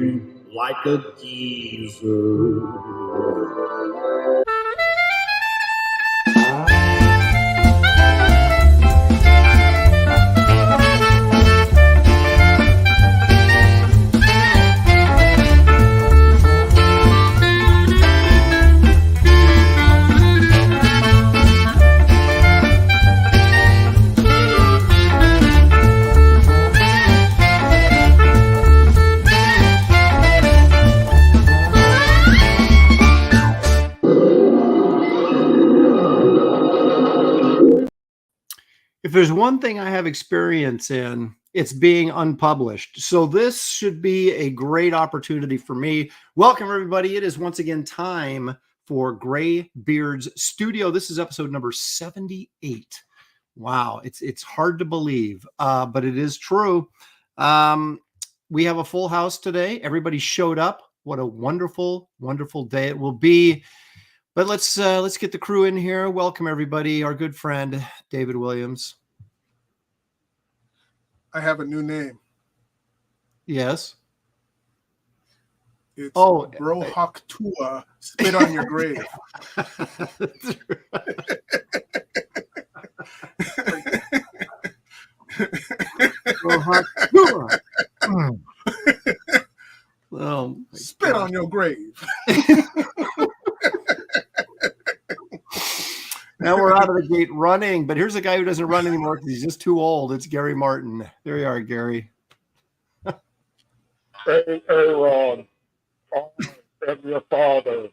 living like a geezer. If there's one thing I have experience in, it's being unpublished. So this should be a great opportunity for me. Welcome, everybody. It is once again time for Graybeard's Studio. This is episode number 78. Wow, it's hard to believe, but it is true. We have a full house today. Everybody showed up. What a wonderful, wonderful day it will be. But let's get the crew in here. Welcome, everybody. Our good friend, David Williams. I have a new name. Yes. It's Brohawk Tua, Spit on Your Grave. Brohawk Tua. Oh, spit on your grave. Now we're out of the gate running, but here's a guy who doesn't run anymore because he's just too old. It's Gary Martin. There you are, Gary. Hey, Ron, I'm your father.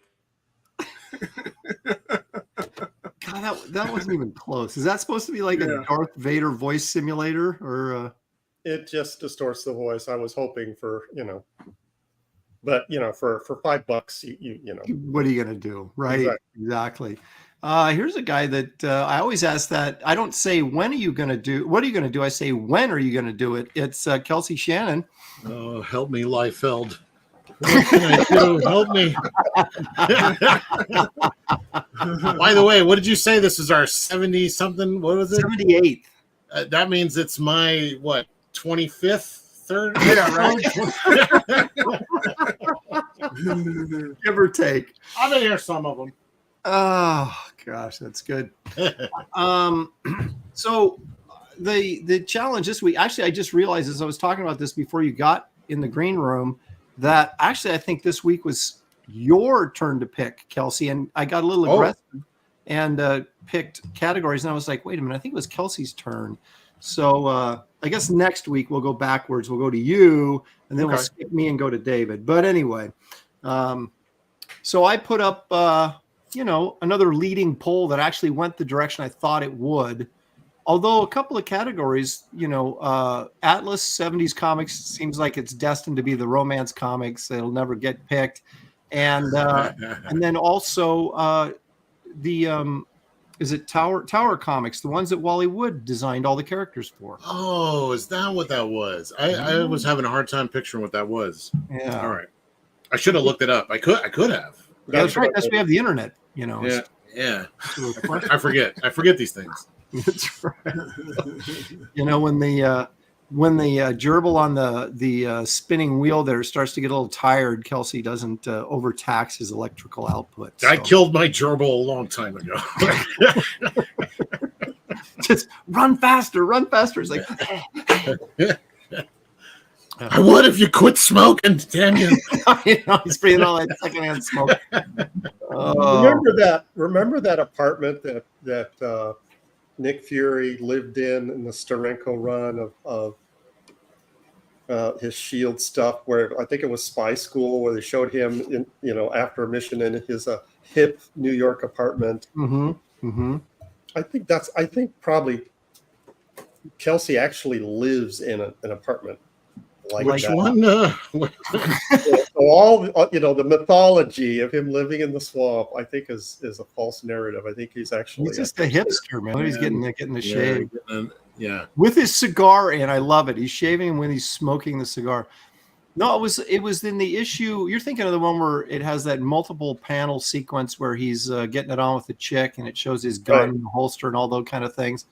God, that wasn't even close. Is that supposed to be like a Darth Vader voice simulator, or? It just distorts the voice. I was hoping for, but for $5, you know. What are you gonna do, right? Exactly. Here's a guy that I always ask that. I don't say, when are you going to do? What are you going to do? I say, when are you going to do it? It's Kelsey Shannon. Oh, help me, Liefeld. What can I do? Help me. By the way, what did you say? This is our 70-something? What was it? 78th. That means it's my, 25th? Third? Yeah, right. Give or take. I've been here some of them. Oh gosh, that's good. So the challenge this week, actually, I just realized as I was talking about this before you got in the green room, that actually I think this week was your turn to pick, Kelsey, and I got a little aggressive and picked categories, and I was like, wait a minute, I think it was Kelsey's turn. So I guess next week we'll go backwards. We'll go to you, and then we'll skip me and go to David. But anyway, so I put up another leading poll that actually went the direction I thought it would. Although a couple of categories, Atlas 70s comics seems like it's destined to be the romance comics. It'll never get picked. And then also is it Tower Comics, the ones that Wally Wood designed all the characters for. Oh, is that what that was? I was having a hard time picturing what that was. Yeah. All right. I should have looked it up. I could have. Yeah, that's right. That's why we have the internet, Yeah. I forget these things. That's right. When the gerbil on the spinning wheel there starts to get a little tired, Kelsey doesn't overtax his electrical output. I killed my gerbil a long time ago. Just run faster. It's like I would if you quit smoking, damn you. He's breathing all that secondhand smoke. Remember that apartment that Nick Fury lived in the Steranko run of his Shield stuff, where I think it was Spy School, where they showed him after a mission in his hip New York apartment. Mm-hmm. Mm-hmm. I think probably Kelsey actually lives in an apartment like which that. One? So all the mythology of him living in the swamp, I think is a false narrative. I think he's just a hipster, man. He's getting the shave. Yeah. With his cigar in, I love it. He's shaving when he's smoking the cigar. No, it was in the issue. You're thinking of the one where it has that multiple panel sequence where he's getting it on with the chick, and it shows his gun in the holster and all those kind of things.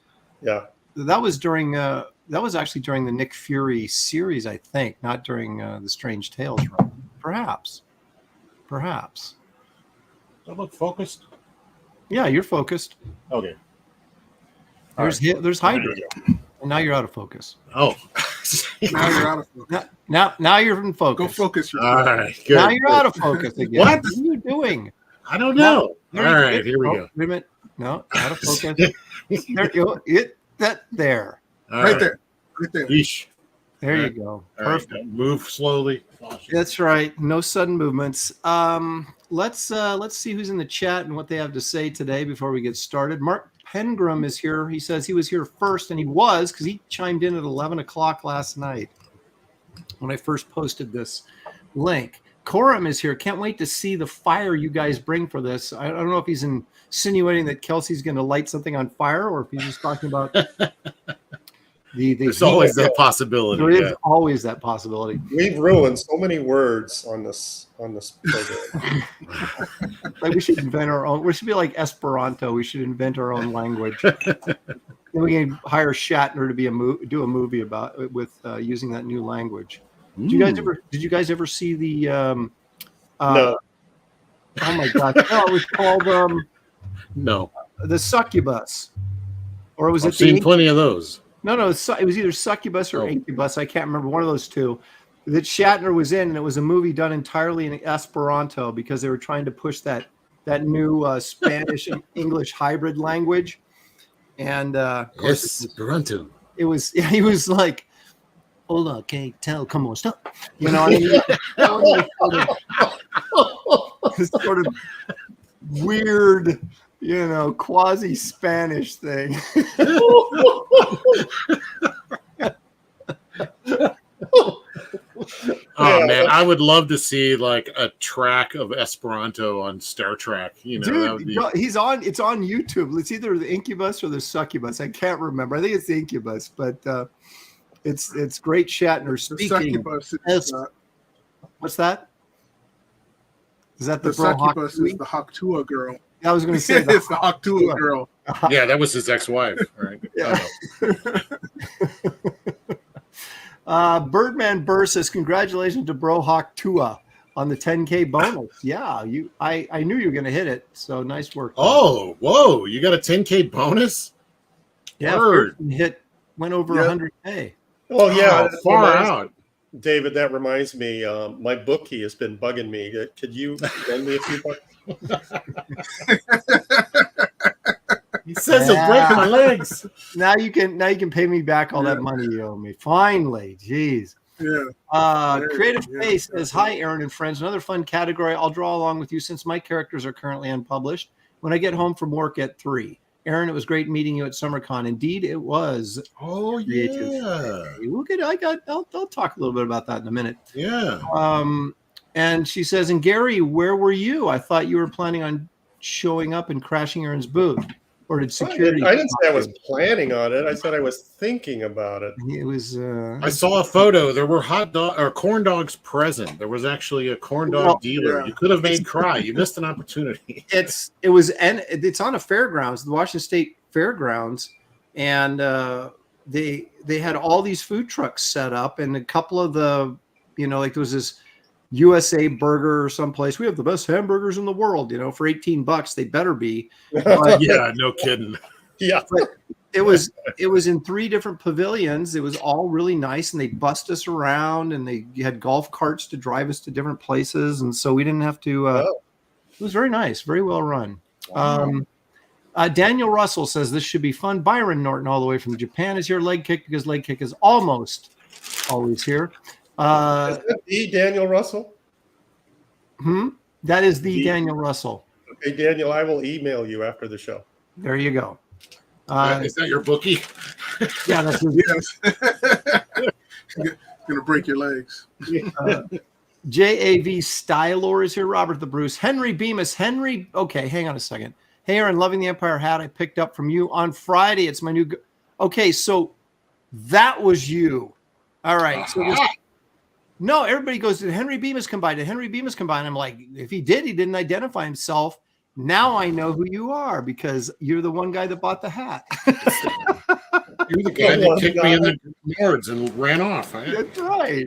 Yeah. that was during that was actually during the Nick Fury series, I think, not during the Strange Tales run. Perhaps. I look focused. Yeah, you're focused. Okay. There's Hydra. And now you're out of focus. Oh. Now you're out of focus. Now you're in focus. Go focus All yourself. right. Good. Now you're out of focus again. What? What are you doing? I don't know. No, All right. Here we oh, go. Wait a minute. No, out of focus. There you go. There. All Right there. Right there. Yeesh. There All you right. go. All Perfect. right. Move slowly. That's right. No sudden movements. Let's see who's in the chat and what they have to say today before we get started. Mark Pengram is here. He says he was here first, and he was because he chimed in at 11 o'clock last night when I first posted this link. Coram is here. Can't wait to see the fire you guys bring for this. I don't know if he's insinuating that Kelsey's going to light something on fire, or if he's just talking about There's always that possibility. There is always that possibility. We've ruined so many words on this program. Like we should invent our own. We should be like Esperanto. We should invent our own language. We can hire Shatner to be do a movie about with using that new language. Did you guys ever see the? No. Oh my God! No, it was called No. The Succubus, or was I've it seen plenty of those. No, it was either Succubus or Incubus. I can't remember, one of those two that Shatner was in, and it was a movie done entirely in Esperanto because they were trying to push that new Spanish and English hybrid language. And Esperanto. He was like, "Hola, que tal, como está?" You know, this sort of weird, quasi Spanish thing. Oh man, I would love to see like a track of Esperanto on Star Trek. Dude, that would be... it's on YouTube. It's either the Incubus or the Succubus. I can't remember. I think it's the Incubus, but it's great Shatner speaking. Succubus is, what's that? Is that the Succubus is the Haktua girl. I was going to say it's the Haktua girl. Yeah, that was his ex-wife, right? Yeah. Birdman Burr says, "Congratulations to Bro Haktua on the 10K bonus." Yeah, I knew you were going to hit it. So nice work. Oh, whoa! You got a 10K bonus? Yeah, went over 100K. Oh yeah, far out. David, that reminds me. My bookie has been bugging me. Could you lend me a few bucks? He says he'll break my legs. Now you can pay me back all that money you owe me. Finally, jeez. Yeah. Creative Face says, "Hi, Aaron and friends. Another fun category. I'll draw along with you since my characters are currently unpublished. When I get home from work at 3. Aaron, it was great meeting you at SummerCon. Indeed, it was. Oh yeah. I'll talk a little bit about that in a minute. Yeah. And she says, and Gary, where were you? I thought you were planning on showing up and crashing Aaron's booth. Or did security? I didn't say I was planning on it. I said I was thinking about it. It was. I saw a photo. There were corn dogs present. There was actually a corn dog dealer. Yeah. You could have made cry. You missed an opportunity. It's on a fairgrounds, the Washington State Fairgrounds, and they had all these food trucks set up, and a couple of the, like there was this USA Burger or someplace. We have the best hamburgers in the world, for $18. They better be. But, yeah, no kidding. Yeah. But it was in 3 different pavilions. It was all really nice, and they bussed us around, and they had golf carts to drive us to different places, and so we didn't have to. It was very nice, very well run. Wow. Daniel Russell says this should be fun. Byron Norton, all the way from Japan, is here. Leg kick, because leg kick is almost always here. Is that the Daniel Russell? That is the Daniel Russell. Okay, Daniel, I will email you after the show. There you go. Is that your bookie? Yeah, that's Gonna break your legs. JAV Stylor is here. Robert the Bruce. Henry Bemis. Henry. Okay, hang on a second. Hey, Aaron, loving the Empire hat I picked up from you on Friday. It's my new. Okay, so that was you. All right. So no, everybody goes, did Henry Bemis come by? Did Henry Bemis come by? And I'm like, if he did, he didn't identify himself. Now I know who you are because you're the one guy that bought the hat. You're the guy that kicked me in the yards and ran off. That's right.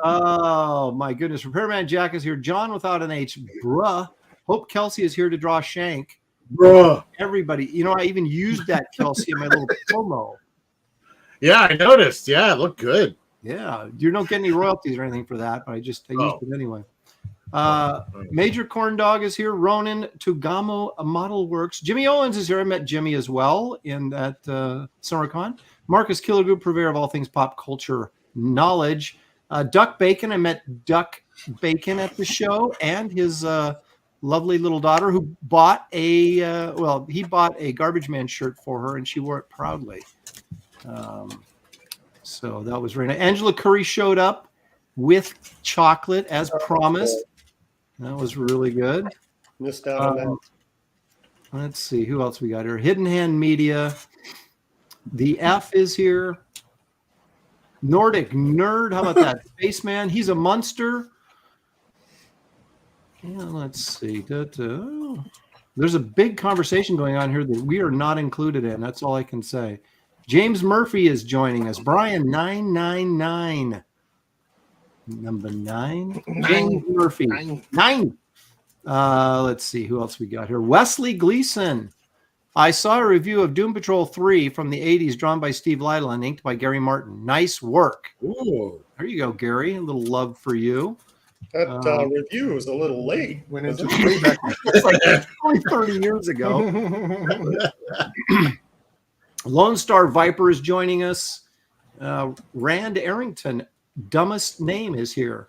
Oh my goodness. Repairman Jack is here. John without an H. Bruh. Hope Kelsey is here to draw Shank. Bruh. Everybody. You know, I even used that Kelsey in my little promo. Yeah, I noticed. Yeah, it looked good. Yeah. You don't get any royalties or anything for that, but I used it anyway. Major Corn Dog is here. Ronan Tugamo Model Works. Jimmy Owens is here. I met Jimmy as well in that SummerCon. Marcus Killigrew, purveyor of all things pop culture knowledge. Duck Bacon. I met Duck Bacon at the show, and his lovely little daughter, who bought he bought a Garbage Man shirt for her, and she wore it proudly. So that was very nice. Angela Curry showed up with chocolate as promised. That was really good. Missed out on that. Let's see who else we got here. Hidden Hand Media. The F is here. Nordic Nerd. How about that? Spaceman. He's a monster. Yeah, let's see. There's a big conversation going on here that we are not included in. That's all I can say. James Murphy is joining us. Brian 999. Number 9. James Murphy. 9. Let's see who else we got here. Wesley Gleason. I saw a review of Doom Patrol 3 from the 80s drawn by Steve Lytle and inked by Gary Martin. Nice work. Ooh. There you go, Gary. A little love for you. That review was a little late. Went into playback. It's like 30 years ago. Lone Star Viper is joining us. Rand Arrington, dumbest name, is here.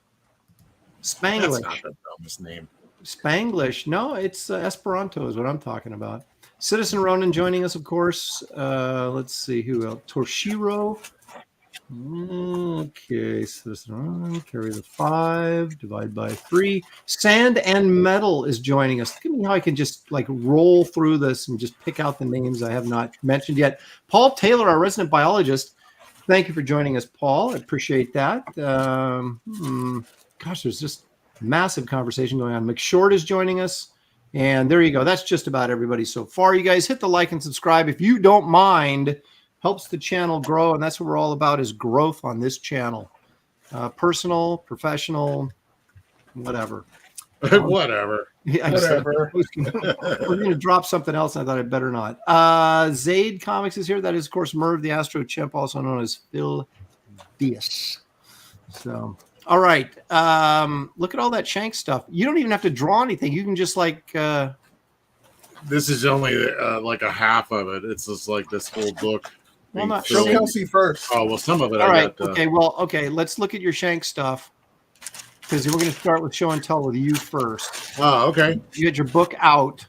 Spanglish. That's not the dumbest name. Spanglish. No, it's Esperanto is what I'm talking about. Citizen Ronan joining us, of course. Let's see who else. Torshiro. Okay, Citizen Ronan. Carry the 5. Divide by 3. Sand and Metal is joining us. Look at me how I can just like roll through this and just pick out the names I have not mentioned yet. Paul Taylor, our resident biologist. Thank you for joining us, Paul. I appreciate that. Gosh, there's just massive conversation going on. McShort is joining us. And there you go. That's just about everybody so far. You guys hit the like and subscribe if you don't mind. Helps the channel grow, and that's what we're all about, is growth on this channel. Personal, professional, whatever. Whatever. Yeah, Whatever. We're going to drop something else, and I thought I'd better not. Zaid Comics is here. That is, of course, Merv the Astro Chimp, also known as Phil Diaz. So, all right. Look at all that Shank stuff. You don't even have to draw anything. You can just like... This is only like a half of it. It's just like this whole book. Well, not Show sure. Kelsey first. Oh, well, some of it All I right. got. Okay. Let's look at your Shank stuff, because we're going to start with show and tell with you first. Oh, okay. You had your book out,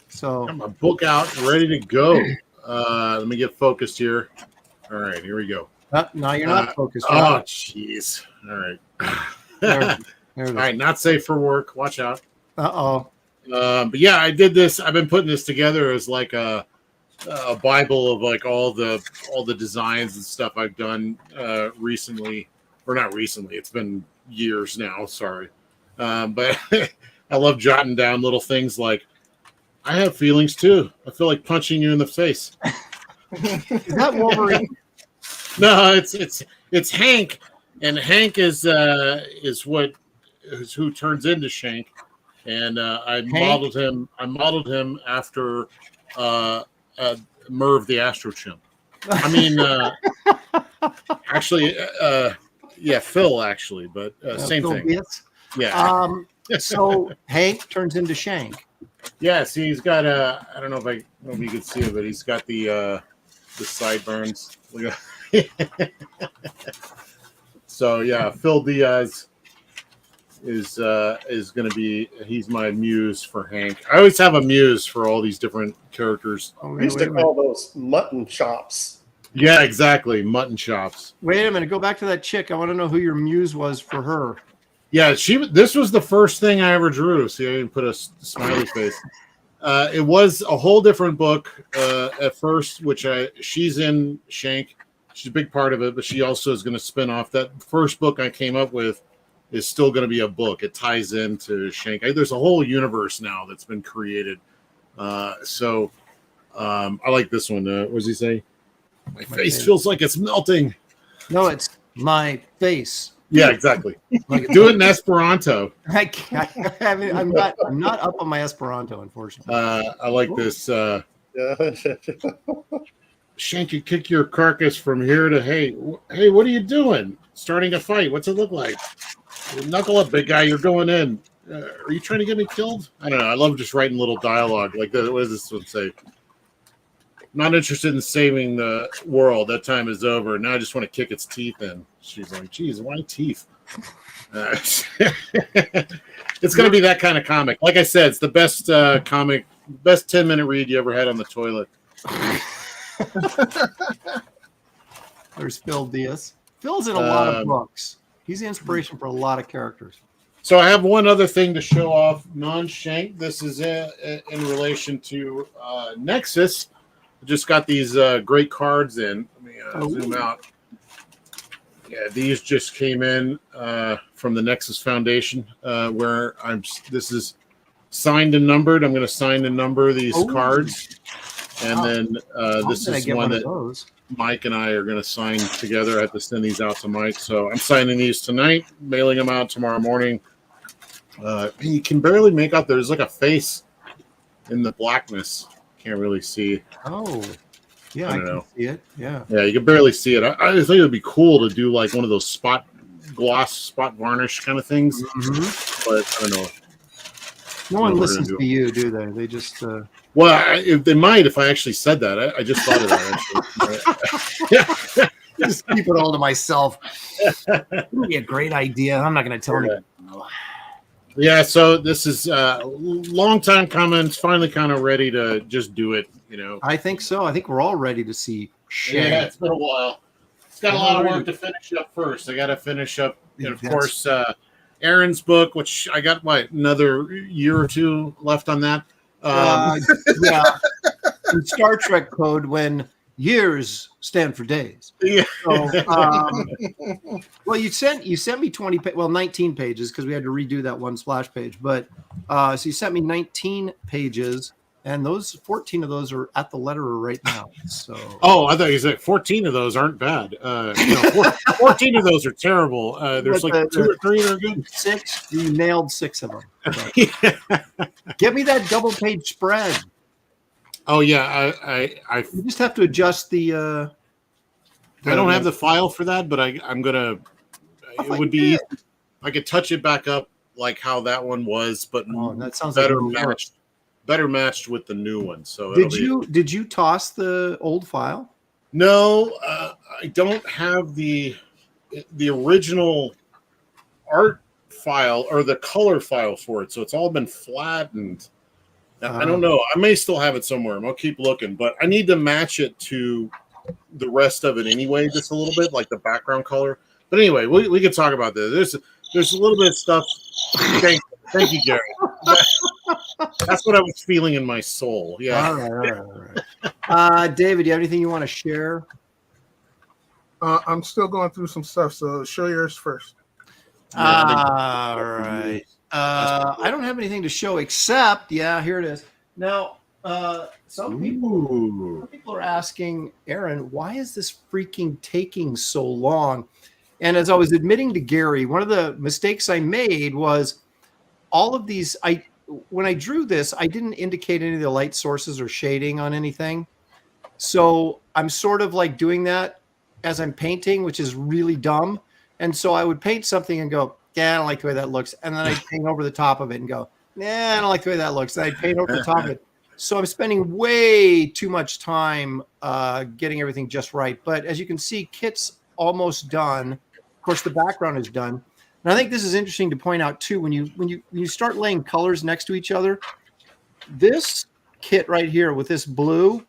so Got my book out, ready to go. Let me get focused here. All right, here we go. no, you're not focused. Oh, jeez. All right. There All right, not safe for work. Watch out. Uh-oh. But yeah, I did this. I've been putting this together as like a Bible of like all the designs and stuff I've done recently, or not recently. It's been years now. Sorry, but I love jotting down little things like, I have feelings too. I feel like punching you in the face. Is that Wolverine? No, it's Hank, and Hank is who turns into Shank. And I modeled him after Merv the Astro Chimp. I mean, actually, yeah, Phil actually, but same Phil thing. Diaz? Yeah. So Hank turns into Shank. Yeah. See, he's got I don't know if you can see it, but he's got the sideburns. Look at So yeah, Phil Diaz is going to be, he's my muse for Hank. I always have a muse for all these different characters. We used to call those mutton chops. Yeah, exactly. Mutton chops. Wait a minute. Go back to that chick. I want to know who your muse was for her. Yeah, this was the first thing I ever drew. See, I didn't put a smiley face. It was a whole different book at first, which she's in Shank. She's a big part of it, but she also is going to spin off. That first book I came up with is still going to be a book. It ties into Shank. There's a whole universe now that's been created. So I like this one. What does he say? My face feels like it's melting. No, it's my face. Yeah, exactly. Like Do it in Esperanto. I'm not up on my Esperanto, unfortunately. I like this. Yeah. Shank, you kick your carcass from here to hey, what are you doing? Starting a fight. What's it look like? Knuckle up, big guy. You're going in. Are you trying to get me killed? I don't know. I love just writing little dialogue like that. What does this one say? Not interested in saving the world. That time is over. Now I just want to kick its teeth in. She's like, geez, why teeth? It's going to be that kind of comic. Like I said, it's the best comic, best 10-minute read you ever had on the toilet. There's Phil Diaz. Phil's in a lot of books. He's the inspiration for a lot of characters. So I have one other thing to show off, non-Shank. This is in relation to Nexus. I just got these great cards in. Let me zoom out. Yeah, these just came in from the Nexus Foundation, where this is signed and numbered. I'm going to sign and number these cards, and then this is one that Mike and I are going to sign together. I have to send these out to Mike, so I'm signing these tonight, mailing them out tomorrow morning. You can barely make out. There's like a face in the blackness. Can't really see. Oh, yeah, I can see it. Yeah, you can barely see it. I think it would be cool to do like one of those spot varnish kind of things. Mm-hmm. But I don't know. No one listens to you, do they? They just. Well, they might if I actually said that. I just thought of that. Actually. Just keep it all to myself. It would be a great idea. I'm not going to tell anyone. Yeah, so this is long time coming. It's finally kind of ready to just do it, you know. I think so. I think we're all ready to see Shank. Yeah, it's been a while. It's got a lot of work to finish up first. I got to finish up, and of course, Aaron's book, which I got, another year or two left on that. Yeah. In Star Trek code, when years stand for days. Yeah. So, well, you sent me 19 pages because we had to redo that one splash page. But so you sent me 19 pages, and those 14 of those are at the letterer right now. So I thought you said 14 of those aren't bad. 14 of those are terrible. There's like 2 or 3 that are good. 6, you nailed 6 of them. Give me that double page spread. Oh yeah, I you just have to adjust the. I don't have the file for that, but I'm gonna. It would be easy. I could touch it back up like how that one was, but that sounds better like matched. Better matched with the new one. So did you toss the old file? No, I don't have the original art file or the color file for it. So it's all been flattened. I don't know. I may still have it somewhere. I'll keep looking, but I need to match it to the rest of it anyway, just a little bit, like the background color. But anyway, we can talk about this. There's a little bit of stuff. Thank you, Gary. That's what I was feeling in my soul. Yeah. All right. David, do you have anything you want to share? I'm still going through some stuff, so show yours first. All right. I don't have anything to show except, here it is. Now, some people are asking, Aaron, why is this freaking taking so long? And as I was admitting to Gary, one of the mistakes I made was all of these. When I drew this, I didn't indicate any of the light sources or shading on anything. So I'm sort of like doing that as I'm painting, which is really dumb. And so I would paint something and go, I don't like the way that looks. And then I'd paint over the top of it and go, I don't like the way that looks. And I'd paint over the top of it. So I'm spending way too much time getting everything just right. But as you can see, Kit's almost done. Of course, the background is done. And I think this is interesting to point out too. When you start laying colors next to each other, this Kit right here with this blue,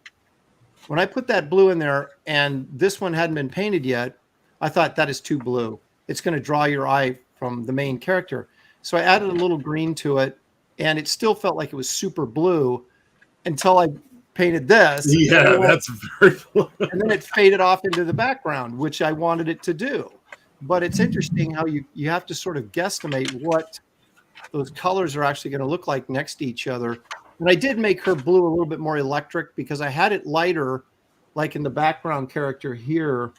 when I put that blue in there and this one hadn't been painted yet, I thought that is too blue. It's going to draw your eye from the main character. So I added a little green to it, and it still felt like it was super blue until I painted this. Yeah, that's very blue. And then it faded off into the background, which I wanted it to do. But it's interesting how you have to sort of guesstimate what those colors are actually going to look like next to each other. And I did make her blue a little bit more electric because I had it lighter like in the background character here,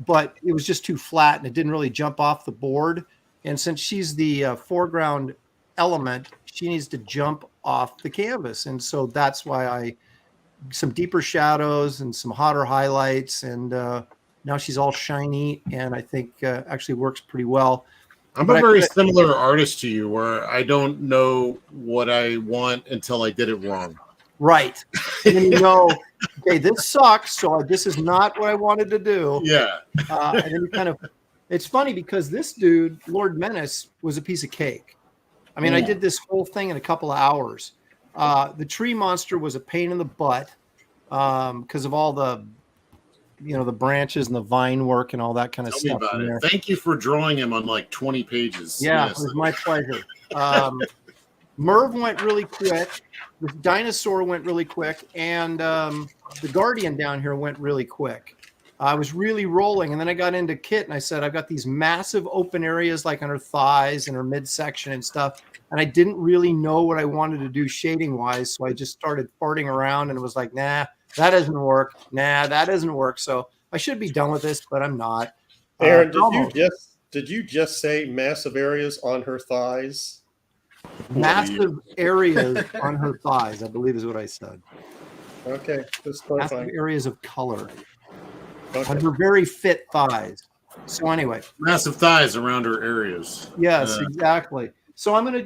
but it was just too flat and it didn't really jump off the board. And since she's the foreground element, she needs to jump off the canvas. And so that's why some deeper shadows and some hotter highlights. And now she's all shiny and I think actually works pretty well. I'm But a very similar artist to you where I don't know what I want until I did it wrong. Right. And then okay, this sucks. So this is not what I wanted to do. Yeah. And then you kind of, it's funny because this dude, Lord Menace, was a piece of cake. I mean, I did this whole thing in a couple of hours. The tree monster was a pain in the butt because of all the, the branches and the vine work and all that kind of Tell me stuff. about it. Thank you for drawing him on like 20 pages. Yeah, Yes. it was my pleasure. Merv went really quick. The dinosaur went really quick. And the Guardian down here went really quick. I was really rolling. And then I got into Kit and I said, I've got these massive open areas like on her thighs and her midsection and stuff. And I didn't really know what I wanted to do shading wise. So I just started farting around and it was like, nah, that doesn't work. Nah, that doesn't work. So I should be done with this, but I'm not. Aaron, did you just say massive areas on her thighs? Massive areas on her thighs, I believe is what I said. Okay, just Massive clarifying. areas of color on Okay. her very fit thighs. So anyway, Massive thighs around her areas. yes, exactly. So I'm gonna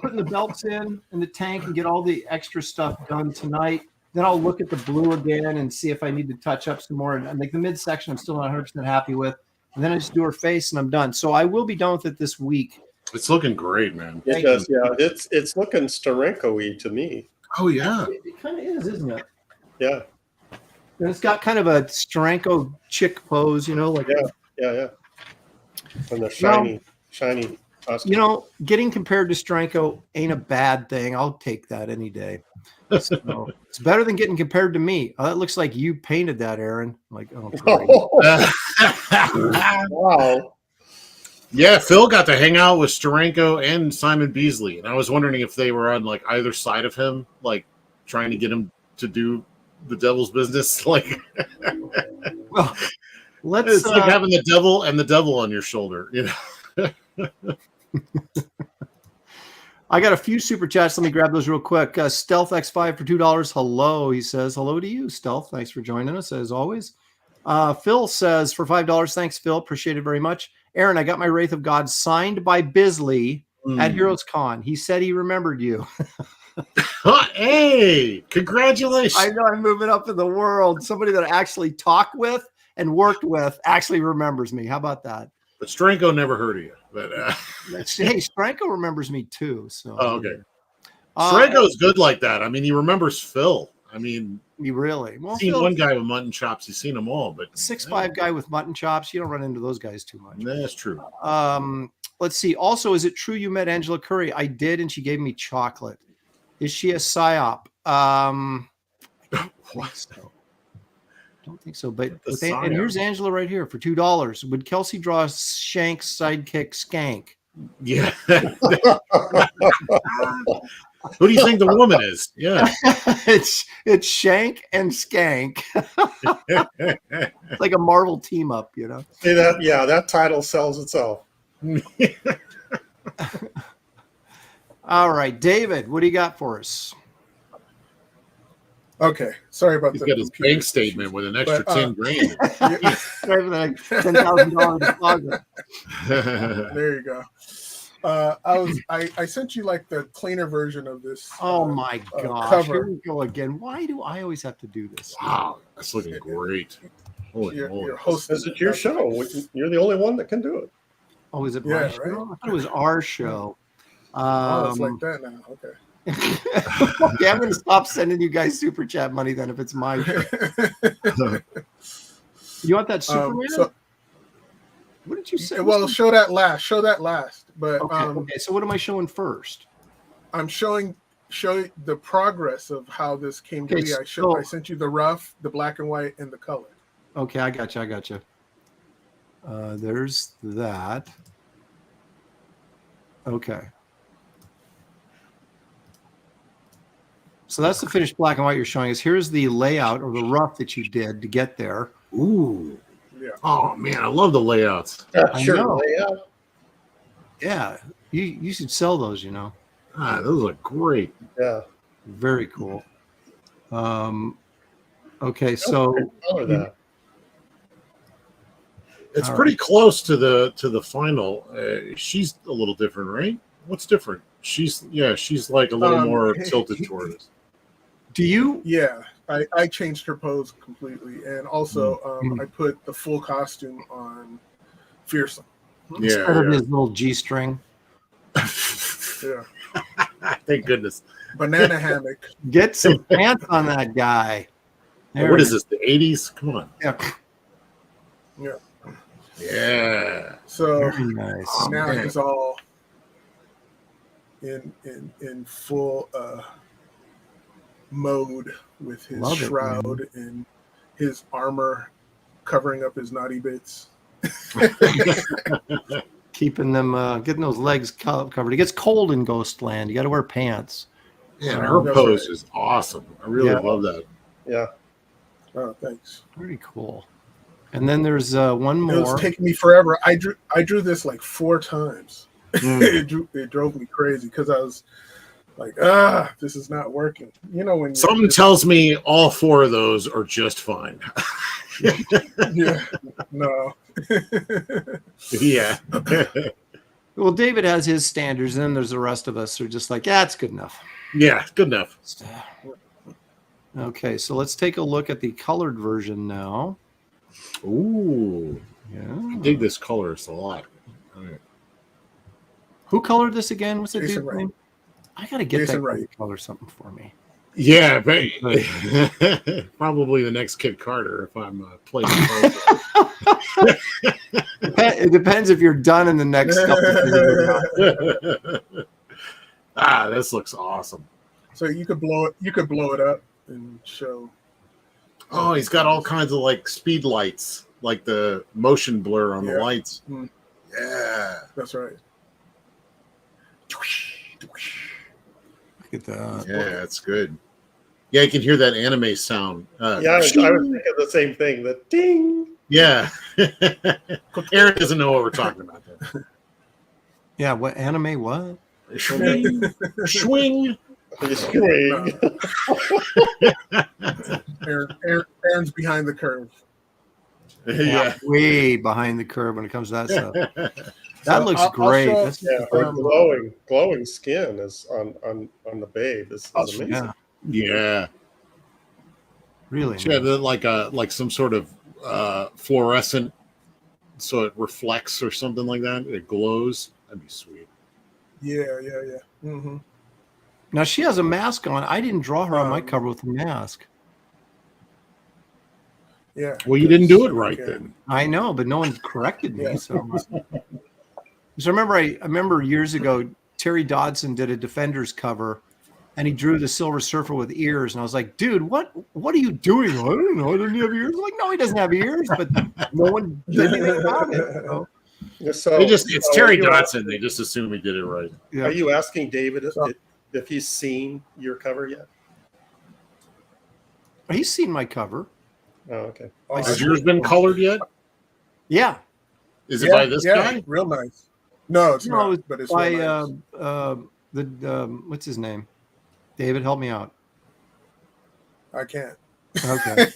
putting the belts in the tank and get all the extra stuff done tonight. Then I'll look at the blue again and see if I need to touch up some more. And like the midsection, I'm still not 100% happy with. And then I just do her face and I'm done. So I will be done with it this week. It's looking great, man. It does, yeah. It's looking Steranko-y to me. Oh yeah. It kind of is, isn't it? Yeah. And it's got kind of a Steranko chick pose, like Yeah. And the shiny costume. Getting compared to Steranko ain't a bad thing. I'll take that any day. So, it's better than getting compared to me. That looks like you painted that, Aaron. I'm like, oh, great. Wow. Yeah, Phil got to hang out with Steranko and Simon Bisley, and I was wondering if they were on like either side of him, like trying to get him to do the devil's business. Like, well, it's like having the devil and the devil on your shoulder, I got a few super chats. Let me grab those real quick. Stealth X5 for $2. Hello, he says. Hello to you, Stealth. Thanks for joining us as always. Phil says for $5. Thanks, Phil. Appreciate it very much. Aaron, I got my Wraith of God signed by Bisley at Heroes Con. He said he remembered you. Hey, congratulations. I know I'm moving up in the world. Somebody that I actually talk with and worked with actually remembers me. How about that? But Steranko never heard of you. But hey, Steranko remembers me too. So okay. Steranko's good like that. I mean, he remembers Phil. I mean, he really. Well, seen one guy with mutton chops. He's seen them all, but 6'5" guy with mutton chops. You don't run into those guys too much. That's true. Let's see. Also, is it true you met Angela Curry? I did, and she gave me chocolate. Is she a psyop? Don't think so. But and here's Angela right here for $2. Would Kelsey draw Shank's sidekick Skank? Yeah. Who do you think the woman is? Yeah. it's Shank and Skank. It's like a Marvel team up, See that? Yeah, that title sells itself. All right, David, what do you got for us? Okay, sorry about He's that. got his bank statement with an extra 10 grand. Sorry for that $10,000 deposit. There you go. I sent you like the cleaner version of this. Oh my gosh! Cover. Here we go again. Why do I always have to do this? Wow, that's looking great. Holy Your moly. host Because it's your show. You're the only one that can do it. Oh, is it Yeah, my right? show? I thought it was our show. Oh, it's like that now. Okay. Okay, I'm going to stop sending you guys super chat money then if it's my show. You want that Superman? What did you say? Well, show that last. But okay. So what am I showing first? I'm showing the progress of how this came to be. I sent you the rough, the black and white, and the color. Okay, I got you. There's that. Okay. So that's the finished black and white you're showing us. Here's the layout or the rough that you did to get there. Ooh. Yeah. Oh man, I love the layouts. I Sure, know. layout. Yeah, you should sell those. Those look great. Yeah. Very cool. Okay, so Color that. It's All pretty close to the final. She's a little different, right? What's different? She's like a little more tilted toward us. do you? Yeah, I changed her pose completely, and also I put the full costume on Fearsome. Instead of his little G-string. Yeah, Thank goodness. banana hammock. Get some pants on that guy. What is this? The 80s? Come on. Yeah. Yeah. Yeah. So Very nice. now man. he's all in full mode with his Love it, shroud and his armor covering up his naughty bits. Keeping them, getting those legs covered. It gets cold in Ghostland. You got to wear pants. Yeah, her That's pose right. is awesome. I really love that. Yeah. Oh, thanks. Very cool. And then there's one It more. was taking me forever. I drew this like 4 times. It drove me crazy because I was like, this is not working. You know, when Something tells me all 4 of those are just fine. yeah, no. Yeah. Well, David has his standards, and then there's the rest of us who are just like, it's good enough. Yeah, good enough. Okay, so let's take a look at the colored version now. Ooh. I Yeah. dig this colorist a lot. All right. Who colored this again? What's the Jason dude's Wright. name? I gotta get Jason that guy to Wright. color something for me. Yeah, probably the next Kid Carter if I'm playing. It depends if you're done in the next couple of years or not. This looks awesome. So you could blow it up and show. Oh, he's got all kinds of like speed lights, like the motion blur on the lights. Mm. Yeah, That's right. Look at that. yeah, that's good. Yeah, you can hear that anime sound. Yeah, I was thinking the same thing. The ding. Yeah. Aaron doesn't know what we're talking about. There. Yeah, what anime? What? Swing, swing. Swing. Aaron's behind the curve. Yeah. Way behind the curve when it comes to that stuff. That So looks I'll great. show- That's Yeah, her glowing skin is on the babe is amazing. yeah, Yeah. really. She had like some sort of fluorescent, so it reflects or something like that. It glows. That'd be sweet. Yeah. Mm-hmm. Now she has a mask on. I didn't draw her on my cover with a mask. Yeah. Well, you didn't do it right then. I know, but no one corrected me. Yeah. So I remember years ago, Terry Dodson did a Defenders cover, and he drew the Silver Surfer with ears, and I was like, "Dude, what are you doing?" I don't know. Doesn't he have ears? I'm like, no, he doesn't have ears, but no one did anything about it. So, So, It's so Terry are you Dodson. They just assume he did it right. yeah. Are you asking David if he's seen your cover yet? He's seen my cover. Oh, okay. Has yours been colored yet? Yeah. Is it by this guy? Real nice. No, it's No, not. But it's by real nice. What's his name? David, help me out. I can't. Okay.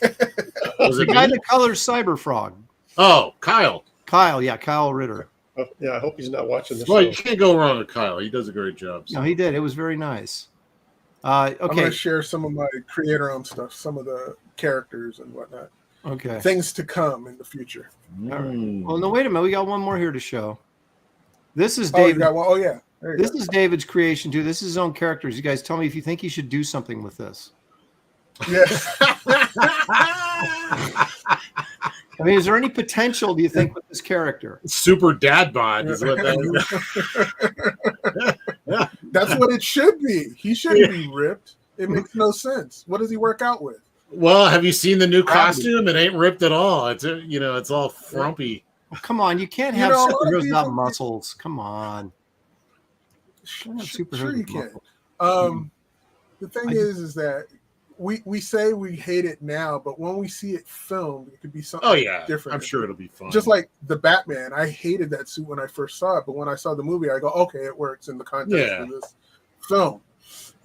Was The it guy me? that colors Cyber Frog. Oh, Kyle. Kyle, yeah, Kyle Ritter. Oh, yeah, I hope he's not watching the Well, show. you can't go wrong with Kyle. He does a great job. No, he did. It was very nice. I'm Okay. going to share some of my creator-owned stuff, some of the characters and whatnot. Okay. Things to come in the future. Well, no, wait a minute. We got one more here to show. This is Oh, you David. got one? Oh, yeah. There you This go. is David's creation too. This is his own characters. You guys tell me if you think he should do something with this. Yeah. I mean, is there any potential, do you think, with this character? Super dad bod is what that is. That's what it should be. He shouldn't be ripped. It makes no sense. What does he work out with? Well, have you seen the new costume? It ain't ripped at all. It's it's all frumpy. Oh, come on, you can't You have know, a lot of superheroes without people- muscles. Come on. Can't have Sure superheroes you with can. muscles. The thing is that we say we hate it now, but when we see it filmed, it could be something different. I'm sure it'll be fun. Just like the Batman, I hated that suit when I first saw it, but when I saw the movie, I go, okay, it works in the context of this film.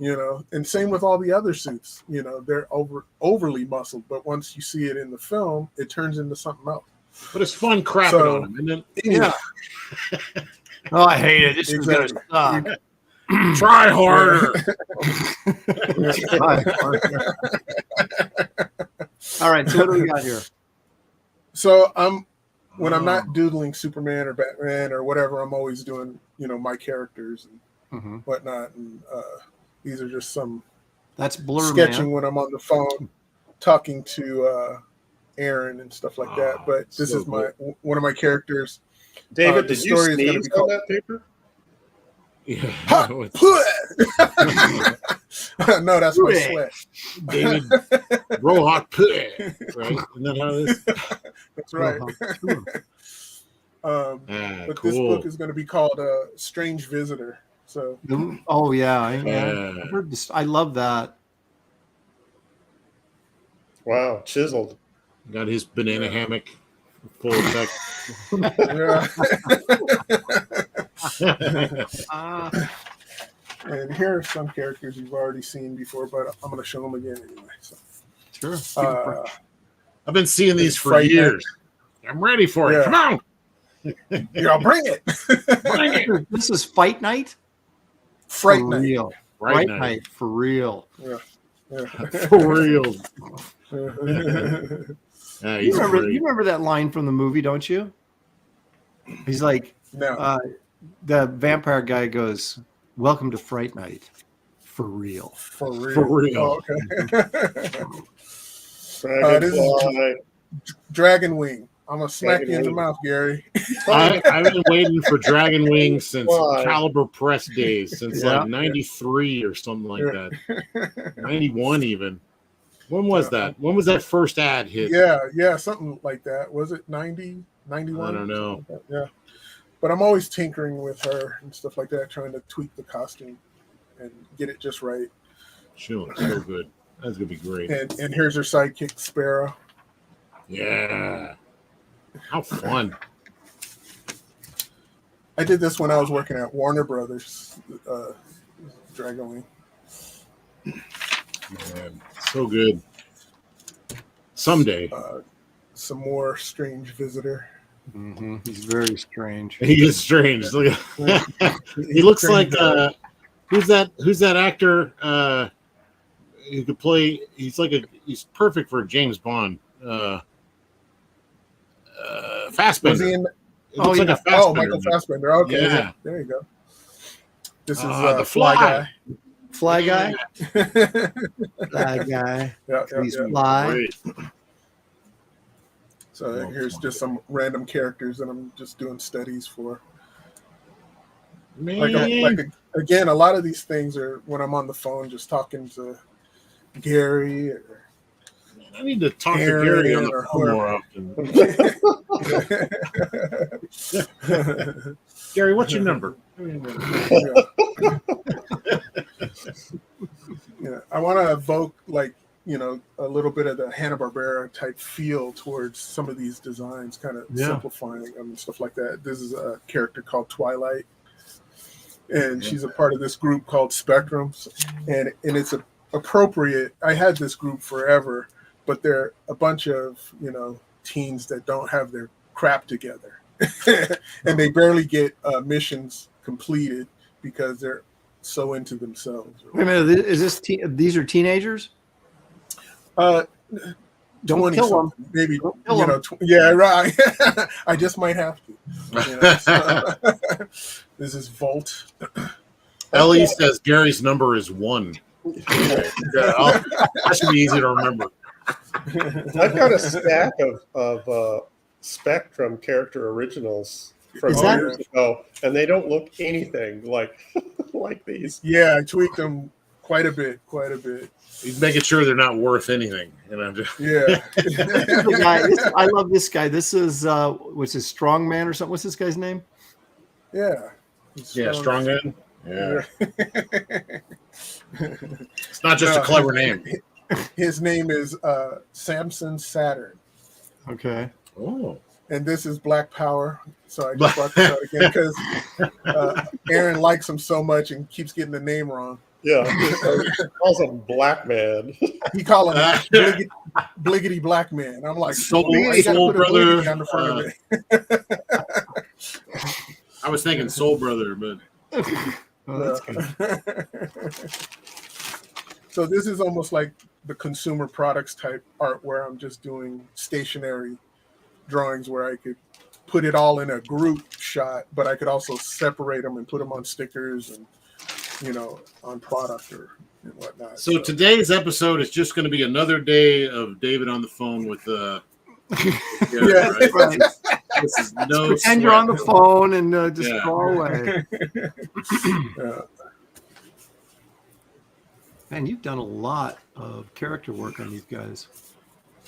And same with all the other suits. They're overly muscled, but once you see it in the film, it turns into something else. But it's fun crapping on them, isn't it? Oh, I hate it. This is gonna suck. Try harder. All right, so what do we got here? So when I'm not doodling Superman or Batman or whatever, I'm always doing my characters and whatnot, and these are just some sketching when I'm on the phone talking to Aaron and stuff like that. But this is one of my characters. David, did you sneeze on that paper? Yeah. No, that's my sweat. David Rohawk pudding, right? Isn't that how it is? That's right. But this book is going to be called Strange Visitor. So. Oh yeah, I heard this. I love that. Wow, chiseled. Got his banana hammock full effect. And here are some characters you've already seen before, but I'm going to show them again anyway. So. Sure. I've been seeing these for years. I'm ready for it. Come on. Bring it. Bring it. This is Fight Night? Fright Night. Real. Fright Night. For real. Yeah. For real. You remember that line from the movie, don't you? He's like, no. The vampire guy goes, "Welcome to Fright Night, for real." For real. For real. Oh, okay. This is Dragon Wing. I'm gonna smack you in the mouth, Gary. I've been waiting for Dragon Wing since Caliber Press days, since like '93 or something like that. '91 even. When was that? When was that first ad hit? Yeah, something like that. Was it 90, 91? I don't know. Yeah. But I'm always tinkering with her and stuff like that, trying to tweak the costume and get it just right. She looks so good. That's going to be great. And here's her sidekick, Sparrow. Yeah. How fun. I did this when I was working at Warner Brothers, Dragon Wing. Man, so good. Someday. Some more Strange Visitor. Mm-hmm. He's very strange. He is strange. Look at, he looks like who's that actor who could play? He's perfect for James Bond. Fassbender. Michael Fassbender. Okay, yeah. There you go. This is the Fly Guy. Fly Guy. Fly Guy. Yeah, He's fly. So here's just some random characters that I'm just doing studies for. Again, a lot of these things are when I'm on the phone just talking to Gary. I need to talk to Gary on the phone more often. Gary, what's your number? I want to evoke a little bit of the Hanna-Barbera type feel towards some of these designs, kind of simplifying them and stuff like that. This is a character called Twilight, and she's a part of this group called Spectrum, and it's appropriate. I had this group forever, but they're a bunch of teens that don't have their crap together, and they barely get missions completed because they're so into themselves. Wait a minute, is this these are teenagers? Don't kill them. Maybe yeah, right. I just might have to. This is Volt. Ellie says Gary's number is 1. That should be easy to remember. I've got a stack of Spectrum character originals from years ago, and they don't look anything like these. Yeah, I tweaked them quite a bit. He's making sure they're not worth anything, and I'm just I love this guy. This is what's his Strongman or something? What's this guy's name? Yeah. Strongman. Yeah. It's not just a clever name. His name is Samson Saturn. Okay. Oh. And this is Black Power. So I just brought this out again because Aaron likes him so much and keeps getting the name wrong. Yeah, he calls him Black Man. He call him Bliggity Black Man. I'm like, Soul put Brother. a on the front of it. I was thinking Soul Brother, but That's good. So this is almost like the consumer products type art where I'm just doing stationary drawings where I could put it all in a group shot, but I could also separate them and put them on stickers and, on product and whatnot. So today's episode is just going to be another day of David on the phone with Yeah. Right. This is no Pretend you're on the phone and just draw away. Yeah. Man, you've done a lot of character work on these guys.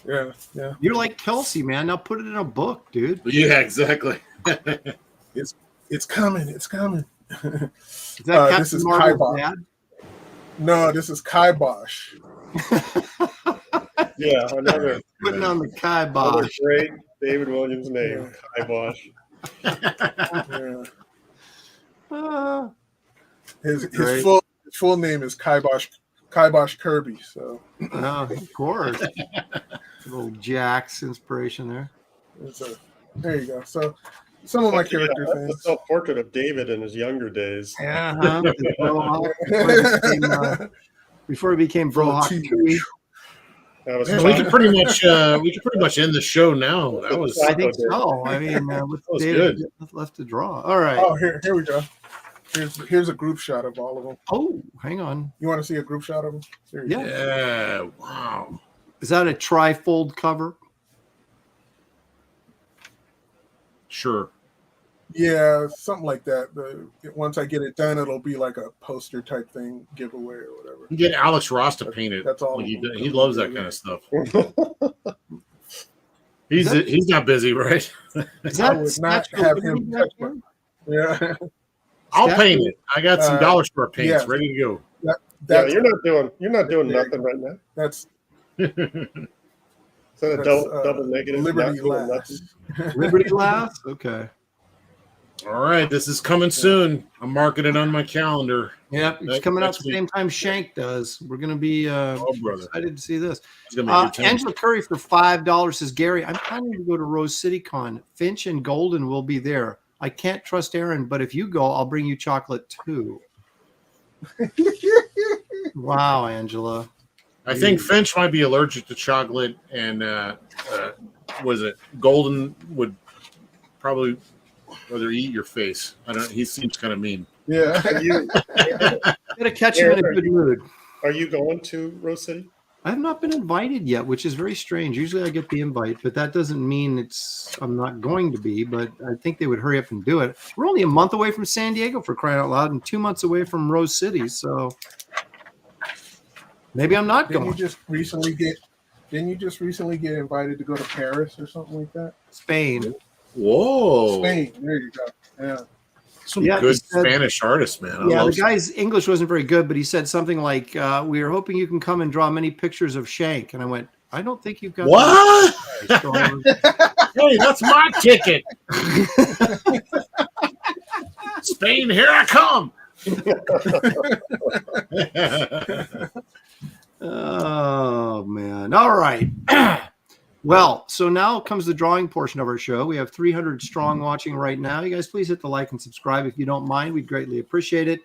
Yeah. You're like Kelsey, man. Now put it in a book, dude. Yeah, exactly. It's coming. It's coming. Is that Captain this is Marvel's Kibosh. dad? No, this is Kibosh. Yeah, another Putting on the another kibosh. great David Williams name, Kibosh. Yeah. Ah, His great. full name is Kibosh Kirby. So oh, of course. Little Jack's inspiration there. there you go. So some of my character That's a things. self-portrait of David in his younger days. Uh-huh. Before he became Brohawk Tui. That was Yeah, we could pretty much end the show now. That was I think so. I mean, with was David good. left to draw. All right. Oh, here we go. Here's a group shot of all of them. Oh, hang on. You want to see a group shot of them? There you go. yeah. Wow. Is that a trifold cover? Sure. Yeah, something like that. Once I get it done, it'll be like a poster type thing, giveaway or whatever. You get Alex Ross to paint it. That's all. He loves that kind of stuff. He's not busy, right? Is I that would not Statue of have Liberty him back touch there? Yeah, I'll paint it. I got some dollar store paints yeah. ready to go. Yeah, that's you're not doing There you nothing right now. that's Is that a That's, double negative? Liberty Not doing Last. nothing? Liberty Last? Okay. All right, this is coming soon. I'm marking it on my calendar. Yep, it's That- coming out that's the same time Shank does. We're going to be brother. excited to see this. It's gonna be a good time. Angela Curry for $5 says, Gary, I'm planning to go to Rose City Con. Finch and Golden will be there. I can't trust Aaron, but if you go, I'll bring you chocolate too. Wow, Angela. I think Finch might be allergic to chocolate, and was it Golden would probably rather eat your face. I don't. He seems kind of mean. Yeah. Gotta catch him in a good mood. Are you going to Rose City? I have not been invited yet, which is very strange. Usually I get the invite, but that doesn't mean I'm not going to be, but I think they would hurry up and do it. We're only a month away from San Diego, for crying out loud, and 2 months away from Rose City, so maybe I'm not Didn't you going. just recently get invited to go to Paris or something like that? Spain. Whoa! Spain. There you go. Yeah. Some Yeah, good he said- Spanish artists, man. I Yeah, the love guy's English wasn't very good, but he said something like, we are hoping you can come and draw many pictures of Shank. And I went, I don't think you've got what? So I was- Hey, that's my ticket. Spain, here I come. Oh, man. All right. Well, so now comes the drawing portion of our show. We have 300 strong watching right now. You guys, please hit the like and subscribe if you don't mind. We'd greatly appreciate it.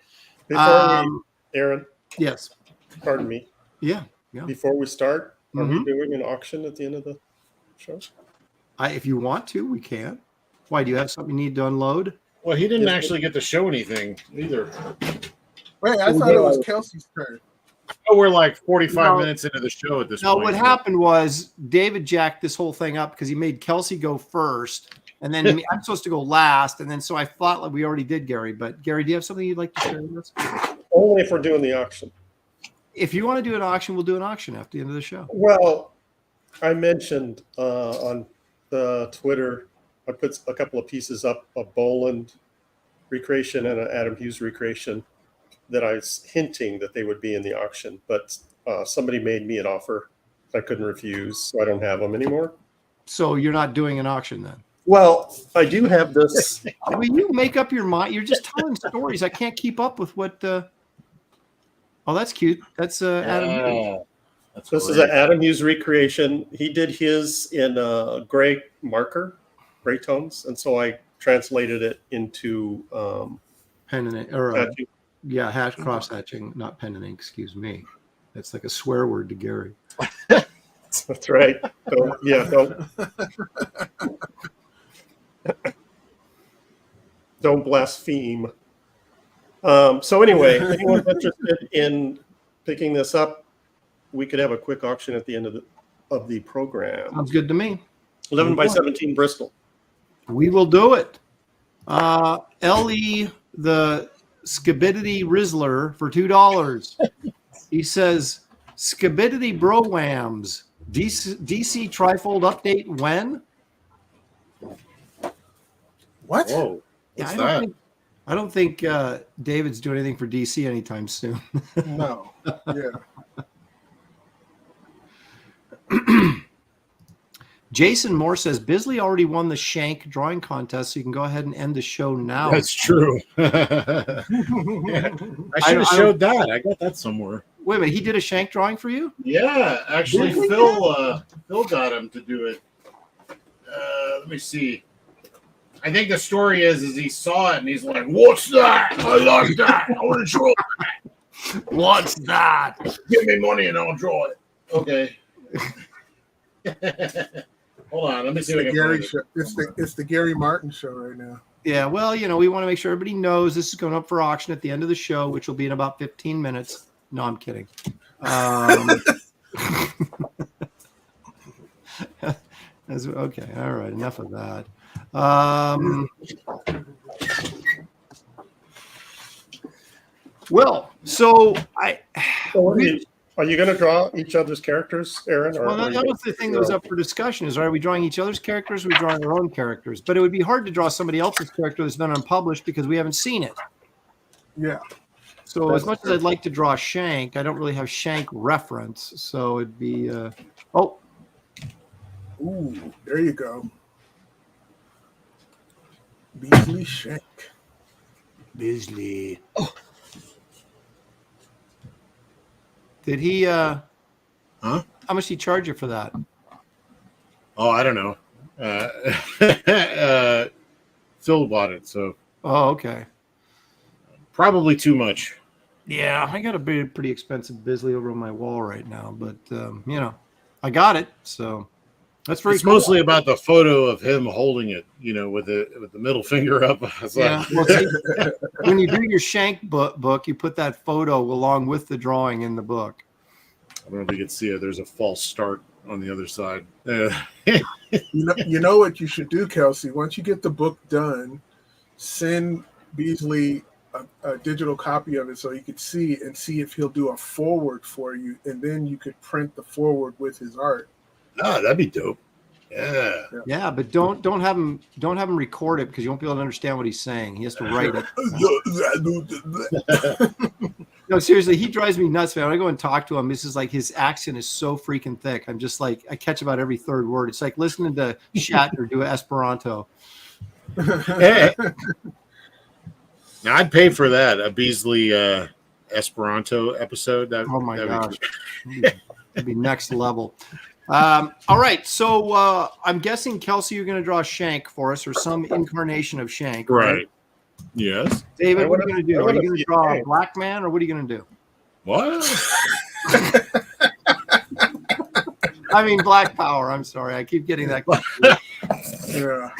Aaron, Yes. pardon me. Yeah. Before we start, are we Mhm. doing an auction at the end of the show? If you want to, we can. Why, do you have something you need to unload? Well, he didn't actually get to show anything either. Wait, I thought it was Kelsey's turn. Oh, we're like 45 No. minutes into the show at this No, point. what happened was David jacked this whole thing up because he made Kelsey go first, and then I'm supposed to go last, and then so I thought like we already did, Gary. But Gary, do you have something you'd like to share with us? Only if we're doing the auction. If you want to do an auction, we'll do an auction after the end of the show. Well, I mentioned on the Twitter, I put a couple of pieces up, a Boland recreation and an Adam Hughes recreation. that I was hinting that they would be in the auction, but somebody made me an offer I couldn't refuse, so I don't have them anymore. So you're not doing an auction then? Well, I do have this. I mean, you make up your mind. You're just telling stories. I can't keep up with what. Oh, that's cute. That's Adam Hughes. This is an Adam Hughes recreation. He did his in gray marker, gray tones, and so I translated it into Pen and ink, or hatching. yeah, cross hatching, not pen and ink. Excuse me. That's like a swear word to Gary. That's right. Don't blaspheme. So anyway, if anyone's interested in picking this up, we could have a quick auction at the end of the program. Sounds good to me. 11 by 17 Bristol. We will do it. Ellie, the Skibidity Rizzler for $2. He says, Skibidity Browams, DC Trifold update when? What? Whoa. Yeah, What's I don't think David's doing anything for DC anytime soon. No. Yeah. Jason Moore says Bisley already won the Shank drawing contest, so you can go ahead and end the show now. That's true. I should have showed that. I got that somewhere. Wait a minute, he did a Shank drawing for you? Yeah, actually, Really? Phil got him to do it. Let me see. I think the story is he saw it and he's like, "What's that? I like that. I want to draw that. What's that? Give me money and I'll draw it." Okay. Hold on, let me see if I can Gary find it. show. It's the Gary Martin show right now. Yeah, well, we want to make sure everybody knows this is going up for auction at the end of the show, which will be in about 15 minutes. No, I'm kidding. Okay, all right, enough of that. Well, so Are you going to draw each other's characters, Aaron? Or that was the thing that was up for discussion: is are we drawing each other's characters? Or are we drawing our own characters? But it would be hard to draw somebody else's character that's been unpublished because we haven't seen it. Yeah. So as much as I'd like to draw Shank, I don't really have Shank reference. So it'd be Ooh, there you go. Bisley Shank. Bisley. Oh. Did he Huh? How much did he charge you for that? Oh, I don't know. Phil bought it, so Oh, okay. probably too much. Yeah, I got a pretty expensive Bisley over on my wall right now, but I got it, so that's very It's cool. mostly about the photo of him holding it, with the middle finger up. It's Yeah. like- Well, see, when you do your Shank book, you put that photo along with the drawing in the book. I don't know if you can see it. There's a false start on the other side. You know what you should do, Kelsey? Once you get the book done, send Bisley a digital copy of it so he could see if he'll do a forward for you, and then you could print the forward with his art. That'd be dope. Yeah. Yeah, but don't have him record it because you won't be able to understand what he's saying. He has to write it. No, seriously, he drives me nuts, man. When I go and talk to him, this is like his accent is so freaking thick. I'm just like, I catch about every third word. It's like listening to Shatner do Esperanto. Hey. Now, I'd pay for that, a Beasley Esperanto episode. Oh my gosh, it'd be next level. All right, so I'm guessing, Kelsey, you're going to draw Shank for us, or some incarnation of Shank, Right. Yes. David, what are you going to do? Are you going to draw a black man, or what are you going to do? What? I mean, Black Power. I'm sorry, I keep getting that. Yeah.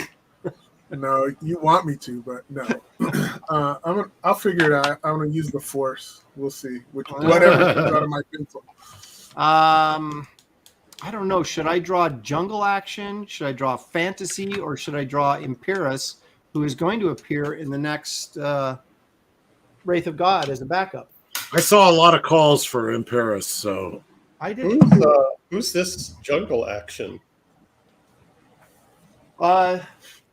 No, you want me to, but no. I'll figure it out. I'm gonna use the Force. We'll see. Whatever comes out of my pencil. I don't know. Should I draw Jungle Action? Should I draw Fantasy? Or should I draw Imperius, who is going to appear in the next Wraith of God as a backup? I saw a lot of calls for Imperius, so I did. Who's this Jungle Action?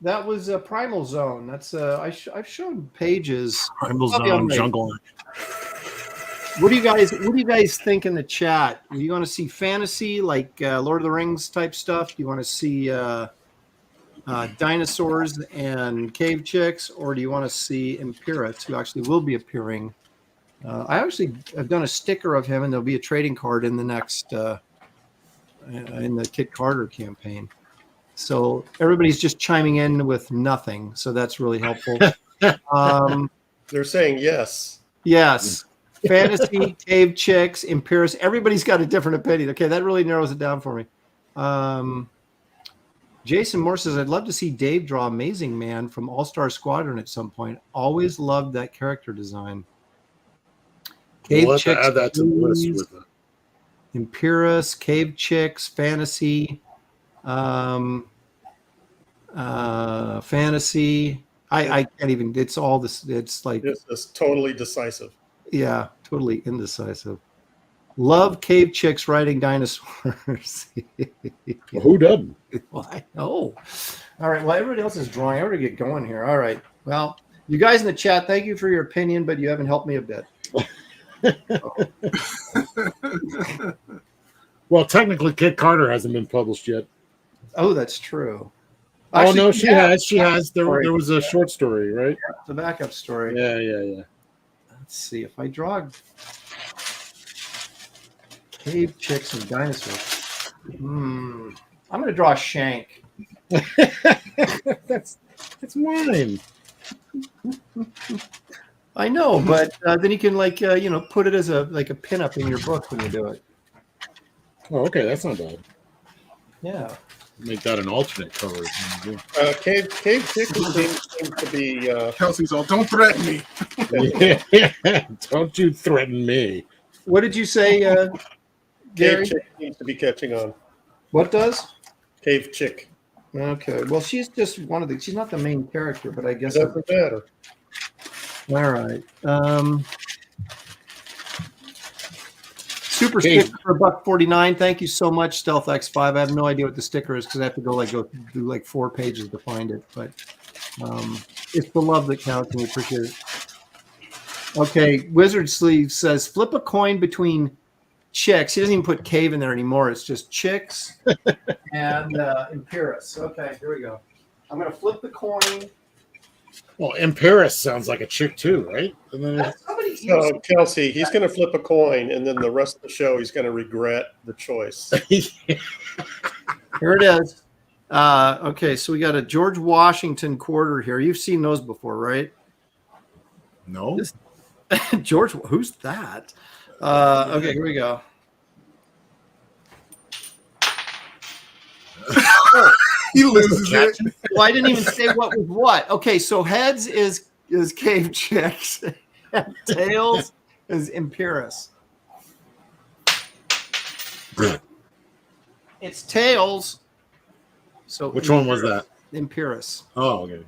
That was a Primal Zone. That's I've shown pages. Primal I'll be on Zone Wraith. Jungle. What do you guys think in the chat? Do you want to see fantasy like Lord of the Rings type stuff? Do you want to see dinosaurs and cave chicks, or do you want to see Imperator, who actually will be appearing? I've done a sticker of him, and there'll be a trading card in the next in the Kit Carter campaign. So everybody's just chiming in with nothing, so that's really helpful. They're saying yes. Yes. Fantasy, cave chicks, Imperius. Everybody's got a different opinion. Okay, that really narrows it down for me. Jason Moore says, I'd love to see Dave draw Amazing Man from All-Star Squadron at some point. Always loved that character design. Cave We'll chicks, add that to the list with it. Imperius, cave chicks, fantasy, fantasy. I can't even. It's all this. It's like This is totally decisive. Yeah, totally indecisive. Love cave chicks riding dinosaurs. Well, who doesn't? Well, I know. All right. Well, everybody else is drawing. I'm going to get going here. All right. Well, you guys in the chat, thank you for your opinion, but you haven't helped me a bit. Well, technically, Kit Carter hasn't been published yet. Oh, that's true. Actually, no, she has. She has. There was a short story, right? The backup story. Yeah. Let's see if I draw cave chicks and dinosaurs. I'm going to draw Shank. That's mine. I know, but then you can put it as a pinup in your book when you do it. Oh, okay, that's not bad. Yeah. Make that an alternate cover. Cave Chick seems to be. Kelsey's all, don't threaten me. Yeah, don't you threaten me. What did you say, Gary? Cave Chick seems to be catching on. What does? Cave Chick. Okay. Well, she's just one of the. She's not the main character, but I guess. Doesn't matter. All right. Super sticker for $1.49. Thank you so much, Stealth X5. I have no idea what the sticker is because I have to go do 4 pages to find it. But it's the love that counts, and we appreciate it. Okay, Wizard Sleeve says flip a coin between chicks. He doesn't even put cave in there anymore. It's just chicks and Imperius. Okay, here we go. I'm going to flip the coin. Well, Imperius sounds like a chick too, right? So Kelsey, he's going to flip a coin, and then the rest of the show, he's going to regret the choice. Here it is. Okay, so we got a George Washington quarter here. You've seen those before, right? No. George, who's that? Okay, here we go. He loses it. Well, I didn't even say what was what. Okay, so heads is cave chicks, and tails is Imperius. It's tails. So which one was that? Imperius. Oh, okay.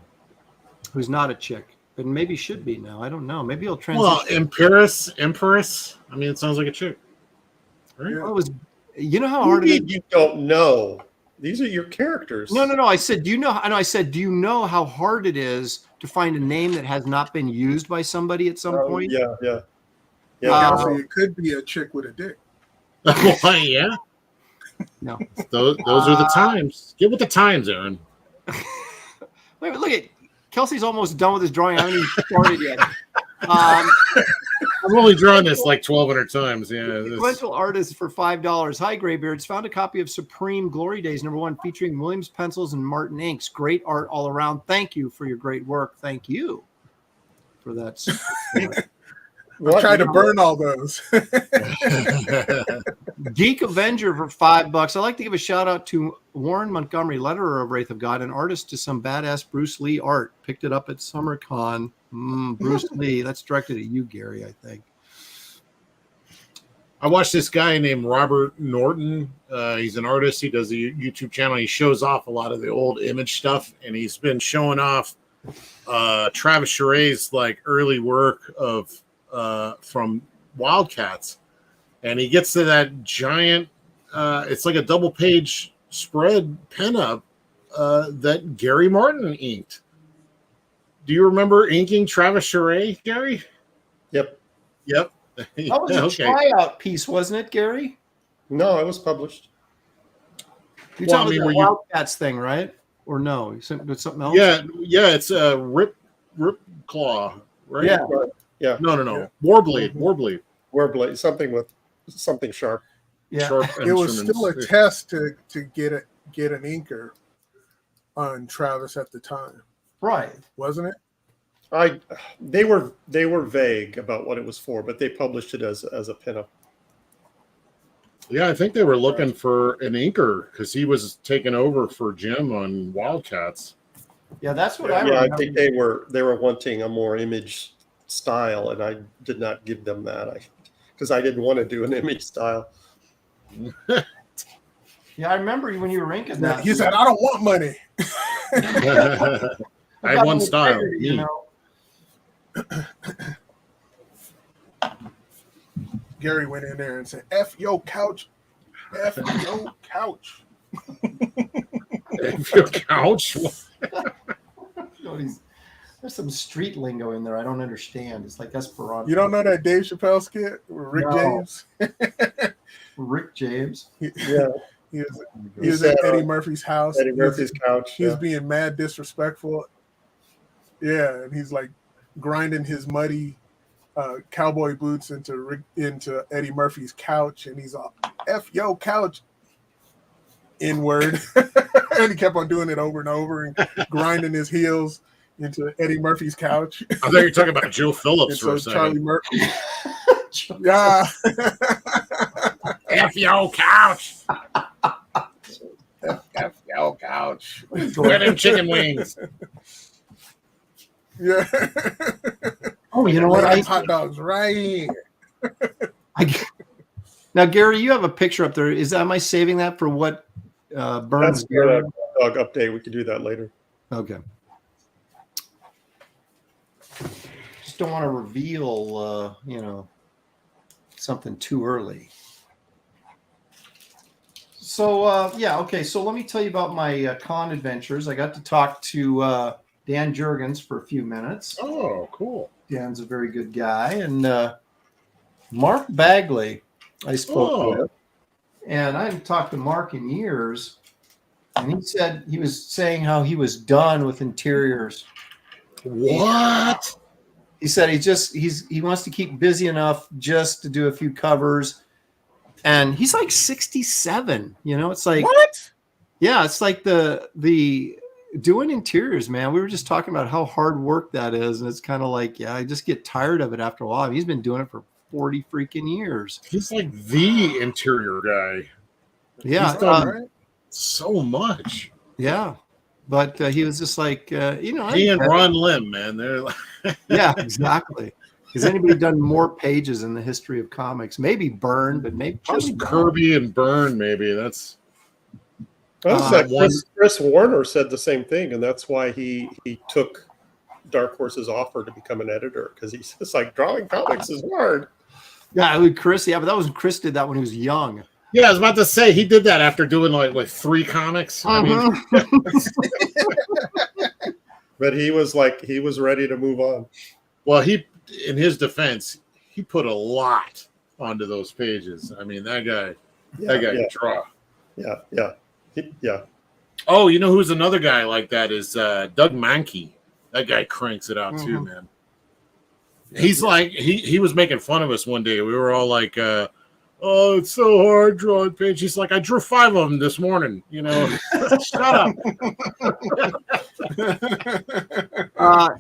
Who's not a chick, but maybe should be now. I don't know. Maybe he'll transition. Well, Empress. I mean, it sounds like a chick. Right? Well, it was. You know how hard it is. You don't know. These are your characters. No. I said, do you know? I know. I said, do you know how hard it is to find a name that has not been used by somebody at some point? Yeah. Kelsey, it could be a chick with a dick. Well, yeah. No. Those are the times. Get with the times, Aaron. Wait, look at Kelsey's almost done with his drawing. I haven't even started yet. I've only drawn this like 1,200 times. Yeah. Sequential artist for $5. Hi, Graybeards. Found a copy of Supreme Glory Days #1 featuring Williams pencils and Martin inks. Great art all around. Thank you for your great work. Thank you for that. I tried to burn all those. Geek Avenger for $5. I'd like to give a shout out to Warren Montgomery, letterer of Wraith of God, an artist to some badass Bruce Lee art. Picked it up at SummerCon. Bruce Lee. That's directed at you, Gary, I think. I watched this guy named Robert Norton. He's an artist. He does a YouTube channel. He shows off a lot of the old image stuff, and he's been showing off Travis Chare's like early work of from Wildcats, and he gets to that giant. It's like a double page spread pinup that Gary Martin inked. Do you remember inking Travis Chare, Gary? Yep. That was a Okay. tryout piece, wasn't it, Gary? No, it was published. You're Well, I talking mean, about were the you- Wildcats thing, right? Or no? You sent with something else? Yeah, it's a rip claw, right? Yeah. Right. Yeah. No. Yeah. Warblade, Warblade. Wordblade, something with something sharp. Yeah. Sharp It was instruments. still a test to get an inker on Travis at the time, Right. wasn't it? They were vague about what it was for, but they published it as a pinup. Yeah, I think they were looking for an inker because he was taking over for Jim on Wildcats. Yeah, that's what I Yeah, remember. I think they were wanting a more image style, and I did not give them that because I didn't want to do an image style. Yeah, I remember when you were ranking that. He said, "I don't want money." I had one style. You Me. know. Gary went in there and said, "F your couch, F your couch." If your couch. There's some street lingo in there I don't understand. It's like Esperanto. You don't know that Dave Chappelle skit with Rick No. James? Rick James. Yeah, He was at Eddie Murphy's house. Eddie Murphy's couch. He was Yeah. being mad disrespectful. Yeah, and he's like grinding his muddy cowboy boots into Eddie Murphy's couch, and he's all "F yo couch," N-word, and he kept on doing it over and over and grinding his heels into Eddie Murphy's couch. I thought you were talking about Joe Phillips And for a so second. Charlie Murphy, yeah, F your couch. F yo couch, Where them chicken wings? yeah. Oh, you know what? I hot dogs right here. Now, Gary, you have a picture up there. Am I saving that for what Burns? That's for a dog update. We could do that later. Okay. Just don't want to reveal, something too early. So, yeah, okay. So let me tell you about my con adventures. I got to talk to Dan Jurgens for a few minutes. Oh, cool. Dan's a very good guy. And Mark Bagley, I spoke with. And I haven't talked to Mark in years. And he was saying how he was done with interiors. What? He said he wants to keep busy enough just to do a few covers. And he's like 67, it's like What? Yeah, it's like the doing interiors, man. We were just talking about how hard work that is, and it's kind of like, yeah, I just get tired of it after a while. He's been doing it for 40 freaking years. He's like the interior guy. Yeah, He's done Right? so much. yeah. But he was just like, He and Ron Lim, man, they're like, yeah, exactly. Has anybody done more pages in the history of comics? Maybe Byrne, but maybe just Kirby and Byrne. Maybe that's Chris Warner said the same thing, and that's why he took Darkhorse's offer to become an editor, because he's just like, drawing comics is hard. Yeah, with Chris. Yeah, but that was Chris did that when he was young. Yeah, I was about to say he did that after doing like 3 comics. I mean, But he was ready to move on. well, in his defense, he put a lot onto those pages. I mean, that guy can draw. Yeah. Oh, you know who's another guy like that is Doug Mankey. That guy cranks it out too, man. He's like he was making fun of us one day. We were all like, "Oh, it's so hard drawing pages." He's like, "I drew 5 of them this morning." Shut up.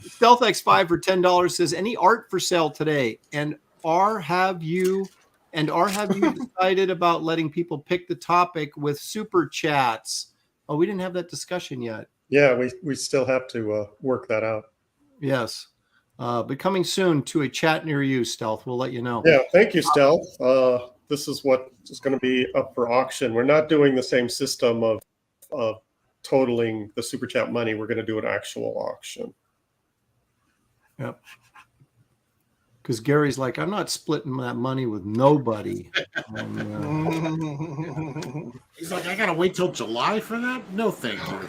Stealth X5 for $10 says, any art for sale today? And have you decided about letting people pick the topic with super chats? Oh, we didn't have that discussion yet. Yeah, we still have to work that out. Yes. But coming soon to a chat near you, Stealth. We'll let you know. Yeah, thank you, Stealth. This is what is going to be up for auction. We're not doing the same system of totaling the super chat money. We're going to do an actual auction. Yep. Because Gary's like, I'm not splitting that money with nobody. He's like, I gotta wait till July for that? No, thank you.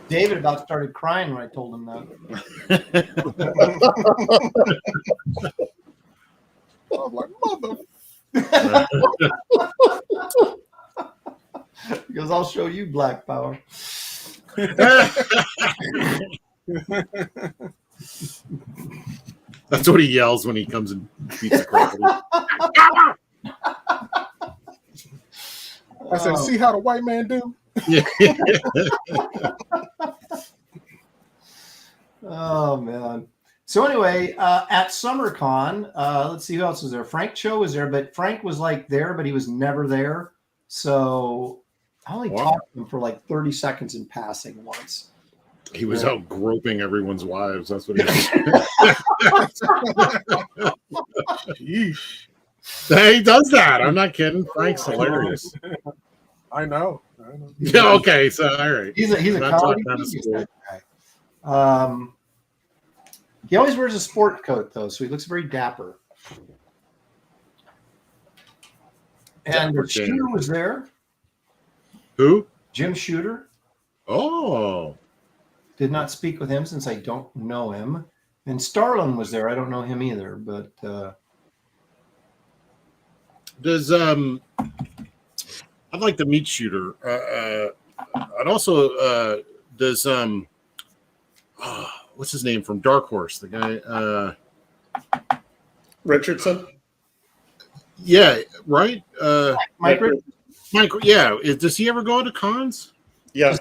David about started crying when I told him that. I'm like, mother. He goes, I'll show you black power. That's what he yells when he comes and beats the crap out I said, see how the white man do? Yeah. Oh man. So anyway, at SummerCon, let's see who else was there. Frank Cho was there, but Frank was like there, but he was never there. So I only talked to him for like 30 seconds in passing once. He was out groping everyone's wives. That's what he was. He does that. I'm not kidding. Frank's hilarious. I know. Yeah. Okay. So all right. He's a comedy guy. He always wears a sport coat though, so he looks very dapper. And the Shooter was there. Who? Jim Shooter. Oh. Did not speak with him since I don't know him. And Starlin was there. I don't know him either, but does I'd like to meet Shooter. I'd also does what's his name from Darkhorse? The guy Richardson. Yeah, right. Mike. Yeah. Does he ever go to cons? Yeah.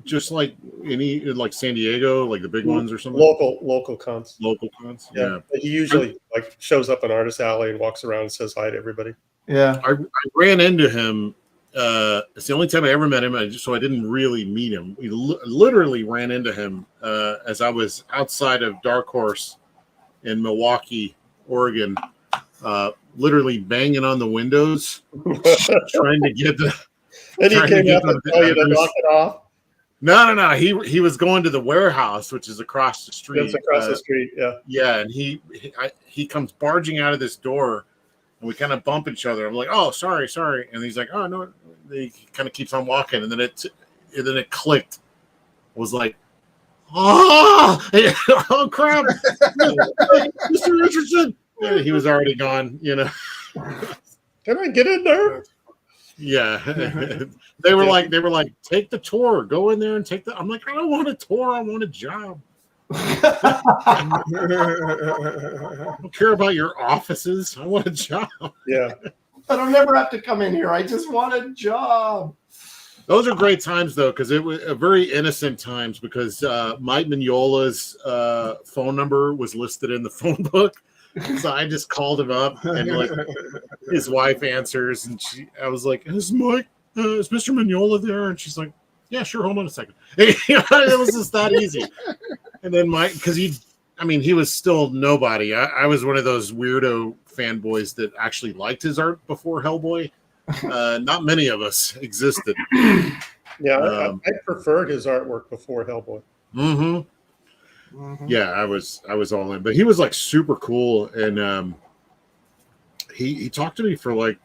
Just like any like San Diego, like the big ones or something. Local cons. Local cons. Yeah. He usually like shows up in Artist Alley and walks around and says hi to everybody. Yeah. I ran into him. It's the only time I ever met him. So I didn't really meet him. We literally ran into him as I was outside of Darkhorse in Milwaukee, Oregon, literally banging on the windows, trying to get the. And he came up and tell you to knock it off. No. He was going to the warehouse, which is across the street. It's across the street, yeah. Yeah, and he comes barging out of this door, and we kind of bump each other. I'm like, oh, sorry, and he's like, oh no. He kind of keeps on walking, and then it clicked. It was like, oh crap, Mr. Richardson. Yeah, he was already gone. Can I get in there? Yeah. They were like, take the tour, go in there and take the. I'm like, I don't want a tour, I want a job. I don't care about your offices. I want a job. Yeah. I don't never have to come in here. I just want a job. Those are great times though, because it was very innocent times because Mike Mignola's phone number was listed in the phone book. So I just called him up and like his wife answers and I was like, is Mike, is Mr. Mignola there? And she's like, yeah, sure. Hold on a second. It was just that easy. And then Mike, because he was still nobody. I was one of those weirdo fanboys that actually liked his art before Hellboy. Not many of us existed. Yeah, I preferred his artwork before Hellboy. Mm-hmm. Mm-hmm. Yeah, I was all in, but he was like super cool, and he talked to me for like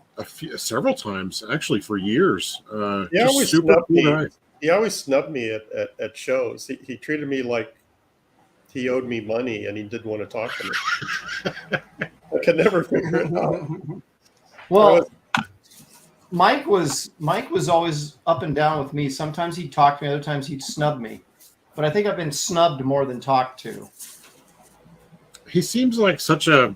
several times, actually for years. He always snubbed me. He always snubbed me at shows. He treated me like he owed me money, and he didn't want to talk to me. I could never figure it out. Well, Mike was always up and down with me. Sometimes he'd talk to me, other times he'd snub me. But I think I've been snubbed more than talked to. He seems like such a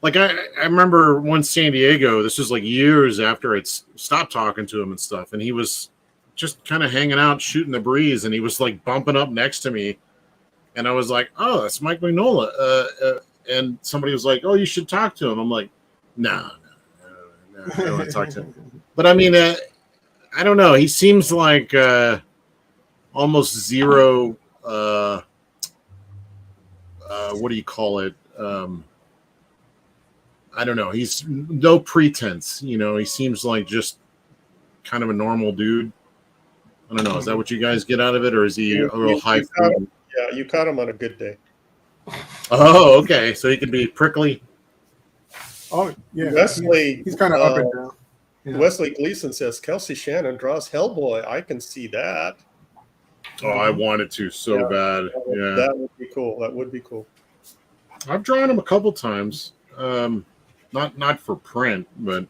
I remember one San Diego, this was like years after I'd stopped talking to him and stuff, and he was just kind of hanging out, shooting the breeze, and he was like bumping up next to me. And I was like, oh, that's Mike Mignola. And somebody was like, oh, you should talk to him. I'm like, no, I don't want to talk to him. But I mean, I don't know. He seems like almost zero, what do you call it? I don't know. He's no pretense. He seems like just kind of a normal dude. I don't know. Is that what you guys get out of it? Or is he a little high? Yeah, you caught him on a good day. Oh, okay. So he can be prickly. Oh, yeah. Wesley, he's kind of up and down. Yeah. Wesley Gleason says Kelsey Shannon draws Hellboy. I can see that. Oh, I wanted to so bad. Yeah, that would be cool. That would be cool. I've drawn him a couple times. Not for print, but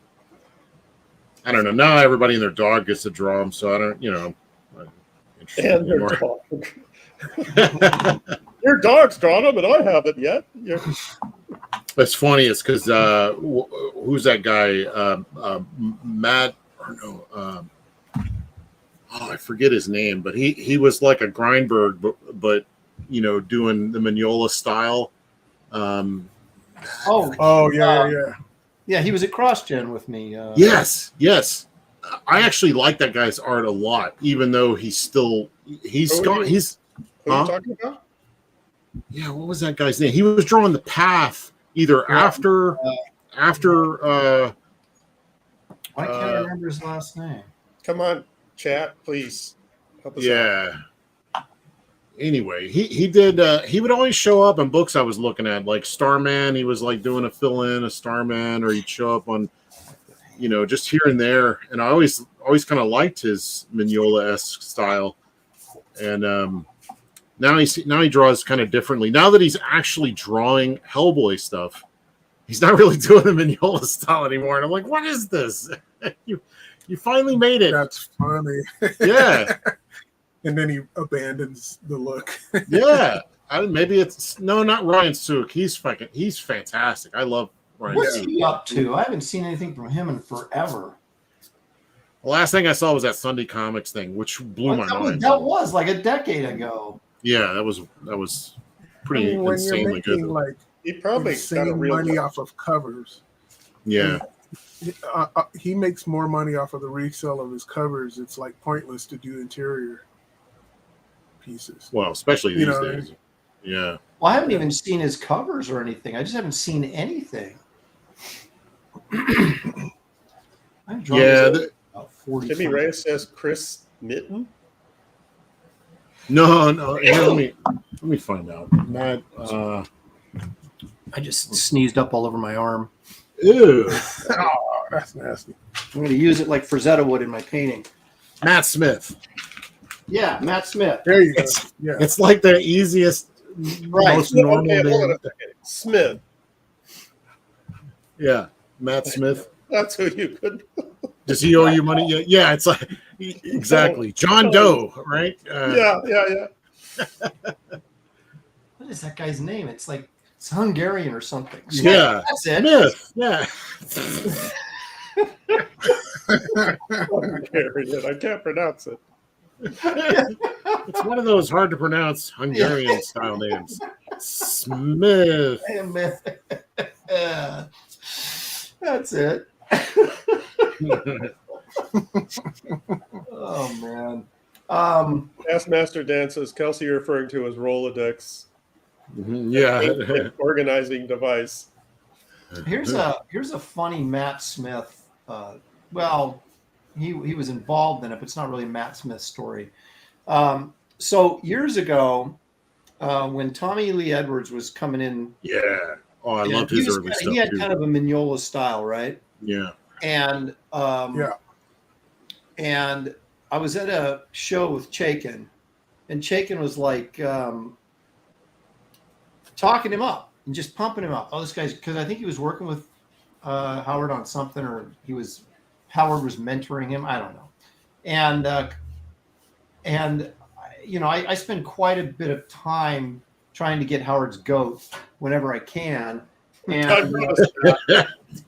I don't know. Now everybody and their dog gets to draw them, so I don't. I'm not interested And their anymore. dog. Your dog's drawn them, and I haven't yet. It's funny. It's because who's that guy? Matt or no? I forget his name, but he was like a Grindberg, but doing the Mignola style. Yeah, he was at CrossGen with me. Yes. I actually like that guy's art a lot, even though he's gone. Who are you talking about? Yeah, what was that guy's name? He was drawing the path either after. I can't remember his last name. Come on, chat, please. Help us out. Yeah. Anyway, he did. He would always show up in books I was looking at, like Starman. He was like doing a fill-in, a Starman, or he'd show up on, just here and there. And I always kind of liked his Mignola-esque style. And now he draws kind of differently. Now that he's actually drawing Hellboy stuff, he's not really doing the Mignola style anymore. And I'm like, what is this? You finally made it. That's funny. Yeah. And then he abandons the look. Yeah. Maybe it's not Ryan Sook. He's fantastic. I love Ryan What's Sook. he up to? I haven't seen anything from him in forever. The last thing I saw was that Sunday Comics thing, which blew my mind. That was like a decade ago. Yeah, that was pretty when insanely you're making good. like He probably got a insane real money off of covers. Yeah. He makes more money off of the resale of his covers. It's like pointless to do interior pieces. Well, especially these days. Yeah. Well, I haven't even seen his covers or anything. I just haven't seen anything. Timmy Reyes says Chris Mitten. No. Here, let me find out. Matt, I just sneezed up all over my arm. ew. Oh, that's nasty. I'm going to use it like Frazetta would in my painting. Matt Smith. Yeah, Matt Smith. There you go. Yeah. It's like the easiest, Right. most normal Okay, hold on name. a second. Smith. Yeah, Matt Smith. That's who you could. Does he owe you money? Yeah, it's like exactly John Doe, right? Yeah. What is that guy's name? It's like it's Hungarian or something. Yeah, That's it. Smith. Yeah. I can't pronounce it. It's one of those hard to pronounce Hungarian style names. Smith. That's it. Oh man. Taskmaster Dan says Kelsey you're referring to as Rolodex. Yeah. Organizing device. Here's a funny Matt Smith. Well, he was involved in it, but it's not really a Matt Smith story. So years ago, when Tommy Lee Edwards was coming in, Yeah. Oh, I loved his early stuff. He had too. kind of a Mignola style, right? Yeah. And and I was at a show with Chaikin, and Chaikin was like talking him up and just pumping him up. Oh, this guy's, because I think he was working with Howard on something, or Howard was mentoring him. I don't know. And I spend quite a bit of time trying to get Howard's goat whenever I can. And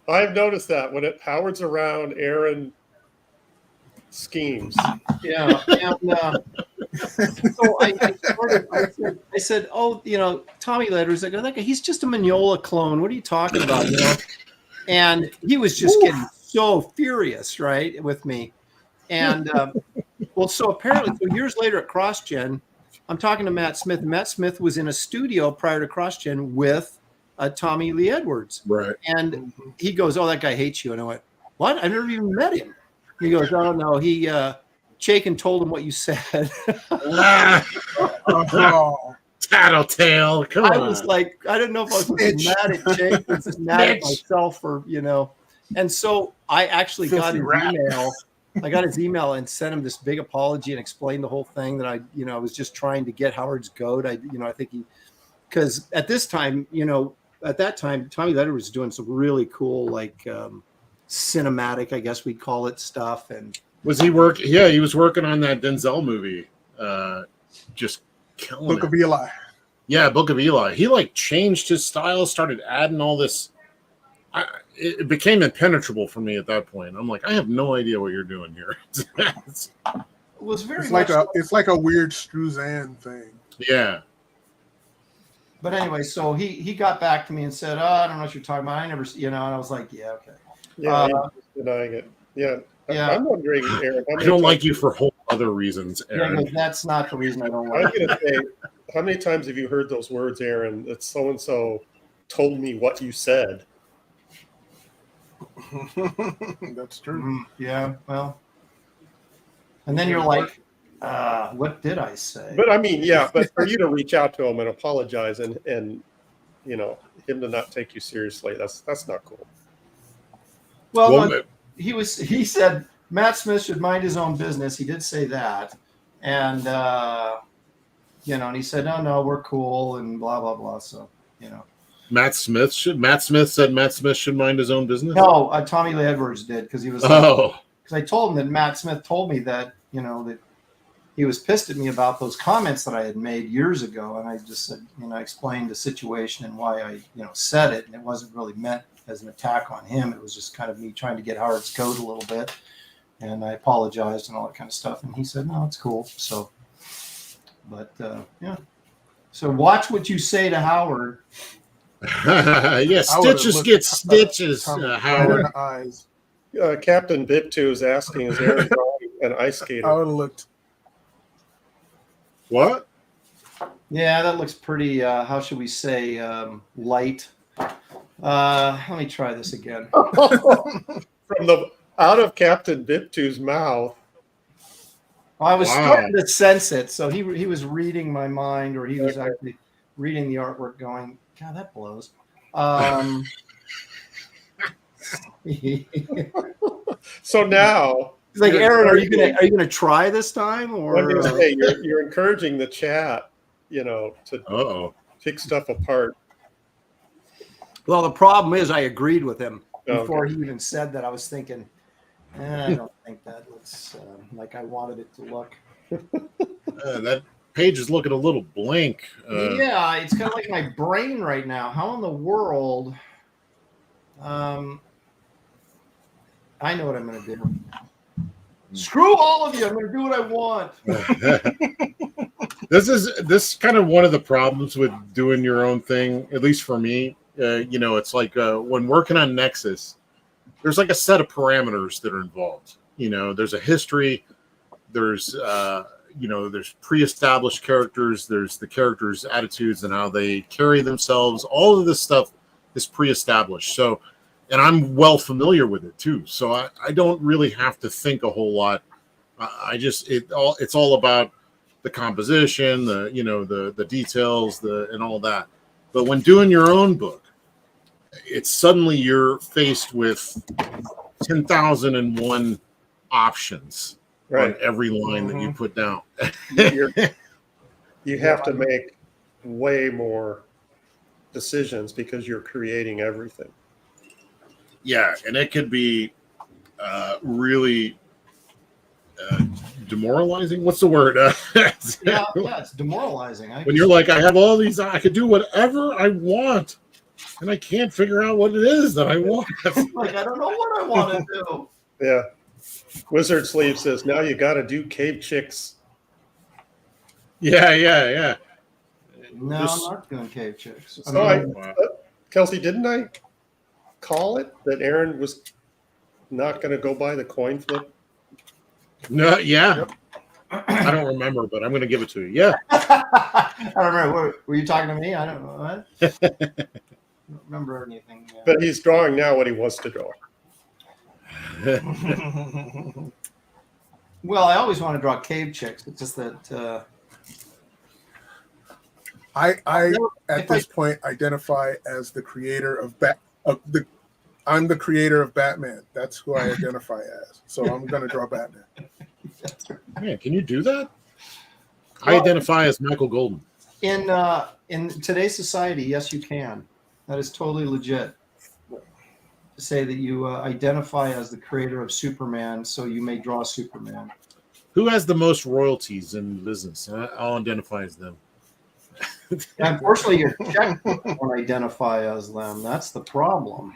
I've noticed that when Howard's around, Aaron schemes. Yeah. And so I said, oh, Tommy Ledger's like, oh, that guy, he's just a Mignola clone. What are you talking about? And he was just getting so furious, right, with me. And so apparently, so years later at CrossGen, I'm talking to Matt Smith. Matt Smith was in a studio prior to CrossGen with Tommy Lee Edwards. Right. And he goes, oh, that guy hates you. And I went, what? I never even met him. He goes, oh, no, he Chaikin told him what you said. Tattletale. Come on. I was like, I didn't know if I was mad at Chaikin, just mad at myself for, And so I actually got Filthy his rat. email. I got his email and sent him this big apology and explained the whole thing that I was just trying to get Howard's goat. I think because at this time, at that time, Tommy Leonard was doing some really cool, like cinematic, I guess we'd call it, stuff. And was he work? Yeah, he was working on that Denzel movie. Just killing Book it. of Eli. Yeah, Book of Eli. He like changed his style, started adding all this. It became impenetrable for me at that point. I'm like, I have no idea what you're doing here. it was very It's much like a weird Struzan thing. Yeah. But anyway, so he got back to me and said, I don't know what you're talking about. I never, and I was like, yeah, okay. Yeah, he's denying it. Yeah. Yeah. I'm wondering, Aaron. I don't like you for whole other reasons, Aaron. Yeah, that's not the reason I don't I'm like going to say, how many times have you heard those words, Aaron, that so-and-so told me what you said? That's true. Yeah, well. And then you're like, what did I say? But I mean, yeah, but for you to reach out to him and apologize and him to not take you seriously, that's not cool. Well, he said Matt Smith should mind his own business. He did say that. And, and he said, no, we're cool and blah, blah, blah. So, Matt Smith said Matt Smith should mind his own business? No, Tommy Lee Edwards did because he was because I told him that Matt Smith told me that, that he was pissed at me about those comments that I had made years ago. And I just said, I explained the situation and why I, said it. And it wasn't really meant as an attack on him. It was just kind of me trying to get Howard's goat a little bit. And I apologized and all that kind of stuff. And he said, no, it's cool. So, but yeah. So watch what you say to Howard. Yeah, stitches get stitches, Howard. Eyes. Captain Bip2 is asking, is Aaron an ice skater? I would have looked. What? Yeah, that looks pretty, how should we say, light. Let me try this again. From out of Captain Bip2's mouth. I was starting to sense it. So he was reading my mind, or he was actually reading the artwork going, God, that blows. So now he's like, Aaron, are you gonna try this time? Or I'm gonna say you're encouraging the chat, to pick stuff apart. Well, the problem is I agreed with him before he even said that. I was thinking, I don't think that looks like I wanted it to look. That page is looking a little blank. Yeah, it's kind of like my brain right now. How in the world? I know what I'm going to do. Screw all of you. I'm going to do what I want. This is kind of one of the problems with doing your own thing, at least for me. It's like when working on Nexus, there's like a set of parameters that are involved. There's a history, there's there's pre-established characters, there's the characters' attitudes and how they carry themselves. All of this stuff is pre-established. So, and I'm well familiar with it too. So I don't really have to think a whole lot. It's all about the composition, the details, and all that. But when doing your own book, it's suddenly you're faced with 10,001 options on every line that you put down. You have to make way more decisions because you're creating everything. Yeah, and it could be really demoralizing. What's the word? Yeah, it's demoralizing. When you're like, I have all these, I could do whatever I want, and I can't figure out what it is that I want. Like, I don't know what I want to do. Yeah. Wizard Sleeve says, now you got to do Cave Chicks. Yeah. No, I'm not doing Cave Chicks. Kelsey, didn't I call it that Aaron was not going to go by the coin flip? No, yeah. Yep. I don't remember, but I'm going to give it to you. Yeah. I don't remember. Were you talking to me? I don't know. What? I don't remember anything. Yeah. But he's drawing now what he wants to draw. Well, I always want to draw Cave Chicks. It's just that I at this point identify as the creator of the I'm the creator of Batman. That's who I identify as. So I'm going to draw Batman. Man, can you do that? I identify as Michael Golden. In today's society, yes, you can. That is totally legit. To say that you identify as the creator of Superman, so you may draw Superman. Who has the most royalties in business? I'll identify as them. Unfortunately, your check won't identify as them. That's the problem.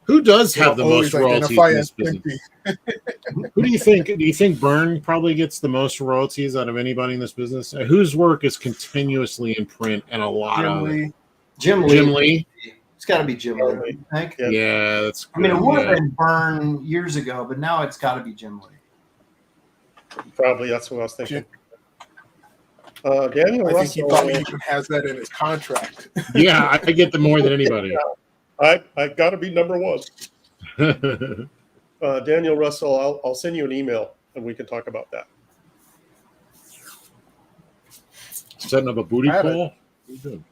Who does have the most Always royalties identify in as this business? Quincy. Who do you think? Do you think Byrne probably gets the most royalties out of anybody in this business? Whose work is continuously in print and a lot Jim of Lee. Jim Lee? It's got to be Jim Lee, I think. Yeah, that's. I mean, it good, would yeah. have been Byrne years ago, but now it's got to be Jim Lee. Probably that's what I was thinking. Daniel I think he Russell. probably even has that in his contract. Yeah, I get them more than anybody. I got to be number one. Daniel Russell, I'll send you an email and we can talk about that. Setting up a booty I call? What are you doing?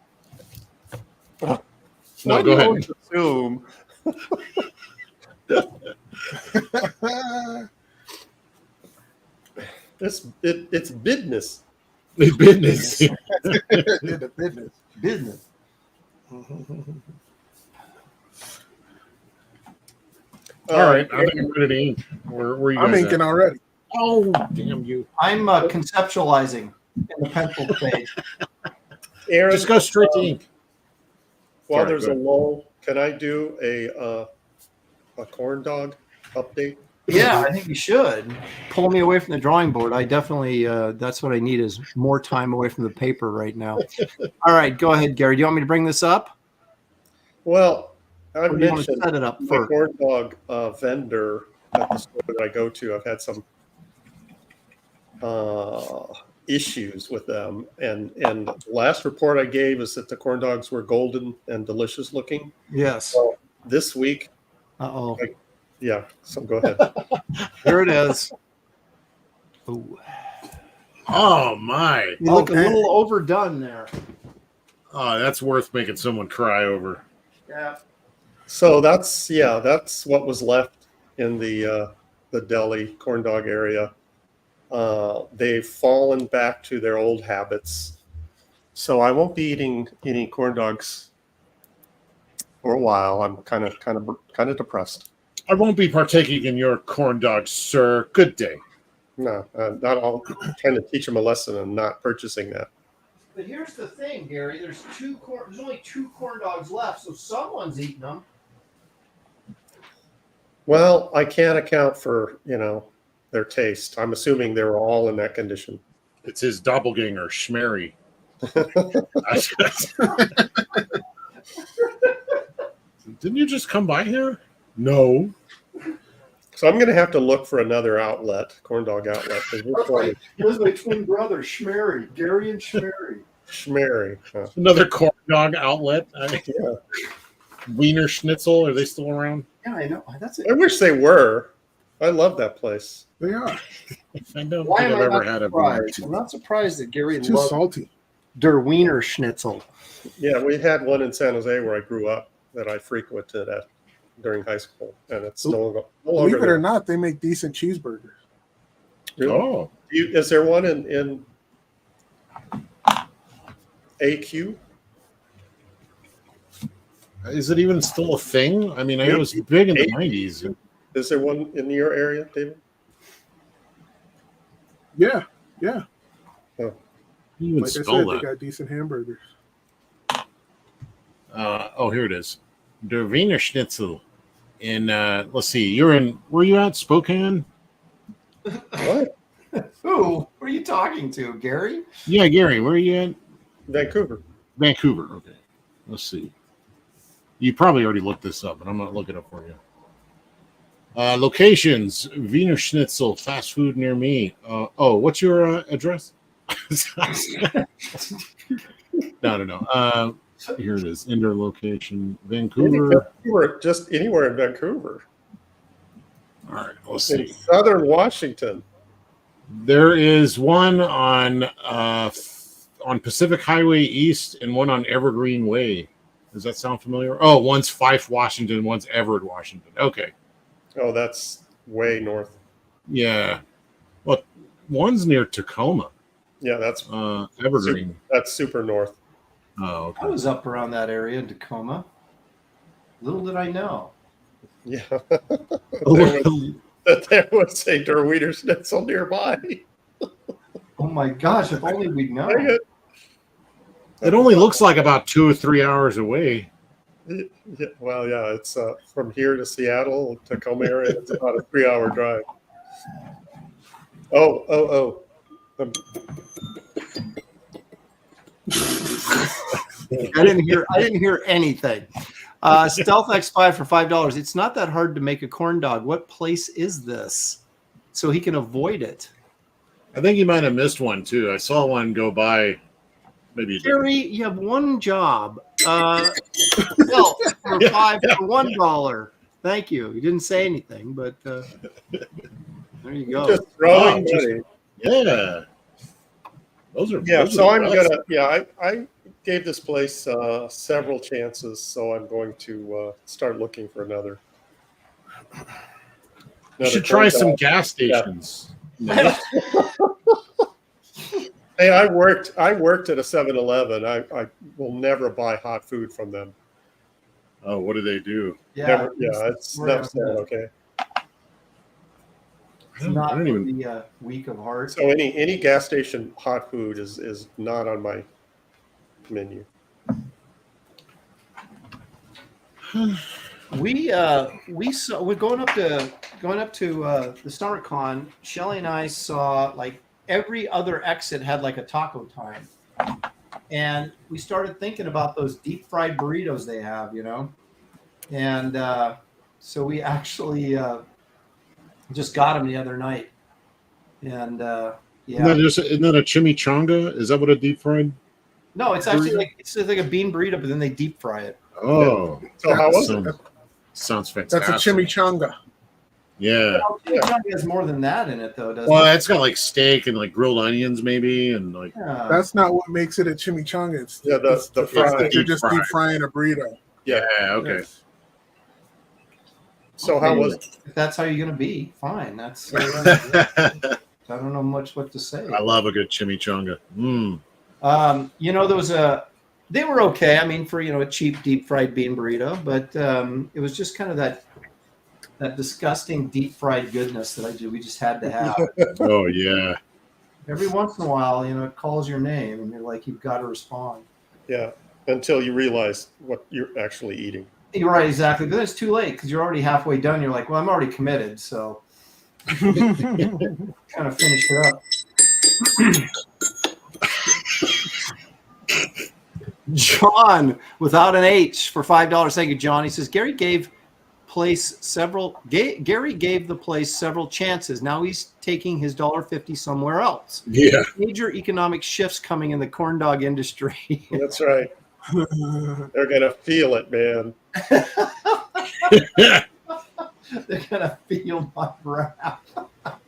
No, Why go do you ahead. always assume? It's business. Business. The business. Business. All right, I think I'm ready to ink. Where are you guys I'm inking at? already. Oh, damn you. I'm conceptualizing in the pencil stage. Aaron, Just go straight to ink. while Sorry, there's go a ahead. lull, can I do a corn dog update? Yeah, I think you should. Pull me away from the drawing board. I definitely, that's what I need is more time away from the paper right now. All right, go ahead, Gary. Do you want me to bring this up? Well, I Or do you want to mentioned set it up my first? corn dog vendor at the store that I go to. I've had some issues with them, and the last report I gave is that the corn dogs were golden and delicious looking. Yes. So this week, Uh-oh. yeah. So go ahead. Here it is. Ooh. Oh, my. You look a Okay. little overdone there. Oh, that's worth making someone cry over. Yeah. So that's what was left in the deli corn dog area. They've fallen back to their old habits, so I won't be eating corn dogs for a while. I'm kind of depressed. I won't be partaking in your corn dog, sir. Good day. No, not all. Trying to teach them a lesson and not purchasing that. But here's the thing, Gary. There's only two corn dogs left, so someone's eating them. Well, I can't account for their taste. I'm assuming they were all in that condition. It's his doppelganger, Schmerry. Didn't you just come by here? No. So I'm going to have to look for another outlet, corn dog outlet. Here's my twin brother, Schmerry. Gary and Schmerry. Schmerry. Huh. Another corn dog outlet. Yeah. Wiener Schnitzel. Are they still around? Yeah, I know. That's it. I wish they were. I love that place. They are. I don't Why think am I've I ever not had a surprised? I'm not surprised that Gary Too loves salty. Der Wiener Schnitzel. Yeah, we had one in San Jose where I grew up that I frequented at during high school, and it's no longer Believe it there. or not, they make decent cheeseburgers. Really? Oh, Is there one in AQ? is it even still a thing? I mean, it was big in the 90s. Is there one in your area, David? Yeah, yeah. You even Like I spell said, they that. got decent hamburgers. Oh, here it is. Der Wiener Schnitzel. In let's see, where you at? Spokane? What? Who are you talking to, Gary? Yeah, Gary, where are you at? Vancouver. Vancouver. Okay. Let's see. You probably already looked this up, but I'm not looking it up for you. Locations: Wiener Schnitzel, fast food near me. What's your address? No. Here it is. Indoor location, Vancouver. Just anywhere in Vancouver. All right, let's In see. southern Washington. There is one on Pacific Highway East and one on Evergreen Way. Does that sound familiar? Oh, one's Fife, Washington. One's Everett, Washington. Okay. Oh, that's way north. Yeah. Well, one's near Tacoma. Yeah, that's Evergreen. That's super north. Oh, okay. I was up around that area in Tacoma. Little did I know. Yeah. There was a Derweeder Schnitzel nearby. Oh my gosh! If only we'd known. It only looks like about 2 or 3 hours away. Yeah, well, yeah, it's from here to Seattle, Tacoma area. It's about a 3-hour drive. Oh. I didn't hear anything. Stealth X5 for $5. It's not that hard to make a corn dog. What place is this? So he can avoid it. I think you might have missed one too. I saw one go by. Maybe you didn't. Gary, you have one job. Stealth for $1. Thank you. You didn't say anything, but there you go. Just throwing money. Yeah. I gave this place several chances, so I'm going to start looking for another. You should try some gas stations. Yeah. Hey, I worked at a 7-Eleven. I will never buy hot food from them. Oh, what do they do? Yeah, it's not sad, okay. It's not the week of heart. So any gas station hot food is not on my menu. We're going up to the Summer Con. Shelly and I saw like every other exit had like a taco time, and we started thinking about those deep fried burritos they have, and so we actually just got them the other night, and yeah. Isn't that a chimichanga? Is that what a deep fried? No, it's actually it's like a bean burrito, but then they deep fry it. Oh, so how was it? Sounds fantastic. That's a chimichanga. Yeah. Chimichanga has more than that in it, though, doesn't Well, it? it's got like steak and like grilled onions, maybe, and like. Yeah. That's not what makes it a chimichanga. It's the fact fry. that you're just deep frying a burrito. Yeah. Okay. Yes. So how was it? If that's how you're gonna be, fine. That's I don't know much what to say. I love a good chimichanga. There was they were okay. I mean, for a cheap deep fried bean burrito, but it was just kind of that disgusting deep fried goodness that we just had to have. Oh yeah. Every once in a while, it calls your name, and you're like, you've got to respond. Yeah, until you realize what you're actually eating. You're right, exactly. But then it's too late because you're already halfway done. You're like, well, I'm already committed, so kind of finish it up. John, without an H, for $5. Thank you, John. He says Gary gave the place several chances. Now he's taking his $1.50 somewhere else. Yeah. Major economic shifts coming in the corn dog industry. That's right. They're gonna feel it, man. They're gonna feel my wrath.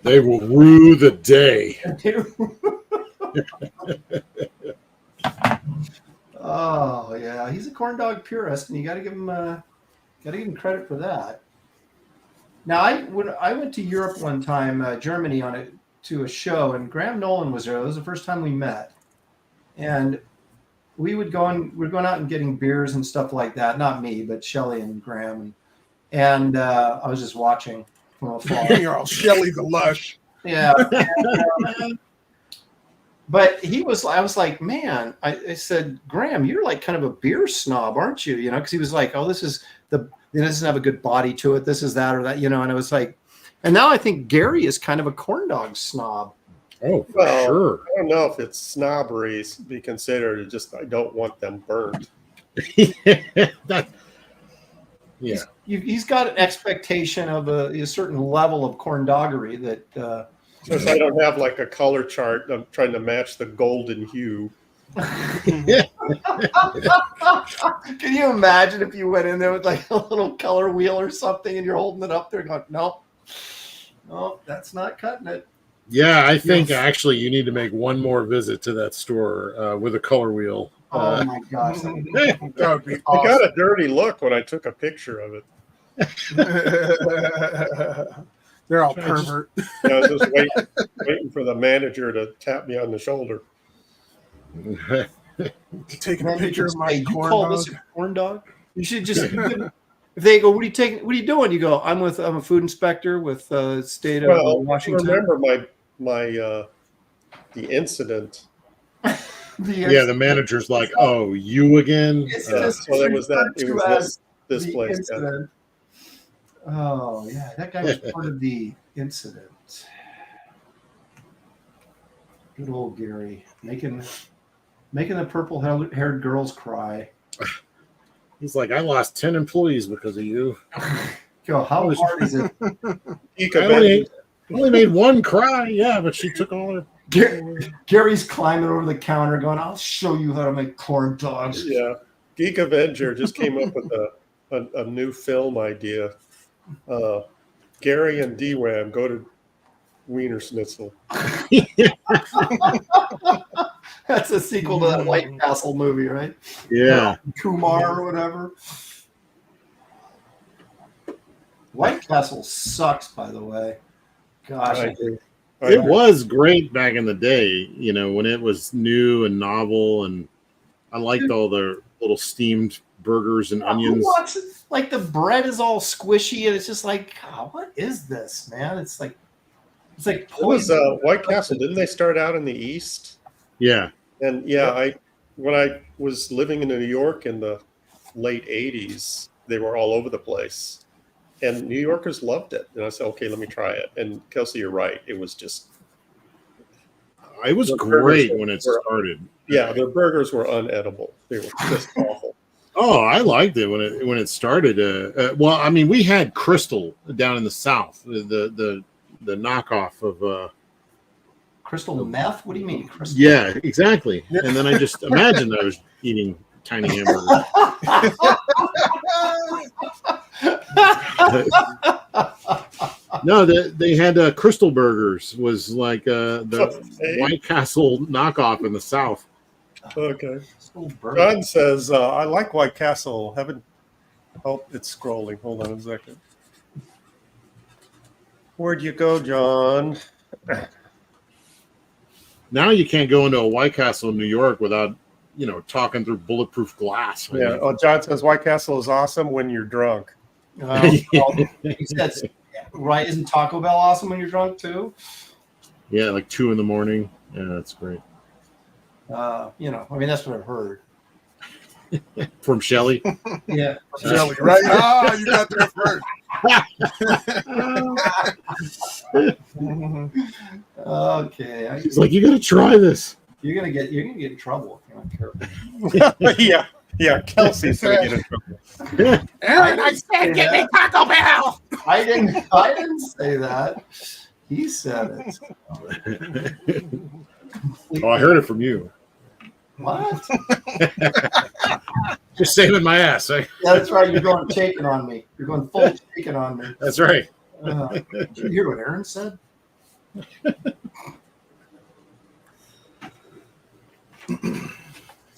They will rue the day. Oh yeah, he's a corn dog purist, and you got to give him credit for that. Now, when I went to Europe one time, Germany, to a show, and Graham Nolan was there. It was the first time we met, and we're going out and getting beers and stuff like that. Not me, but Shelly and Graham, and I was just watching from afar. You're all Shelly the Lush. Yeah. But I was like, man, I said, Graham, you're like kind of a beer snob, aren't you? Because he was like, oh, it doesn't have a good body to it. This is that or that, and I was like, and now I think Gary is kind of a corn dog snob. Oh, for Well, sure. I don't know if it's snobbery to be considered. Just I don't want them burnt. Yeah. He's got an expectation of a certain level of corn doggery that. Since I don't have like a color chart, I'm trying to match the golden hue. Can you imagine if you went in there with like a little color wheel or something and you're holding it up there going, no, that's not cutting it. Yeah, I think actually you need to make one more visit to that store with a color wheel. Oh my gosh. That would be I awesome. got a dirty look when I took a picture of it. They're all Try just- pervert. I was just waiting for the manager to tap me on the shoulder. Taking a picture of my Hey, you corn call dog. this a corn dog? You should just. If they go, what are you taking? What are you doing? You go, I'm a food inspector with state of Well, Washington. remember my the incident. Yeah, the manager's like, "Oh, you again?" So there was that. It was this the place. incident. Oh yeah, that guy was part of the incident. Good old Gary, making the purple-haired girls cry. He's like, "I lost 10 employees because of you. Go, how hard is it? I only made one cry. Yeah, but she took all her." Gary's climbing over the counter, going, "I'll show you how to make corn dogs." Yeah, Geek Avenger just came up with a new film idea. Gary and D-Ram go to Wiener Schnitzel. That's a sequel to that White Castle movie, right? Yeah. Kumar or whatever. White Castle sucks, by the way. Gosh, I agree. It was great back in the day, you know, when it was new and novel, and I liked all the little steamed burgers and onions. Who wants it? Like the bread is all squishy, and it's just like, God, what is this, man? It's like It was White Castle. Didn't they start out in the East? Yeah. And yeah, when I was living in New York in the late 80s, they were all over the place. And New Yorkers loved it. And I said, okay, let me try it. And Kelsey, you're right. It was just... It was great when it started. Yeah, their burgers were unedible. They were just awful. Oh, I liked it when it started. Well, I mean, we had Crystal down in the South, the knockoff of... Crystal meth? What do you mean, Crystal? Yeah, exactly. And then I just imagined I was eating tiny hamburgers. No, they had Crystal Burgers was like the White Castle knockoff in the South. Okay. John says, I like White Castle. Oh, it's scrolling. Hold on a second. Where'd you go, John? Now you can't go into a White Castle in New York without, talking through bulletproof glass. Yeah. Oh, John says White Castle is awesome when you're drunk. He says, right? Isn't Taco Bell awesome when you're drunk too? Yeah, like 2 a.m. Yeah, that's great. I mean, that's what I've heard. From Shelley. Yeah, Jelly, right? Ah, you got there first. Okay. He's like, you got to try this. You're gonna get in trouble if you're not careful. Yeah. Kelsey's gonna get in trouble. Aaron, I said, give me Taco Bell. I didn't say that. He said it. Oh, I heard it from you. What? Just saving my ass. Eh? Yeah, that's right. You're going shaking on me. You're going full shaking on me. That's right. Did you hear what Aaron said?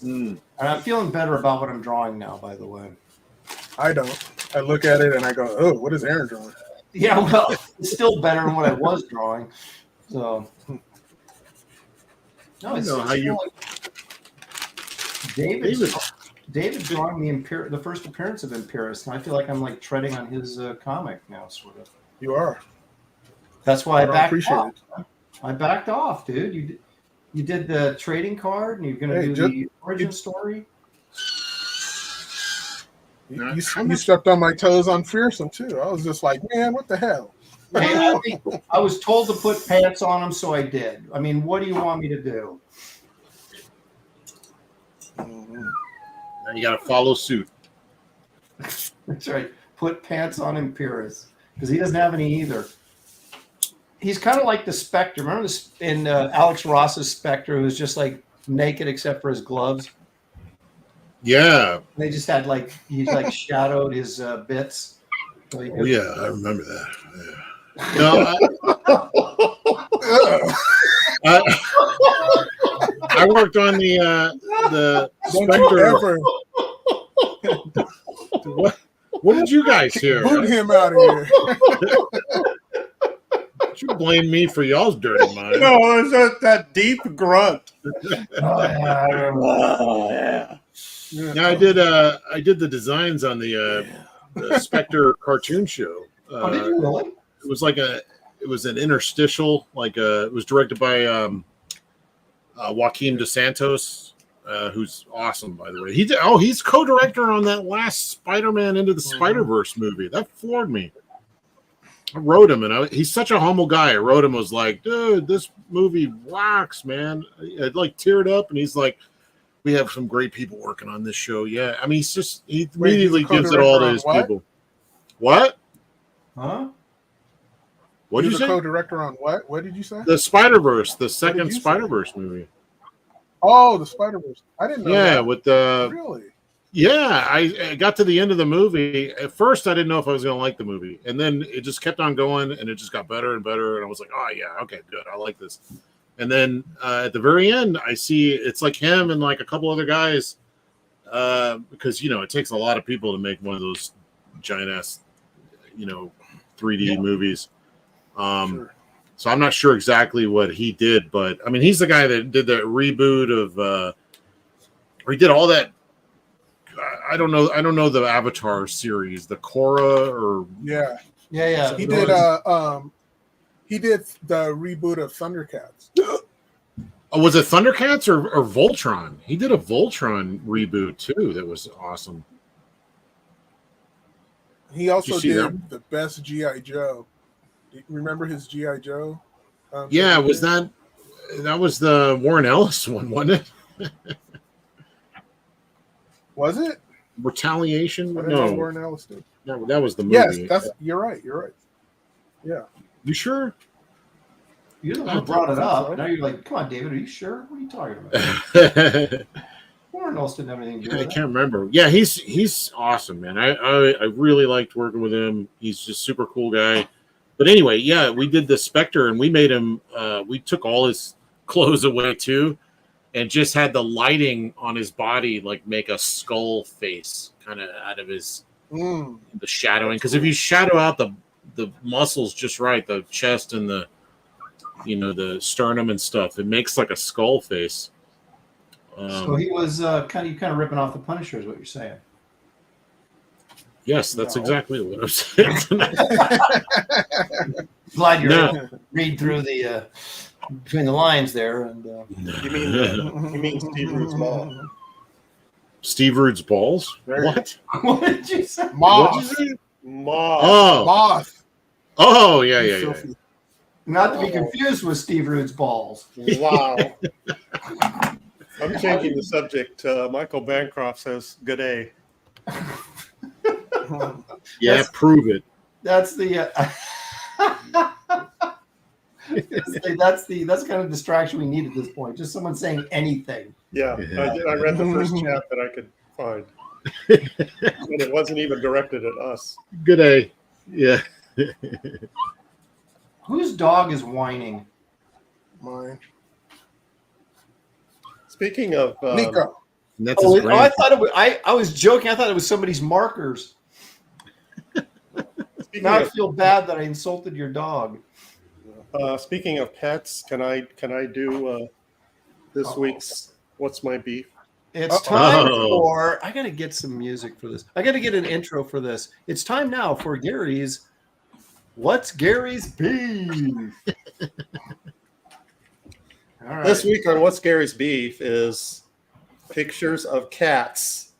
And I'm feeling better about what I'm drawing now, by the way. I don't. I look at it and I go, oh, what is Aaron drawing? Yeah, well, it's still better than what I was drawing. So, no, it's know how you- David's drawing the first appearance of Imperius, and I feel like I'm like treading on his comic now, sort of. You are. That's why I backed appreciate off. it. I backed off, dude. You did the trading card, and you're going to do the origin story. You stepped on my toes on Fearsome, too. I was just like, man, what the hell? Hey, I was told to put pants on him, so I did. I mean, what do you want me to do? Now you got to follow suit. That's right. Put pants on Imperius, because he doesn't have any either. He's kind of like the Spectre. Remember this in Alex Ross's Spectre, who's just like naked except for his gloves? Yeah. They just had he shadowed his bits. So Oh, yeah, I remember that. Yeah. No, I worked on the Don't you Spectre. What did you guys hear? boot him out of here. You blame me for y'all's dirty mind. No, it was that deep grunt. Yeah, I did the designs on the Spectre cartoon show. Oh, did you really? It was it was an interstitial, it was directed by Joaquin DeSantos, who's awesome, by the way. He's co-director on that last Spider-Man Into the Spider-Verse movie. That floored me. I wrote him, and he's such a humble guy. I wrote him, was like, dude, this movie rocks, man. I'd teared up, and he's like, we have some great people working on this show. Yeah, I mean, he immediately gives it all to his people. What? Huh? What did you say? Co-director on what? What did you say? The Spider-Verse, the second Spider-Verse movie. Oh, the Spider-Verse. I didn't know. Yeah, that. with the really. Yeah, I got to the end of the movie. At first, I didn't know if I was going to like the movie, and then it just kept on going, and it just got better and better. And I was like, "Oh yeah, okay, good, I like this." And then at the very end, I see it's like him and like a couple other guys, because it takes a lot of people to make one of those giant ass, 3D movies. Sure. So I'm not sure exactly what he did, but I mean, he's the guy that did the reboot of, or he did all that. I don't know the Avatar series, the Korra or yeah. He did he did the reboot of Thundercats. Oh, was it Thundercats or Voltron? He did a Voltron reboot too. That was awesome. He also did that? the best G.I. Joe. Do you remember his G.I. Joe? Yeah, was that was the Warren Ellis one, wasn't it? Was it? Retaliation? I didn't know No. Warren Ellis did. No, that was the movie. Yes, you're right. Yeah. You sure? You're the one who brought it up. Now you're like, come on, David, are you sure? What are you talking about? Warren Ellis didn't have anything to do with I that. can't remember. Yeah, he's awesome, man. I really liked working with him. He's just super cool guy. But anyway, yeah, we did the Spectre, and we made him. We took all his clothes away too, and just had the lighting on his body make a skull face kind of out of his the shadowing. Because if you shadow out the muscles just right, the chest and the sternum and stuff, it makes like a skull face. So he was kind of ripping off the Punisher, is what you're saying. Yes, that's exactly what I'm saying. Glad you're read through the between the lines there. And You mean Steve Root's mom? Steve Root's balls? What? What did you say? Moth. What'd you say? Moth. Moth. Oh, yeah. Filthy. Not to be confused with Steve Root's balls. Wow. I'm changing the subject. Michael Bancroft says, "Good day." Yeah, prove it. That's the that's kind of distraction we need at this point. Just someone saying anything. Yeah, I read the first chat that I could find, and it wasn't even directed at us. Good day. Yeah. Whose dog is whining? Mine. Speaking of Nico. And that's his I thought it was. I was joking. I thought it was somebody's markers. Now I feel bad that I insulted your dog. Speaking of pets, can I do this week's What's My Beef? It's time for. I gotta get some music for this. I gotta get an intro for this. It's time now for Gary's. What's Gary's Beef? All right. This week on What's Gary's Beef is pictures of cats.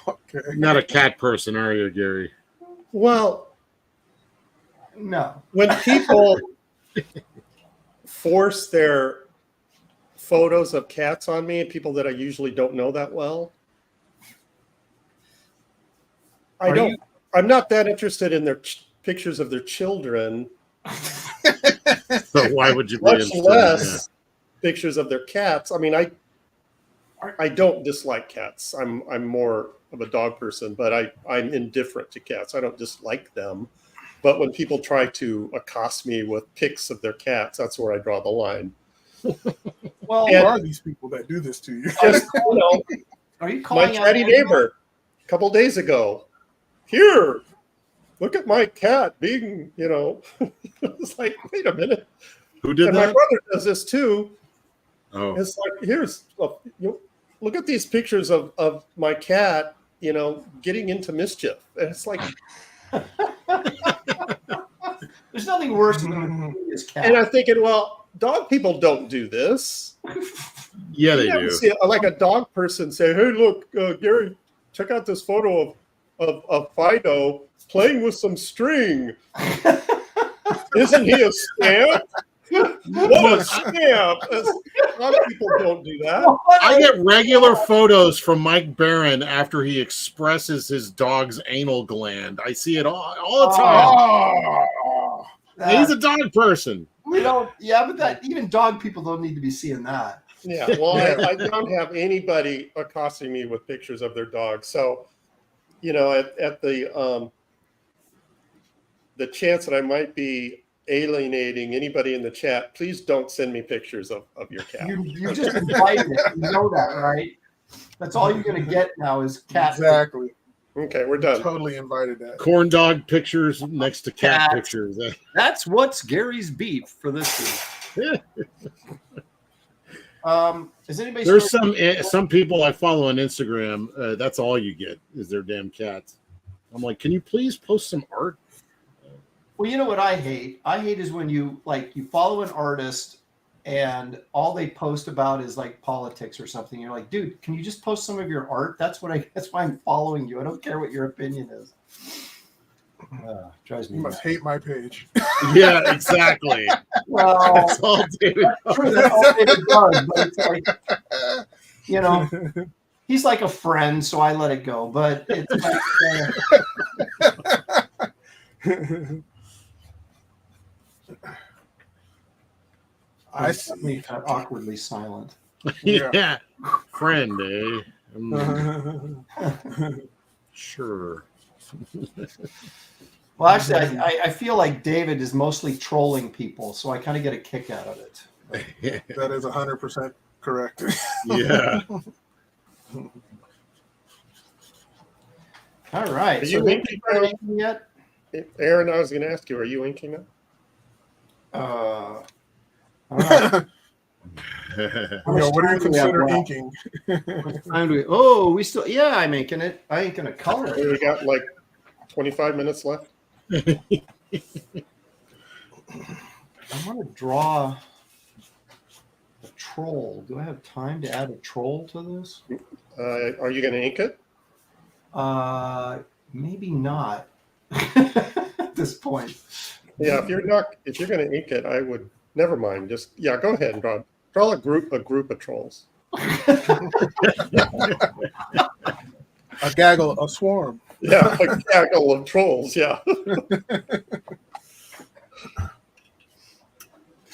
Okay. Not a cat person, are you, Gary? Well, No. when people force their photos of cats on me, and people that I usually don't know that well, I'm not that interested in their pictures of their children. So why would you be Much interested less pictures of their cats. I mean, I don't dislike cats. I'm more of a dog person, but I'm indifferent to cats. I don't dislike them. But when people try to accost me with pics of their cats, that's where I draw the line. Well, Who are these people that do this to you? Just, are you my calling out chatty neighbor a couple days ago. Here, look at my cat being, it's like, wait a minute. Who did And that? my brother does this too. Oh, It's like, look at these pictures of my cat, getting into mischief. And it's like, There's nothing worse than his cat. and I'm thinking, well, dog people don't do this. yeah, they You never do. see like a dog person say, hey, look, Gary, check out this photo of Fido playing with some string. Isn't he a scamp? What a scamp. Dog people don't do that. I get regular photos from Mike Barron after he expresses his dog's anal gland. I see it all the time. Oh, He's a dog person. We don't. Yeah, but that even dog people don't need to be seeing that. Yeah, well, I don't have anybody accosting me with pictures of their dog. So, at the chance that I might be alienating anybody in the chat, please don't send me pictures of your cat. You just invited it. You know that, right? That's all you're going to get now is cat. exactly. Okay, we're done. Totally invited that. Corn dog pictures next to cat Cats. pictures. That's what's Gary's beef for this week. Is anybody? There's some people I follow on Instagram. That's all you get is their damn cats. I'm like, can you please post some art? Well, you know what I hate? I hate is when you follow an artist and all they post about is like politics or something. You're like, dude, can you just post some of your art? That's why I'm following you. I don't care what your opinion is. Drives me You nuts. must hate my page. Yeah, exactly. Well, That's all David. true, that's all David does, but it's like, he's like a friend, so I let it go. But it's like, I suddenly kind of awkwardly silent. Yeah. Friend, eh? Sure. Well, actually, I feel like David is mostly trolling people, so I kind of get a kick out of it. That is 100% correct. Yeah. All right. Are So you have inking you now? tried anything yet? Aaron, I was going to ask you, are you inking now? All right. What do you consider inking? We still, I'm inking it. I ain't gonna color it. We got like 25 minutes left. I want to draw a troll. Do I have time to add a troll to this? Are you going to ink it? Maybe not at this point. Yeah, if you're going to ink it, I would. Never mind. Just go ahead and draw a group of trolls. A gaggle, a swarm. Yeah, a gaggle of trolls. Yeah.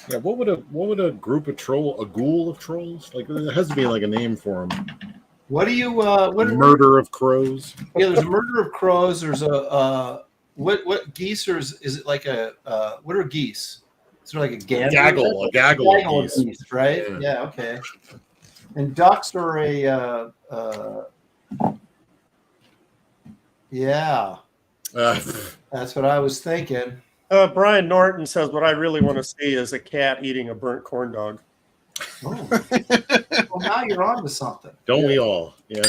Yeah, what would a group of a ghoul of trolls? Like there has to be like a name for them. What do you Murder of crows. Yeah, there's a murder of crows. There's a what geese or is it like a what are geese? Is there like a gander? A gaggle of geese. Right? Yeah. Okay. And ducks are yeah. That's what I was thinking. Brian Norton says, what I really want to see is a cat eating a burnt corn dog. Oh. Well, now you're on to something. Don't we all? Yeah.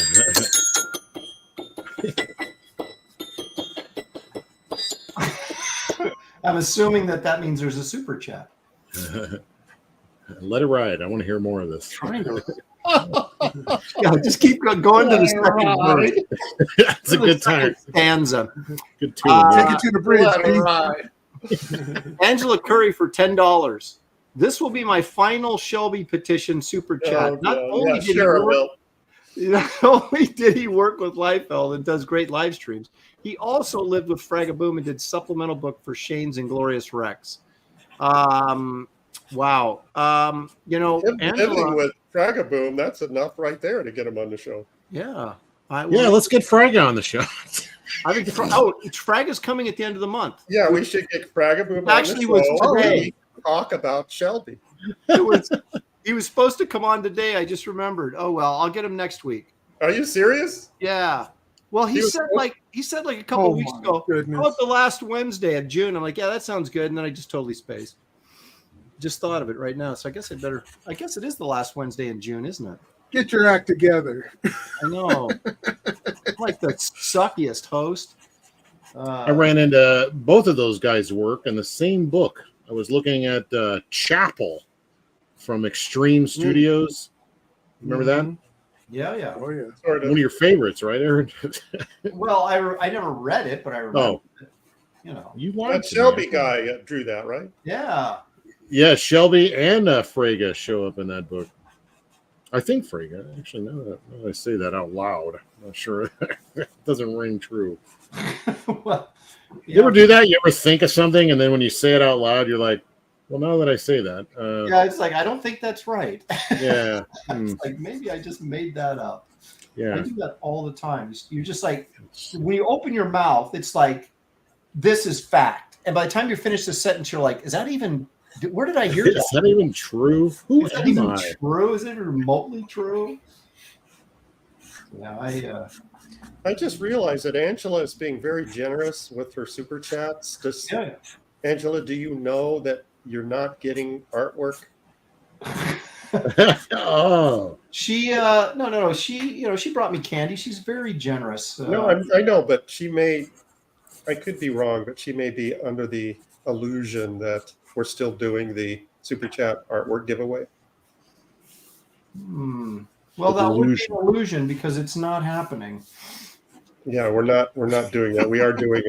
I'm assuming that means there's a super chat. Let it ride. I want to hear more of this. Trying to. Just keep going to the second verse. It's a good time. Stanza. Good tune. Take it to the bridge. Angela Curry for $10. This will be my final Shelby petition super chat. Not only did he work with Liefeld and does great live streams, he also lived with Fragaboom and did supplemental book for Shane's Inglorious Rex. Wow. Him living Angela, with Fragaboom, that's enough right there to get him on the show. yeah. Yeah, let's get Fraga on the show. I think Fraga's coming at the end of the month. Yeah, we should get Fragaboom Actually, on the show. was today. And talk about Shelby. He was supposed to come on today. I just remembered. Oh well, I'll get him next week. Are you serious? Yeah. Well, he said like a couple of weeks ago. How about the last Wednesday of June? I'm like, yeah, that sounds good. And then I just totally spaced. Just thought of it right now. So I guess I guess it is the last Wednesday in June, isn't it? Get your act together. I know. I'm like the suckiest host. I ran into both of those guys' work in the same book. I was looking at Chapel from Extreme Studios. Remember that? Yeah. Oh yeah. Sort One of your favorites, right, Aaron? Well, I never read it, but I remember it. You know. You That liked Shelby guy drew that, right? Yeah. Yeah, Shelby and Frege show up in that book. I think Frege. Actually, now that I say that out loud, I'm not sure. It doesn't ring true. Well, You ever do that? You ever think of something, and then when you say it out loud, you're like, well, now that I say that. Yeah, it's like, I don't think that's right. Yeah. It's like, maybe I just made that up. I Yeah. do that all the time. You're just like, when you open your mouth, it's like, this is fact. And by the time you finish the sentence, you're like, is that even, where did I hear Is that? that even true? Who Is that am even I? true? Is it remotely true? Yeah, I just realized that Angela is being very generous with her super chats. yeah. Angela, do you know that you're not getting artwork? Oh. She no. She brought me candy. She's very generous. No, I know, but she may. I could be wrong, but she may be under the illusion that we're still doing the super chat artwork giveaway. Well, that would be an illusion because it's not happening. Yeah, we're not doing that. We are doing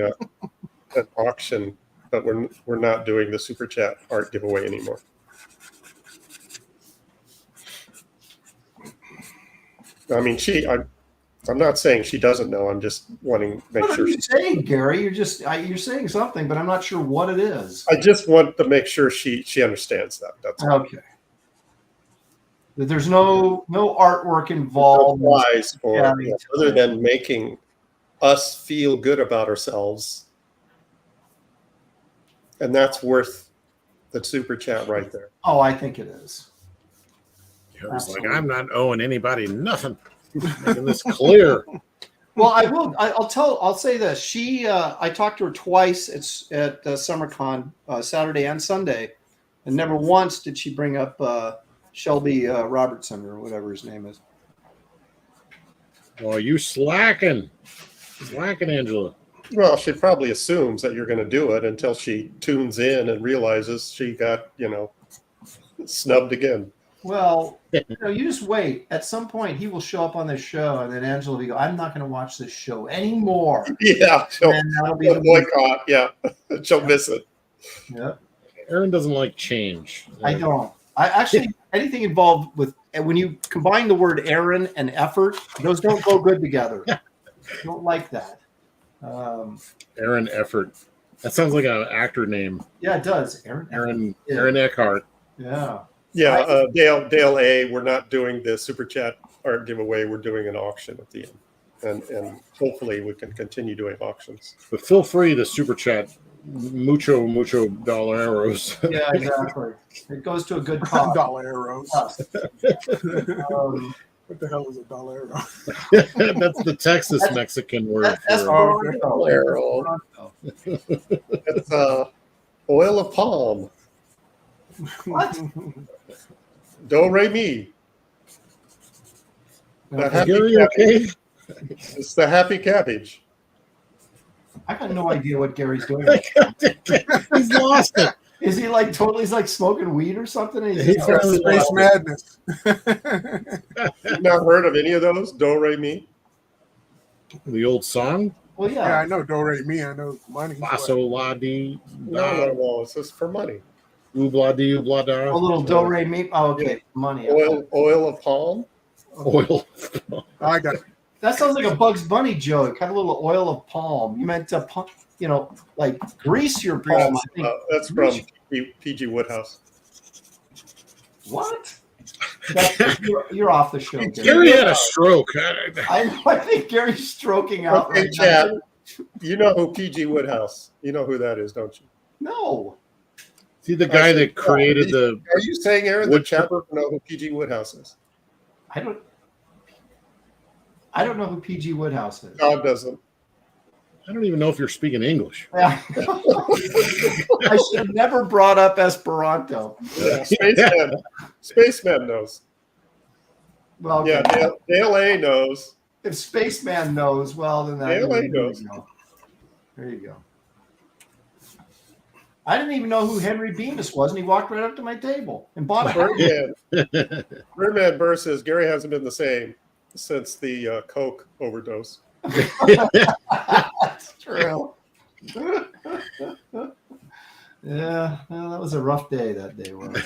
an auction, but we're not doing the super chat art giveaway anymore. I mean, I'm not saying she doesn't know. I'm just wanting to make What sure. are you saying, Gary? You're saying something, but I'm not sure what it is. I just want to make sure she understands that. That's all. Okay. That there's no artwork involved. Applies for Yeah, other than making us feel good about ourselves, and that's worth the super chat right there. Oh, I think it is. It was like, I'm not owing anybody nothing. Making this clear. Well, I'll say this. I talked to her twice. It's at SummerCon, Saturday and Sunday, and never once did she bring up Shelby Robertson or whatever his name is. Well, you slacking, Angela. Well, she probably assumes that you're going to do it until she tunes in and realizes she got snubbed again. Well, you just wait. At some point, he will show up on this show, and then Angela will go, I'm not going to watch this show anymore. Yeah, she'll be the boycott. Yeah, she'll miss it. Yeah. Aaron doesn't like change. I don't. I actually, anything involved with, when you combine the word Aaron and effort, those don't go good together. I don't like that. Aaron Effort. That sounds like an actor name. Yeah, it does. Aaron Eckhart. Yeah. Yeah, Dale A. We're not doing the super chat art giveaway. We're doing an auction at the end, and hopefully we can continue doing auctions. But feel free to super chat mucho dollaros. Yeah, exactly. It goes to a good cause. Dollaros. What the hell is a dollaro? That's the Texas Mexican word. That's Dollaro. It's oil of palm. What? Do re mi. The happy Gary, cabbage. okay? It's the happy cabbage. I got no idea what Gary's doing. He's lost it. Is he like totally? He's like smoking weed or something? And He's just- probably Space lost madness. You've not heard of any of those? Do re mi. the old song. well, Yeah, yeah. I know do re mi. I know money. Basso la di No. It's just for money. oobla di oobla A da. little do re mi. Oh, okay. Money. Oil of palm. Oil. I got it. That sounds like a Bugs Bunny joke. Have a little oil of palm. You meant to, like grease your palm. I think. That's from PG Woodhouse. What? You're off the show, Gary. Gary had a stroke. I think Gary's stroking out. Okay, right chat. now. You know who PG Woodhouse? You know who that is, don't you? No. See the guy that created the. Are you saying, Aaron, the chat room know who PG Woodhouse is? I don't know who PG Woodhouse is. God doesn't. I don't even know if you're speaking English. Yeah. I should have never brought up Esperanto. Yeah, Spaceman knows. Well, okay. Yeah, Dale A knows. If Spaceman knows, well, then that Dale A knows. There you go. I didn't even know who Henry Bemis was, and he walked right up to my table and bought it. Birdman Burr says Gary hasn't been the same since the Coke overdose. That's true. Yeah, well, that was a rough day. That day was.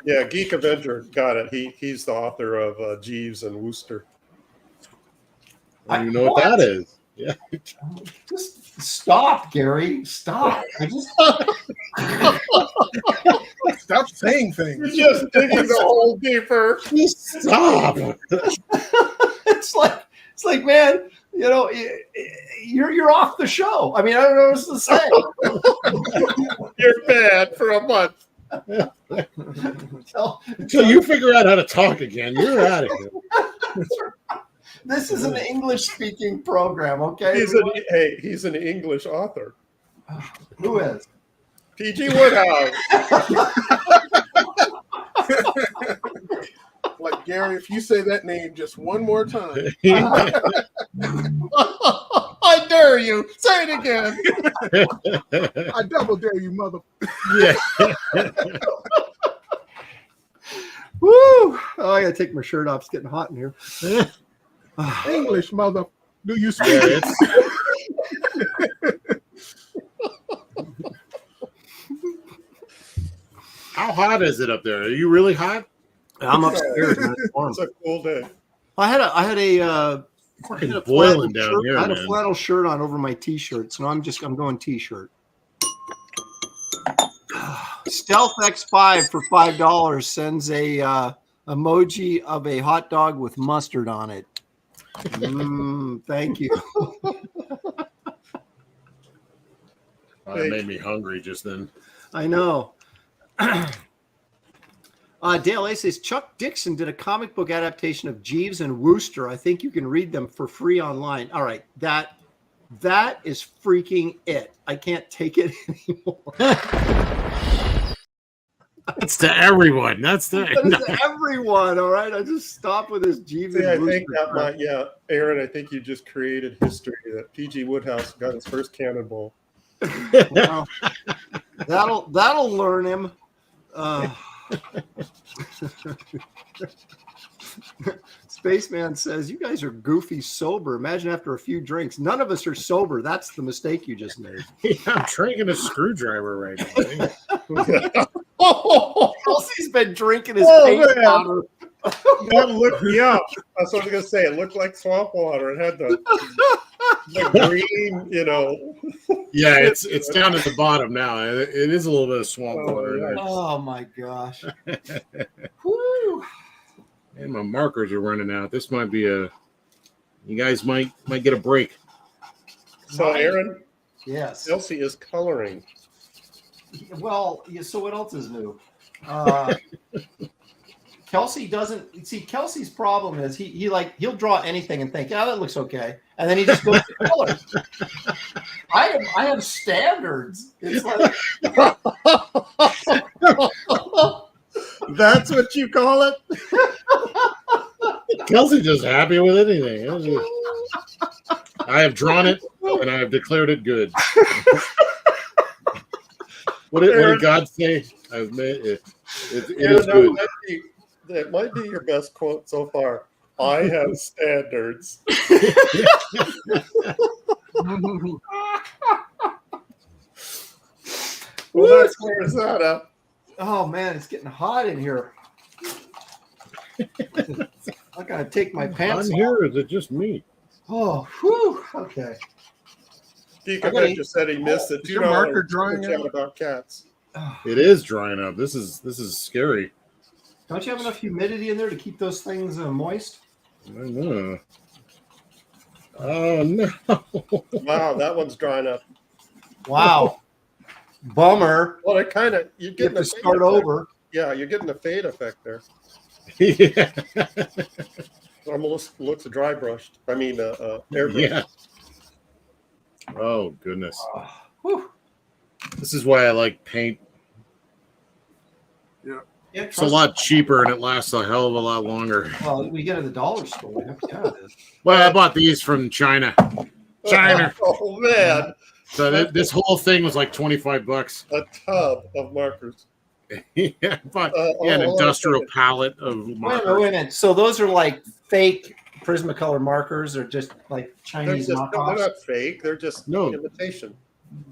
Yeah, Geek Avenger got it. He's the author of Jeeves and Wooster. I don't even know what that is. Yeah. Just stop, Gary. Stop. Stop saying things. You're just digging the hole deeper. Stop. It's like, man, you know, you're off the show. I mean, I don't know what to say. You're bad for a month. Until you figure out how to talk again, you're out of here. This is an English-speaking program, okay? He's an English author. Who is? PG Woodhouse. Like, Gary, if you say that name just one more time. I dare you. Say it again. I double dare you, mother. Yeah. Woo! Oh, I gotta take my shirt off. It's getting hot in here. English, mother. Do you speak? Yeah, how hot is it up there? Are you really hot? I'm upstairs. Man. It's a cool day. I had a fucking boiling down shirt. here. I had man. a flannel shirt on over my t-shirt, so I'm going t-shirt. Stealth X5 for $5 sends a emoji of a hot dog with mustard on it. Thank you. It made me hungry just then. I know. Dale A says Chuck Dixon did a comic book adaptation of Jeeves and Wooster. I think you can read them for free online. All right, that is freaking it. I can't take it anymore. That's to everyone. That's to everyone. All right, I just stop with this Jeeves and Wooster. I think that might, Aaron. I think you just created history. That PG Woodhouse got his first cannonball. Well, that'll learn him. Spaceman says, you guys are goofy sober. Imagine after a few drinks. None of us are sober. That's the mistake you just made. Yeah, I'm drinking a screwdriver right now. Kelsey's been drinking his paint powder. That looked me up. That's what I was going to say. It looked like swamp water. It had the green, Yeah, it's down at the bottom now. It is a little bit of swamp water. Yeah. Oh my gosh. Woo. And my markers are running out. This might be you guys might get a break. So Aaron, yes, Kelsey is coloring. Well, so what else is new? Kelsey doesn't see. Kelsey's problem is he'll draw anything and think, that looks okay, and then he just goes to color. I have standards. It's like that's what you call it. Kelsey's just happy with anything. I have drawn it and I have declared it good. What did God say? I've made it. It is good. That might be your best quote so far. I have standards. Well, that clears that up. Oh man, it's getting hot in here. I gotta take my pants off. Here, or is it just me? Oh, whew. Okay. Geek Avenger said he missed it. Is your marker drying out? About cats. It is drying up. This is scary. Don't you have enough humidity in there to keep those things moist? I don't know. Oh no! Wow, that one's drying up. Wow. Bummer. Well, it kind of you You get have to start over. Yeah, you're getting the fade effect there. Yeah. Almost looks dry brushed. I mean, airbrushed. Yeah. Oh goodness! Whew. This is why I like paint. Yeah. Yeah, It's a lot cheaper and it lasts a hell of a lot longer. Well, we get it at the dollar store. Yeah, it is. Well, I bought these from China. China. Oh man, So this whole thing was like $25. a tub of markers. Yeah, but an industrial palette of Wait a markers. minute, wait a minute. So those are like fake Prismacolor markers, or just like They're Chinese they're knockoffs? not fake. They're just No. imitation.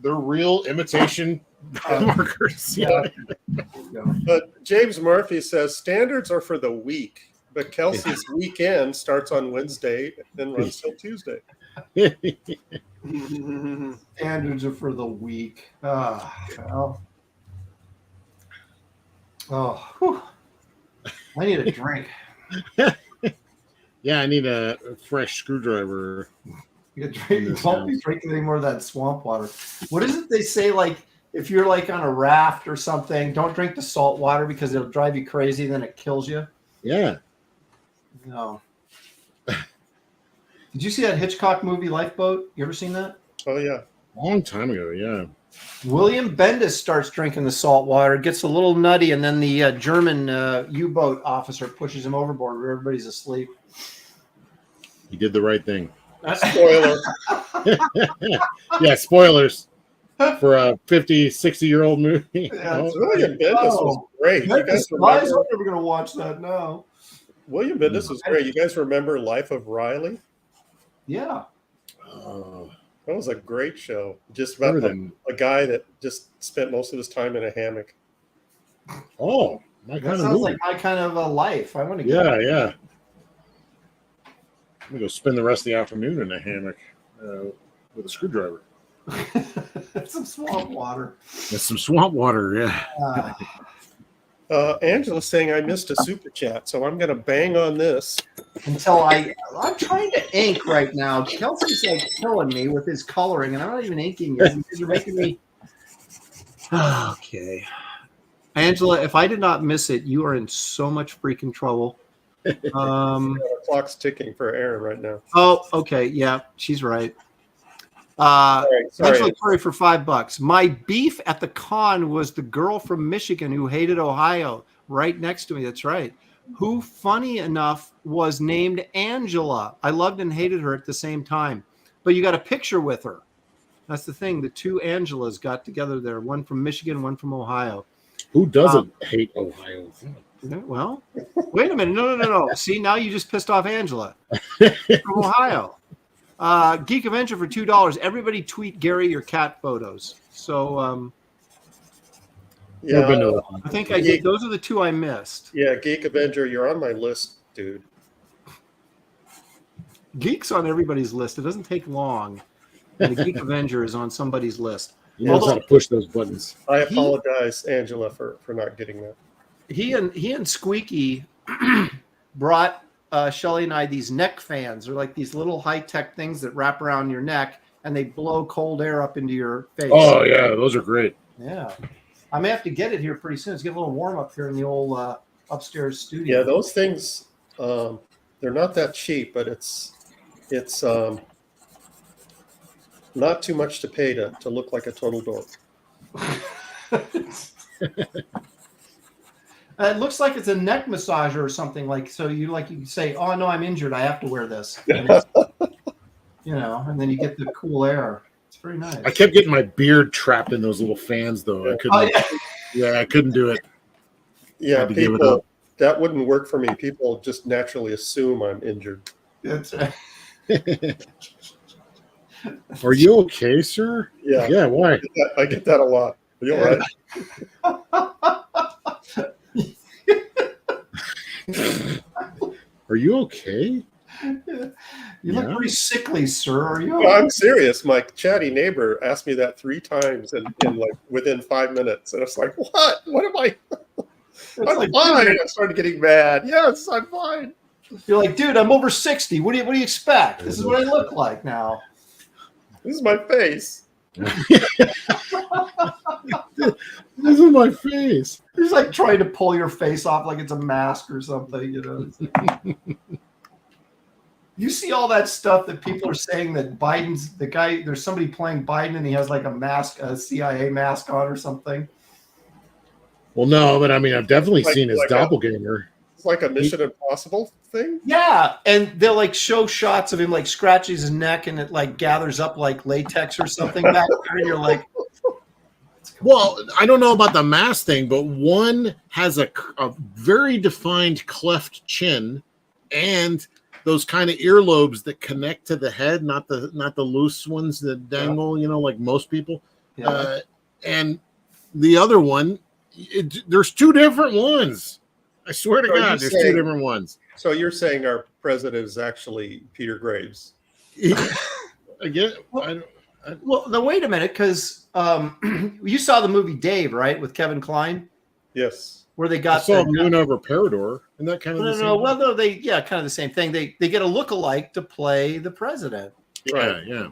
They're real imitation markers. Yeah. But James Murphy says standards are for the week, but Kelsey's weekend starts on Wednesday and runs till Tuesday. Standards are for the weak. Well. Oh, whew. I need a drink. Yeah, I need a fresh screwdriver. Don't be drinking any more of that swamp water. What is it they say? Like, if you're like on a raft or something, don't drink the salt water because it'll drive you crazy. Then it kills you. Yeah. No. Did you see that Hitchcock movie, Lifeboat? You ever seen that? Oh yeah. Long time ago, yeah. William Bendis starts drinking the salt water, gets a little nutty, and then the German U-boat officer pushes him overboard where everybody's asleep. He did the right thing. Spoiler. Yeah, spoilers for a 50, 60-year-old movie. Yeah, Oh, William Bendis was great. You guys I'm remember? never going to watch that now. William Bendis was great. You guys remember Life of Riley? Yeah. oh, That was a great show. Just about better than- a guy that just spent most of his time in a hammock. oh, my That kind of sounds movie. like my kind of a life. I want to get Yeah. I'm gonna go spend the rest of the afternoon in a hammock with a screwdriver. some swamp water. With some swamp water, yeah. Angela's saying I missed a super chat, so I'm going to bang on this. Until I'm trying to ink right now. Kelsey's like killing me with his coloring, and I'm not even inking it because you're making me. Okay, Angela, if I did not miss it, you are in so much freaking trouble. The clock's ticking for Aaron right now. Oh, okay, yeah, she's right. Sorry. Angela Curry for $5. My beef at the con was the girl from Michigan who hated Ohio, right next to me. That's right. Who, funny enough, was named Angela. I loved and hated her at the same time. But you got a picture with her. That's the thing. The two Angelas got together there. One from Michigan, one from Ohio. Who doesn't hate Ohio? Well, wait a minute. No. See, now you just pissed off Angela from Ohio. Geek Avenger for $2. Everybody tweet Gary your cat photos. So Never been to Yeah, Ohio. I think I did. Those are the two I missed. yeah, Geek Avenger, you're on my list, dude. Geek's on everybody's list. It doesn't take long. And the Geek Avenger is on somebody's list. He knows how to push those buttons. I apologize, Angela, for not getting that. He and Squeaky brought Shelly and I these neck fans. They're like these little high-tech things that wrap around your neck and they blow cold air up into your face. Oh yeah, those are great. Yeah. I may have to get it here pretty soon. It's getting a little warm up here in the old upstairs studio. Yeah, those things, they're not that cheap, but it's not too much to pay to look like a total dork. It looks like it's a neck massager or something like. So you say, "Oh no, I'm injured. I have to wear this." And and then you get the cool air. It's very nice. I kept getting my beard trapped in those little fans, though. I couldn't. Oh, yeah. I couldn't do it. Yeah, Had to give it people, up. that wouldn't work for me. People just naturally assume I'm injured. That's Are you okay, sir? Yeah, Yeah. Why? I get that a lot. Are you all right? Are you okay? You look Yeah. pretty sickly, sir. Are you? Well, I'm serious. My chatty neighbor asked me that 3 times in like within 5 minutes, and it's like, what? What am I? I'm like, fine. I started getting mad. Yes, I'm fine. You're like, dude, I'm over 60. What do you expect? This is what I look like now. This is my face. This is my face. He's like trying to pull your face off like it's a mask or something, you know. You see all that stuff that people are saying that Biden's the guy, there's somebody playing Biden and he has like a mask, a CIA mask on or something. Well, no, but I mean, I've definitely seen his doppelganger. It's like a Mission Impossible thing. Yeah, and they'll like show shots of him like scratches his neck and it like gathers up like latex or something back there, and you're like, well, I don't know about the mask thing, but one has a very defined cleft chin and those kind of earlobes that connect to the head, not the loose ones that dangle, you know, like most people. Yeah. And the other one, there's two different ones. I swear to God, there's two different ones. So you're saying our president is actually Peter Graves? Again, well, now wait a minute, because you saw the movie Dave, right, with Kevin Kline? Yes. Where they got the moon over Parador, and that kind of no. Well, no, kind of the same thing. They get a lookalike to play the president. Right. Yeah.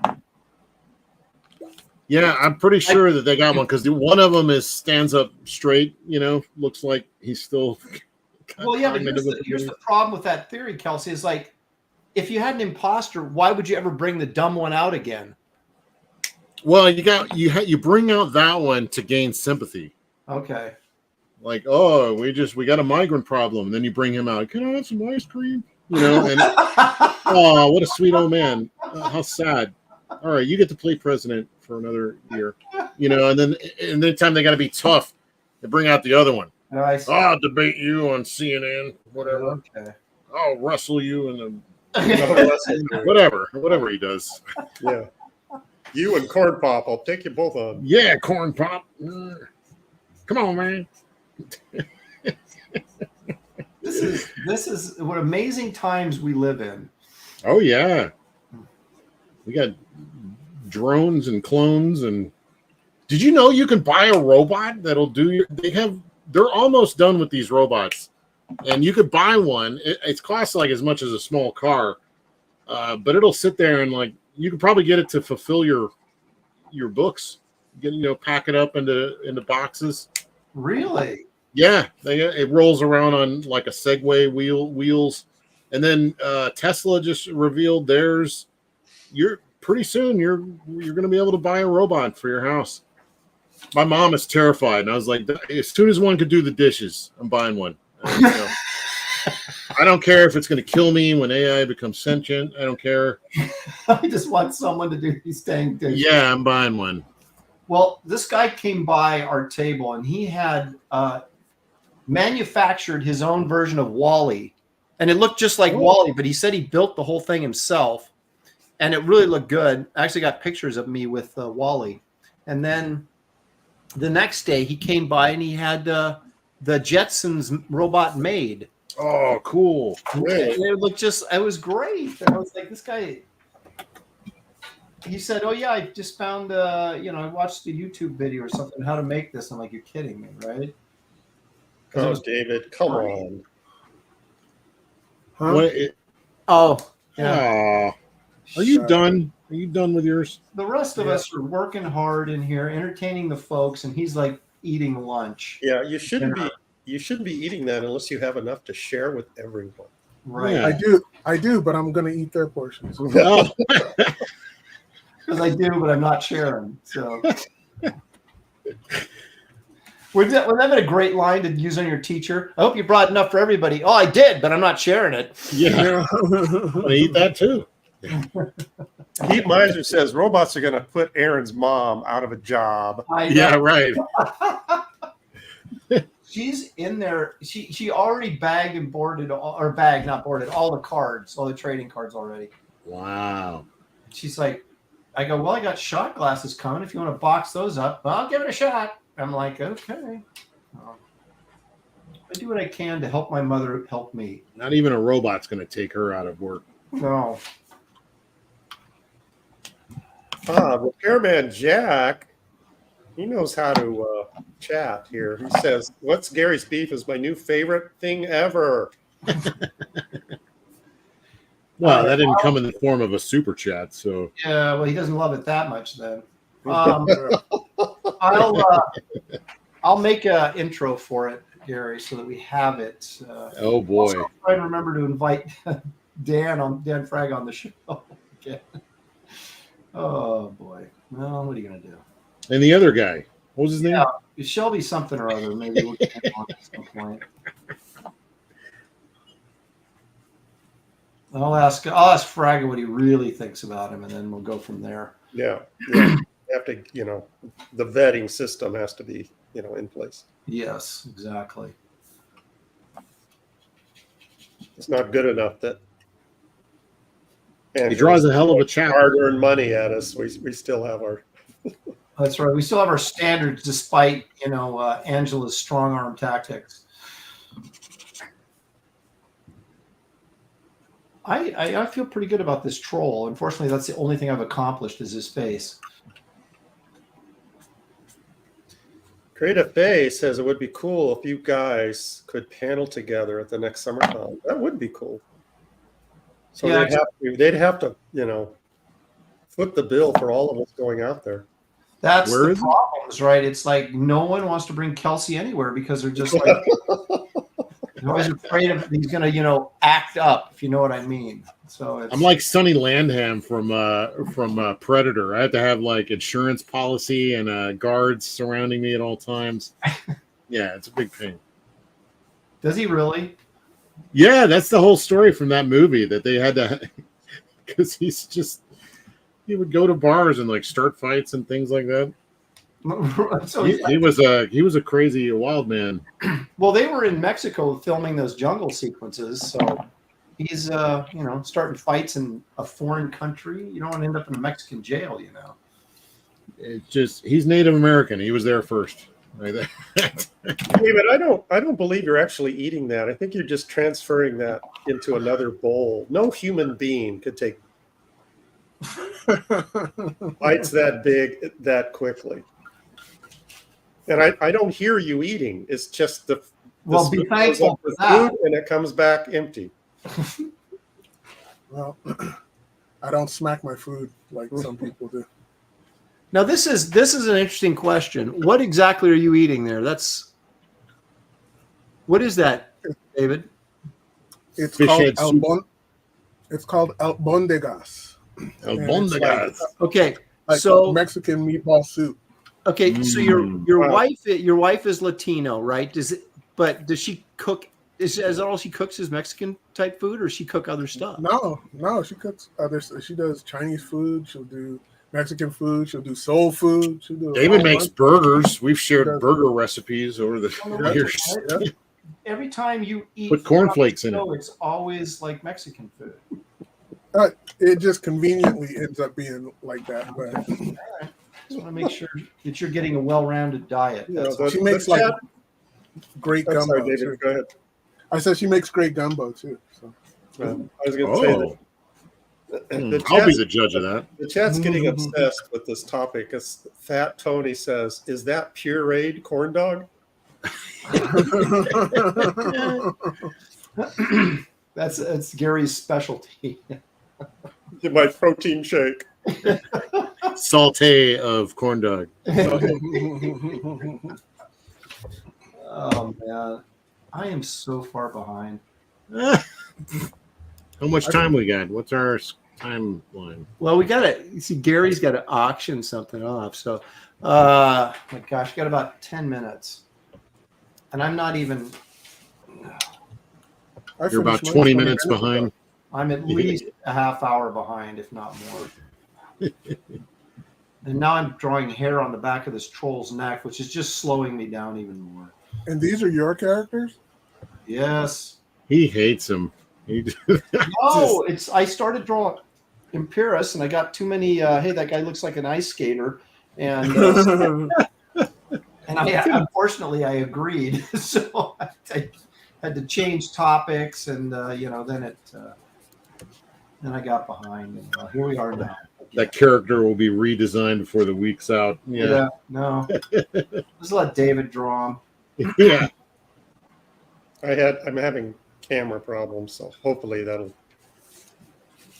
I'm pretty sure that they got one because one of them stands up straight. You know, looks like he's still. Well, yeah, but here's the problem with that theory, Kelsey. Is like, if you had an imposter, why would you ever bring the dumb one out again? Well, you bring out that one to gain sympathy. Okay. Like, oh, we got a migrant problem, and then you bring him out. Can I have some ice cream? You know, and oh, what a sweet old man. How sad. All right, you get to play president for another year. You know, and then time they got to be tough, they bring out the other one. I'll debate you on CNN, whatever. Okay. I'll wrestle you in the whatever he does. Yeah. You and Corn Pop, I'll take you both on. Yeah, Corn Pop. Come on, man. This is what amazing times we live in. Oh yeah, we got drones and clones. And did you know you can buy a robot that'll do they're almost done with these robots, and you could buy one. It costs like as much as a small car, but it'll sit there and like you could probably get it to fulfill your books. Pack it up into boxes. Really? Yeah, it rolls around on like a Segway wheels, and then Tesla just revealed theirs. Pretty soon you're going to be able to buy a robot for your house. My mom is terrified, and I was like, as soon as one could do the dishes, I'm buying one. I don't care if it's going to kill me when AI becomes sentient. I don't care. I just want someone to do these dang dishes. Yeah, I'm buying one. Well, this guy came by our table, and he had manufactured his own version of Wall-E, and it looked just like Wall-E, but he said he built the whole thing himself, and it really looked good. I actually got pictures of me with Wall-E. And then the next day he came by and he had the Jetsons robot made. Oh, cool. It looked it was great. And I was like, this guy, he said, oh yeah, I just found, I watched a YouTube video or something, how to make this. I'm like, you're kidding me, right? Oh, David, come on. Huh? Yeah. Are you done? Are you done with yours? The rest of us are working hard in here, entertaining the folks, and he's like eating lunch. Yeah, you shouldn't be eating that unless you have enough to share with everyone. Right. Yeah. I do, but I'm gonna eat their portions. Because I do, but I'm not sharing. So Would that be a great line to use on your teacher? I hope you brought enough for everybody. Oh, I did, but I'm not sharing it. Yeah. I eat that too. Heat Miser says robots are going to put Aaron's mom out of a job. Yeah, right. She's in there. She already bagged and boarded, or bagged, not boarded, all the cards, all the trading cards already. Wow. She's like, I go, well, I got shot glasses coming. If you want to box those up, well, I'll give it a shot. I'm like, okay. I do what I can to help my mother help me. Not even a robot's going to take her out of work. No. Repairman Jack, he knows how to chat here. He says, what's Gary's beef is my new favorite thing ever. Well, that didn't come in the form of a super chat, so Yeah, well, he doesn't love it that much then. I'll make an intro for it, Gary, so that we have it. oh boy. Also, try and remember to invite Dan Frag on the show. Okay. Oh boy. Well, what are you gonna do? And the other guy, what was his name? Shelby something or other. Maybe we'll get him on at some point. I'll ask Fraga what he really thinks about him, and then we'll go from there. Yeah. You have to, the vetting system has to be, in place. Yes, exactly. It's not good enough that He draws a hell of a chapter. Hard-earned money at us. We still have our. That's right. We still have our standards, despite Angela's strong arm tactics. I feel pretty good about this troll. Unfortunately, that's the only thing I've accomplished is his face. Creative Bay says it would be cool if you guys could panel together at the next SummerCon. That would be cool. So Yeah, they'd have to, foot the bill for all of us going out there. That's Where the is it? problems, right? It's like no one wants to bring Kelsey anywhere because they're just like they're always afraid of he's going to act up, if you know what I mean. So it's, I'm like Sonny Landham from Predator. I have to have like insurance policy and guards surrounding me at all times. Yeah, it's a big pain. does he really? Yeah, that's the whole story from that movie that they had to, because he would go to bars and like start fights and things like that. So He was a crazy wild man. well, they were in Mexico filming those jungle sequences, so he's starting fights in a foreign country. You don't want to end up in a Mexican jail, It's just he's Native American. He was there first. Right there. David, I don't believe you're actually eating that. I think you're just transferring that into another bowl. No human being could take bites that big that quickly. And I don't hear you eating. It's just the Well, be thankful for food that. and it comes back empty. Well, I don't smack my food like some people do. Now this is an interesting question. What exactly are you eating there? What is that, David? It's Fish called head soup. It's called albondigas. Albondigas. Okay, Like so Mexican meatball soup. okay, so your wife is Latino, right? Does she cook? Is that all she cooks is Mexican type food, or does she cook other stuff? No, she cooks other. She does Chinese food. She'll do Mexican food. She'll do soul food. She'll do. David makes burgers. We've shared burger recipes over the years. Yeah. Every time you eat, Put cornflakes in it. it's always like Mexican food. It just conveniently ends up being like that. But Just want to make sure that you're getting a well-rounded diet. That's all. she makes like great I'm gumbo. sorry, David, go ahead. I said she makes great gumbo too. So. I was going to say that. I'll be the judge of that. The chat's getting obsessed with this topic. As Fat Tony says, is that pureed corn dog? That's Gary's specialty. My protein shake. Saute of corn dog. Oh man, I am so far behind. How much time we got? What's our timeline? Well, we gotta see. Gary's got to auction something off. So, my gosh, got about 10 minutes, and I'm not even. You're about 20 minutes behind. I'm at least a half hour behind, if not more. And now I'm drawing hair on the back of this troll's neck, which is just slowing me down even more. And these are your characters? Yes. He hates him. No, I started drawing Imperius, and I got too many. Hey, that guy looks like an ice skater, and unfortunately I agreed, so I had to change topics, and then I got behind, and here we are now. That character will be redesigned before the week's out. Yeah, no. Just let David draw him. Yeah. I'm having camera problems, so hopefully that'll.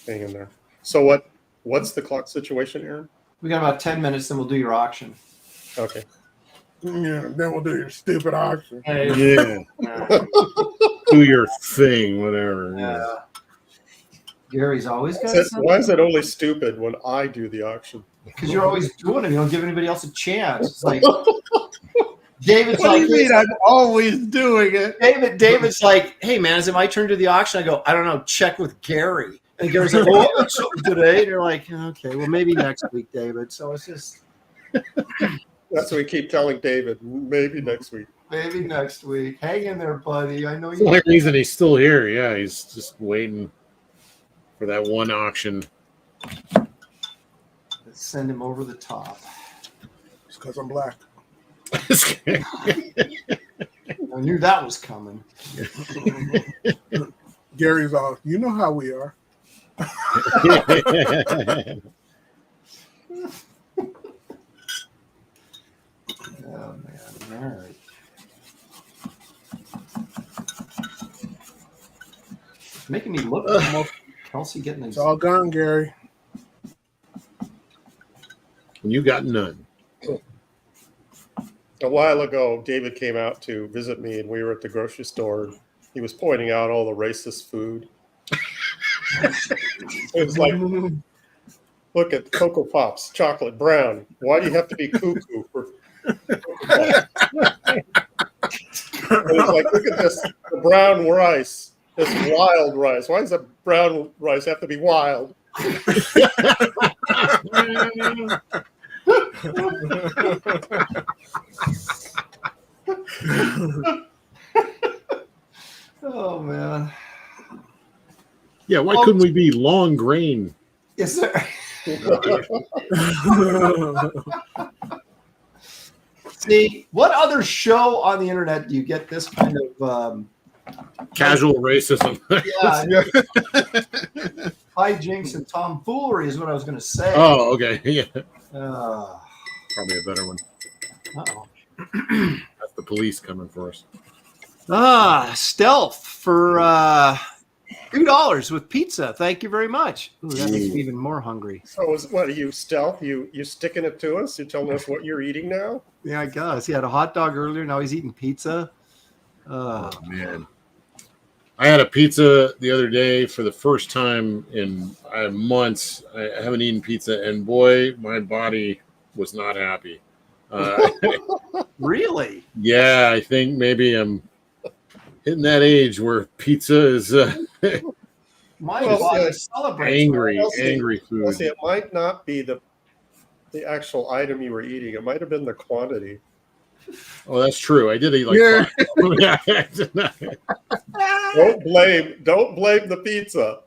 Hang in there. So what's the clock situation, Aaron? We got about 10 minutes, then we'll do your auction. Okay. Yeah, then we'll do your stupid auction. Yeah. Do your thing, whatever. Yeah. Gary's always got Why is it only stupid when I do the auction? because you're always doing it. You don't give anybody else a chance. It's like David's What like, do you mean? I'm always doing it. David's like, hey man, is it my turn to do the auction? I go, I don't know. Check with Gary. And Gary's like, oh, that's something today. And you're like, okay, well maybe next week, David. So it's just That's what we keep telling David. Maybe next week. maybe next week. Hang in there, buddy. I know That's the you. only reason he's still here. Yeah, he's just waiting for that one auction. Send him over the top. It's because I'm black. I knew that was coming. Gary's all, you know how we are. Oh man, all right. It's making me look almost Kelsey getting It's all gone, Gary. You got none. A while ago, David came out to visit me, and we were at the grocery store. He was pointing out all the racist food. It was like, look at Cocoa Pops, chocolate brown. Why do you have to be cuckoo for Cocoa Pops? And it's like, look at this, the brown rice, this wild rice. Why does the brown rice have to be wild? Oh man. Yeah, why couldn't we be long grain? Yes, sir. See, what other show on the internet do you get this kind of Casual racism. hijinks and tomfoolery is what I was going to say. Oh, okay. Yeah. Probably a better one. Uh-oh. That's the police coming for us. Stealth for $2 with pizza. Thank you very much. Ooh, that makes me even more hungry. So what are you, Stealth? You sticking it to us? You're telling us what you're eating now? Yeah, I guess. He had a hot dog earlier. Now he's eating pizza. Oh, man. I had a pizza the other day for the first time in months. I haven't eaten pizza, and boy, my body was not happy. Really? Yeah, I think maybe I'm hitting that age where pizza is My Well, body celebrates. angry food. Kelsey, it might not be the actual item you were eating. It might have been the quantity. Oh, that's true. I did eat like five. Don't blame the pizza.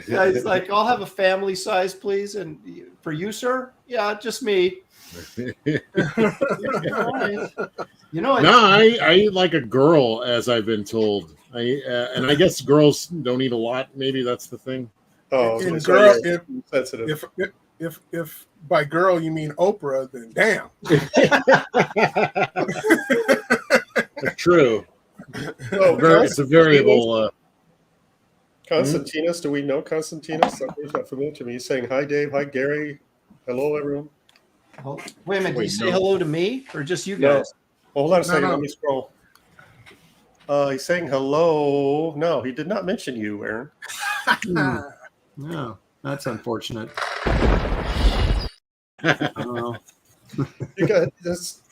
Yeah, he's like, I'll have a family size, please. And for you, sir? Yeah, just me. You know, I eat like a girl, as I've been told. And I guess girls don't eat a lot. Maybe that's the thing. Oh, And so girl, you're sensitive. if by girl you mean Oprah, then damn. True. Oh, It's a variable. Constantinos, do we know Constantinos? He's not familiar to me. He's saying, hi, Dave. Hi, Gary. Hello, everyone. oh, wait a minute. Did you Wait, say no. hello to me or just you No. guys? Well, hold on a second. no. Let me scroll. He's saying hello. No, he did not mention you, Aaron. No, that's unfortunate. You got this.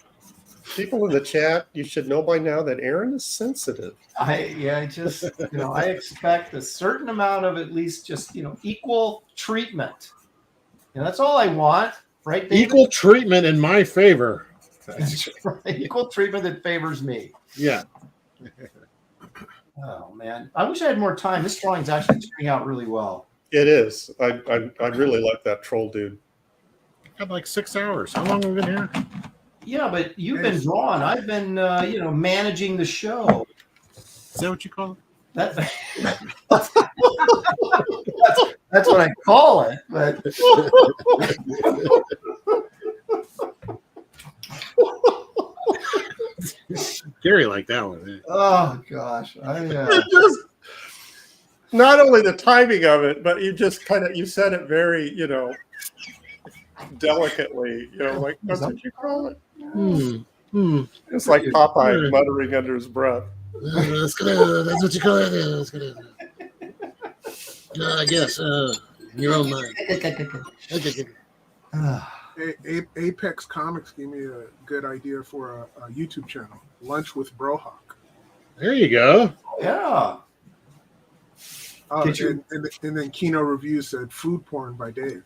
People in the chat, you should know by now that Aaron is sensitive. I just, I expect a certain amount of at least just, equal treatment. That's all I want, right, David? Equal treatment in my favor. That's right. Equal treatment that favors me. Yeah. Oh, man. I wish I had more time. This drawing's actually turning out really well. It is. I really like that troll dude. Had like 6 hours. How long have we been here? Yeah, but you've been drawing. I've been, managing the show. Is that what you call it? That's what I call it. But Gary liked that one. oh gosh, not only the timing of it, but you just you said it very, delicately, like, that's what you call it. It's like Popeye muttering under his breath. That's what you call it. That's good. I guess your own mind. Apex Comics gave me a good idea for a YouTube channel, Lunch with Brohawk. There you go. Yeah. And then Kino Review said Food Porn by Dave.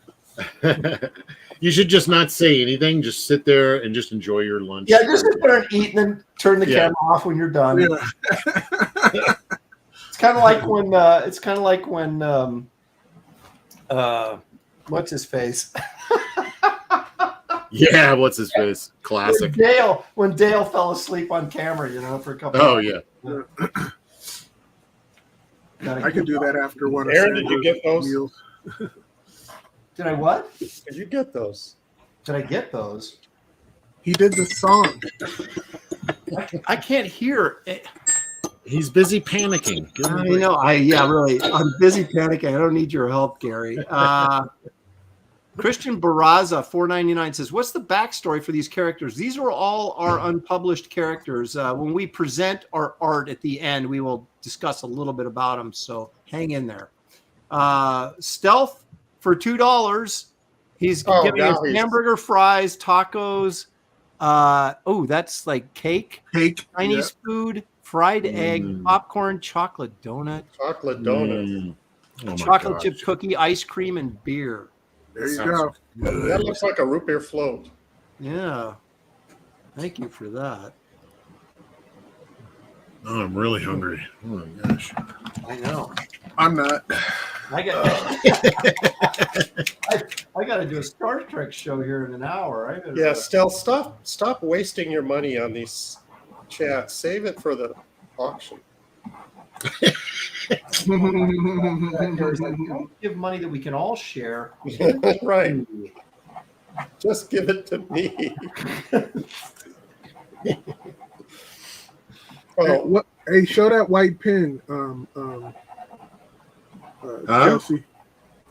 You should just not say anything. Just sit there and just enjoy your lunch. Yeah, just sit there and eat, and then turn the camera off when you're done. Yeah. It's kind of like when what's his face? Yeah, what's his face? Classic. When Dale fell asleep on camera, for a couple. Oh yeah. I could do that after one. Aaron, did you get those? Meals. Did I what? Did you get those? Did I get those? He did the song. I can't hear. He's busy panicking. Really. I'm busy panicking. I don't need your help, Gary. Christian Barraza, $4.99 says, "What's the backstory for these characters? These are all our unpublished characters. When we present our art at the end, we will discuss a little bit about them. So hang in there." Stealth for $2. He's giving us hamburger, fries, tacos. That's like cake, Chinese food, fried egg, popcorn, chocolate donut, chocolate chip cookie, ice cream, and beer. There you go. That looks like a root beer float. Yeah. Thank you for that. Oh, I'm really hungry. Oh my gosh. I know. I'm not. I got to do a Star Trek show here in an hour. Still stop wasting your money on these chats. Save it for the auction. Don't give money that we can all share. Right. Just give it to me. Hey, show that white pin, Kelsey.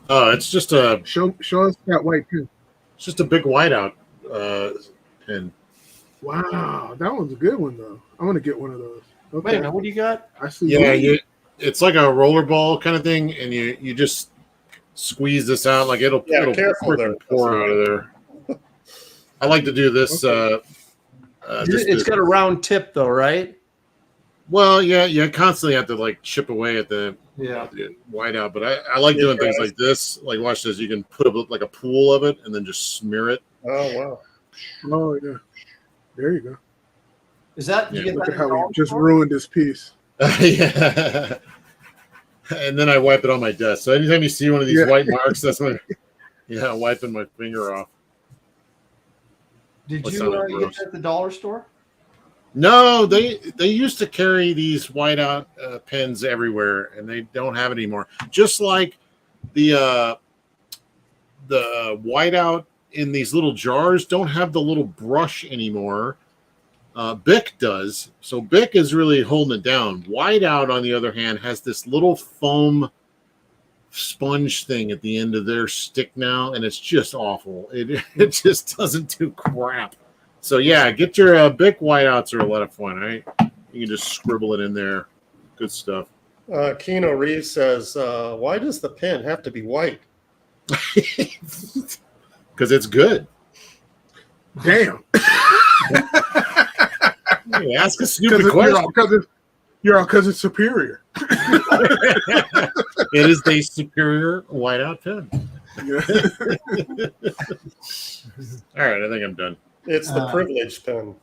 Oh, it's just a show us that white pin. It's just a big whiteout pin. Wow, that one's a good one though. I want to get one of those. Okay. Wait a minute, what do you got? I see. Yeah, it's like a rollerball kind of thing, and you just squeeze this out, like it'll pour out of there. I like to do this. Okay. It's got a round tip though, right? Well, yeah, you constantly have to like chip away at the whiteout, but I like doing things like this. Like watch this, you can put like a pool of it and then just smear it. Oh wow! Oh yeah, there you go. Is that? Yeah. Look at how we just ruined this piece. Yeah. And then I wipe it on my desk. So anytime you see one of these white marks, that's when wiping my finger off. Did you get that at the dollar store? No, they used to carry these whiteout pens everywhere, and they don't have it anymore. Just like the whiteout in these little jars don't have the little brush anymore. Bic does. So Bic is really holding it down. Whiteout, on the other hand, has this little foam sponge thing at the end of their stick now, and it's just awful. It just doesn't do crap. So yeah, get your Bic whiteouts are a lot of fun, right? You can just scribble it in there. Good stuff. Keno Reeves says, why does the pen have to be white? Because it's good. Damn. Hey, ask a stupid question. Because it's superior. It is a superior whiteout pen. All right, I think I'm done. It's the privileged pen.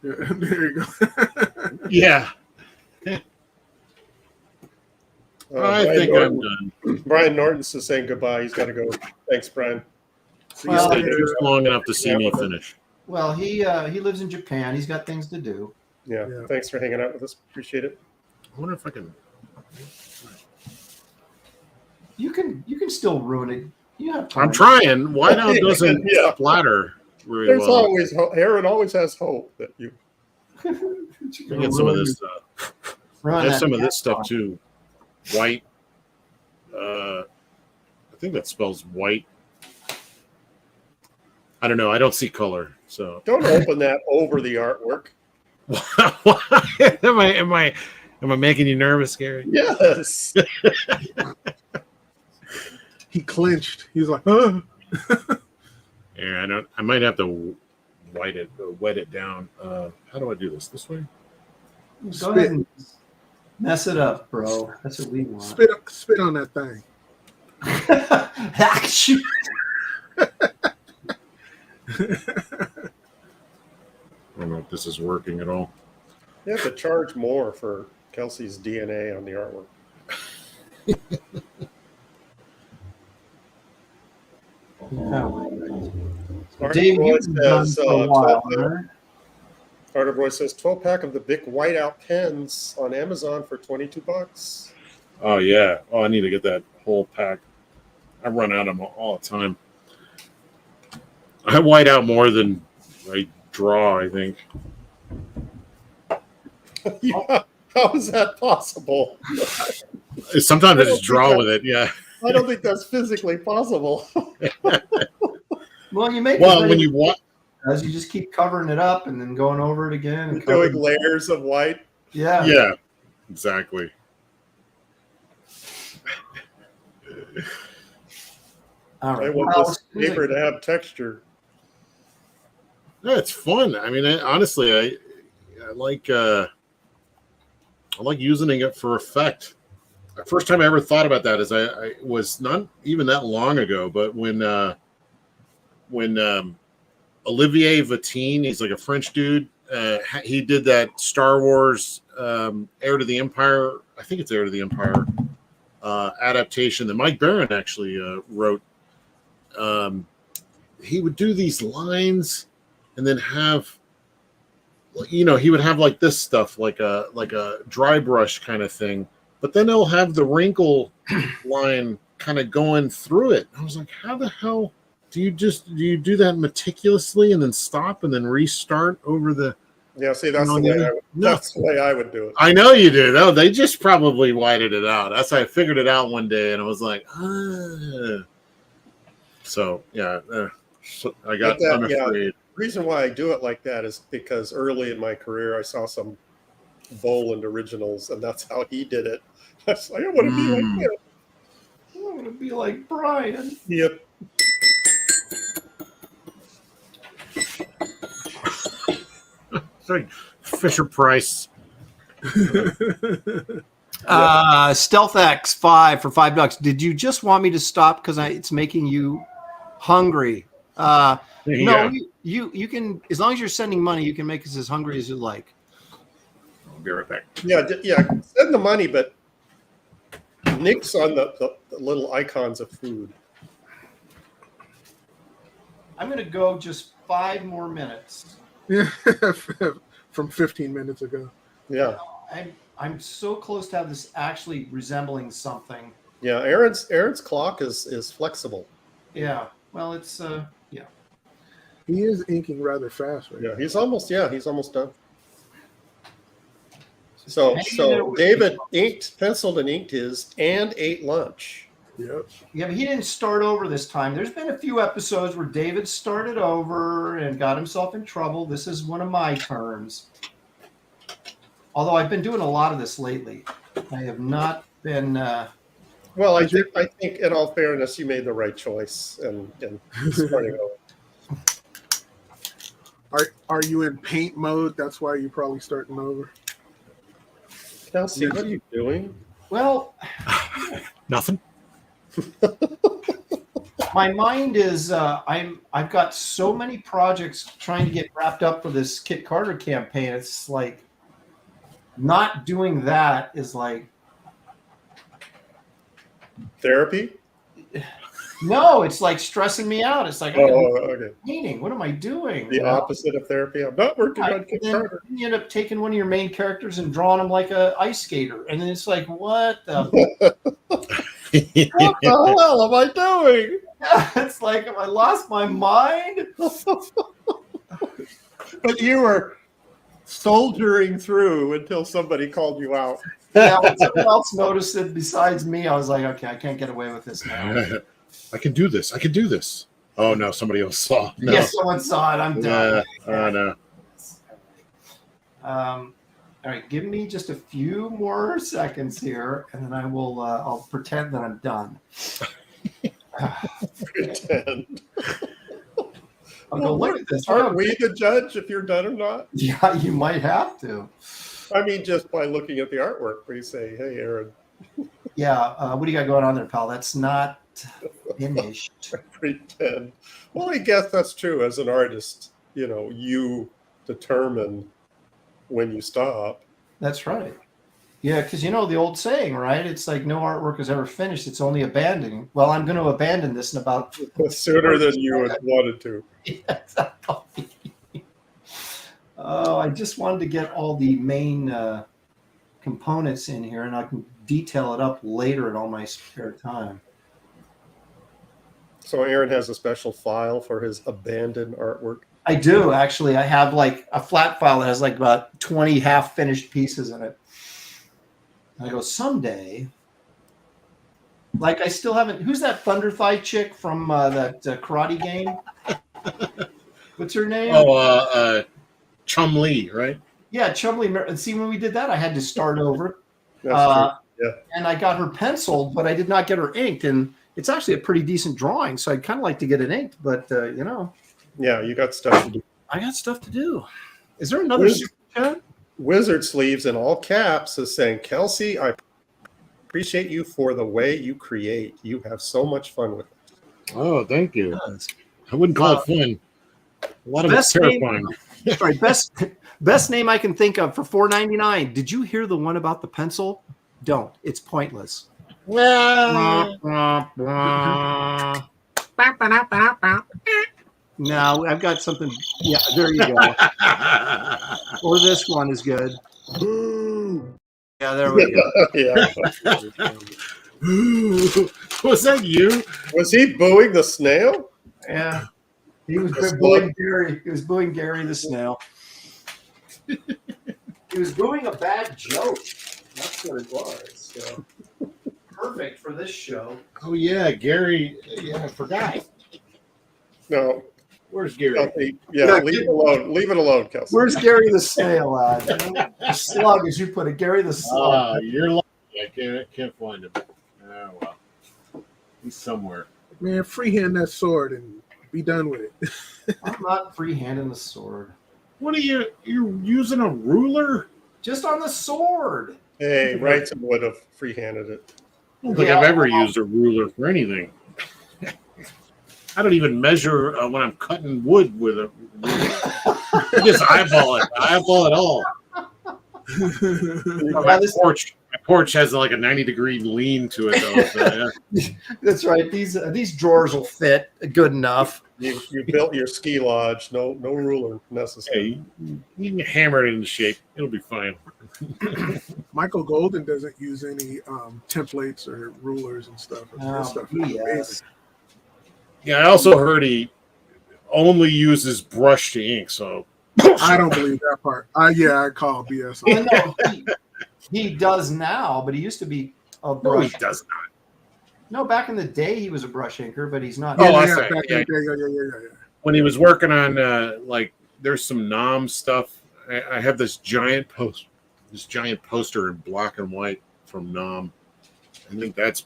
There you go. Yeah. I think I'm done. Brian Norton's is saying goodbye. He's got to go. Thanks, Brian. You stayed just long enough to see me finish. Well, he lives in Japan. He's got things to do. Yeah. Thanks for hanging out with us. Appreciate it. I wonder if I can. You can still ruin it. You have time. I'm trying. Whiteout doesn't splatter really There's well. always hope. Aaron always has hope that you. I get some of this stuff. I have some of this stuff too. White I think that spells white. I don't know. I don't see color, so Don't open that over the artwork. am I making you nervous, Gary? Yes. He clinched. He's like, oh. Yeah, I might have to wet it down. How do I do this? This way? Go ahead and mess it up, bro. That's what we want. Spit on that thing. Action. I don't know if this is working at all. You have to charge more for Kelsey's DNA on the artwork. Dave, you've done for a while, right? Carter Boy says 12-pack of the Bic whiteout pens on Amazon for $22. Oh yeah. Oh, I need to get that whole pack. I run out of them all the time. I white out more than I draw, I think. Yeah. How is that possible? Sometimes I just draw with it. Yeah. I don't think that's physically possible. Well, you make when you want, as you just keep covering it up and then going over it again and Doing layers of white. Yeah. Yeah. Exactly. All right. I want this paper to have texture. Yeah, it's fun. I mean, honestly, I like using it for effect. The first time I ever thought about that is I was not even that long ago, but when Olivier Vatine, he's like a French dude, he did that Star Wars Heir to the Empire. I think it's Heir to the Empire adaptation that Mike Barron actually wrote. He would do these lines and then have, he would have like this stuff, like a dry brush kind of thing, but then he'll have the wrinkle line kind of going through it. I was like, how the hell do you do that meticulously and then stop and then restart over the? Yeah, see, that's the way I would do it. I know you do. No, they just probably whited it out. That's how I figured it out one day, and I was like, So yeah, I got unafraid. Yeah, the reason why I do it like that is because early in my career I saw some Boland originals, and that's how he did it. I was like, I want to be like him. I want to be like Brian. Yep. Fisher Price. Stealth X 5 for $5. Did you just want me to stop because it's making you hungry? No, you can, as long as you're sending money, you can make us as hungry as you like. I'll be right back. Yeah, send the money, but nix on the little icons of food. I'm going to go just 5 more minutes. Yeah, from 15 minutes ago. Yeah. I'm so close to have this actually resembling something. Yeah, Aaron's clock is flexible. Yeah. Well, it's yeah. He is inking rather fast right now. He's almost done. So David penciled and inked his and ate lunch. Yep. Yeah, but he didn't start over this time. There's been a few episodes where David started over and got himself in trouble. This is one of my turns. Although I've been doing a lot of this lately. I have not been Well, I think in all fairness, you made the right choice and starting over. Are you in paint mode? That's why you're probably starting over. Kelsey, what are you doing? well, Nothing. my mind is I've got so many projects trying to get wrapped up for this Kit Carter campaign. It's like not doing that is like Therapy? no, it's like stressing me out. It's like Okay. painting. What am I doing? The opposite of therapy. I'm not working on Kit Carter. You end up taking one of your main characters and drawing them like a ice skater, and then it's like, what the? What the hell am I doing? It's like, have I lost my mind? But you were soldiering through until somebody called you out. Yeah, when someone else noticed it besides me, I was like, okay, I can't get away with this now. I can do this. I can do this. Oh no, somebody else saw. No. Yes, someone saw it. I'm done. Oh no. All right, give me just a few more seconds here, and then I will. I'll pretend that I'm done. Pretend. I'll go look at this. Aren't we the judge if you're done or not? Yeah, you might have to. I mean, just by looking at the artwork, we say, "Hey, Aaron." Yeah, what do you got going on there, pal? That's not finished. Pretend. Well, I guess that's true. As an artist, you determine when you stop. That's right. Yeah, because the old saying, right? It's like no artwork is ever finished. It's only abandoning. Well, I'm going to abandon this in about Sooner than you had wanted to. Yeah, exactly. Oh, I just wanted to get all the main components in here, and I can detail it up later in all my spare time. So Aaron has a special file for his abandoned artwork. I do, actually. I have like a flat file that has like about 20 half-finished pieces in it. And I go, someday, like I still haven't, who's that Thunder Thigh chick from that karate game? What's her name? Oh, Chum Lee, right? Yeah, Chumley. See, when we did that, I had to start over. That's true. Yeah. And I got her penciled, but I did not get her inked. And it's actually a pretty decent drawing, so I'd kind of like to get it inked. But, Yeah, you got stuff to do. I got stuff to do. Is there another super chat? Wizard Sleeves in all caps is saying, Kelsey, I appreciate you for the way you create. You have so much fun with it. Oh, thank you. I wouldn't call it fun. A lot of it's terrifying. Sorry, best name I can think of for $4.99. Did you hear the one about the pencil? Don't. It's pointless. No, I've got something. Yeah, there you go. Or this one is good. Yeah, there we go. Yeah. Was that you? Was he booing the snail? Yeah. He was booing Gary. He was booing Gary the snail. He was booing a bad joke. That's what it was. So perfect for this show. Oh yeah, Gary. Yeah, I forgot. No. Where's Gary? Kelsey, yeah, leave it alone. Leave it alone, Kelsey. Where's Gary the snail at? The slug, as you put it. Gary the slug. You're lucky. I can't find him. Oh well. He's somewhere. Man, freehand that sword and be done with it. I'm not freehanding the sword. What are you're using a ruler? Just on the sword. Hey, Wrighton would have free-handed it. I don't think I've ever used a ruler for anything. I don't even measure when I'm cutting wood with a ruler. I just eyeball it. I eyeball it all. My porch has like a 90-degree lean to it, though. So, yeah. That's right. These drawers will fit good enough. You built your ski lodge. No ruler necessary. Hey, you can hammer it into shape. It'll be fine. Michael Golden doesn't use any templates or rulers and stuff. That stuff is amazing. Yeah, I also heard he only uses brush to ink, so I don't believe that part. I call BS. No, he does now, but he used to be a brush. No, he does not. No, back in the day he was a brush inker, but he's not. Yeah. When he was working on there's some Nom stuff. I have this giant poster in black and white from Nom. I think that's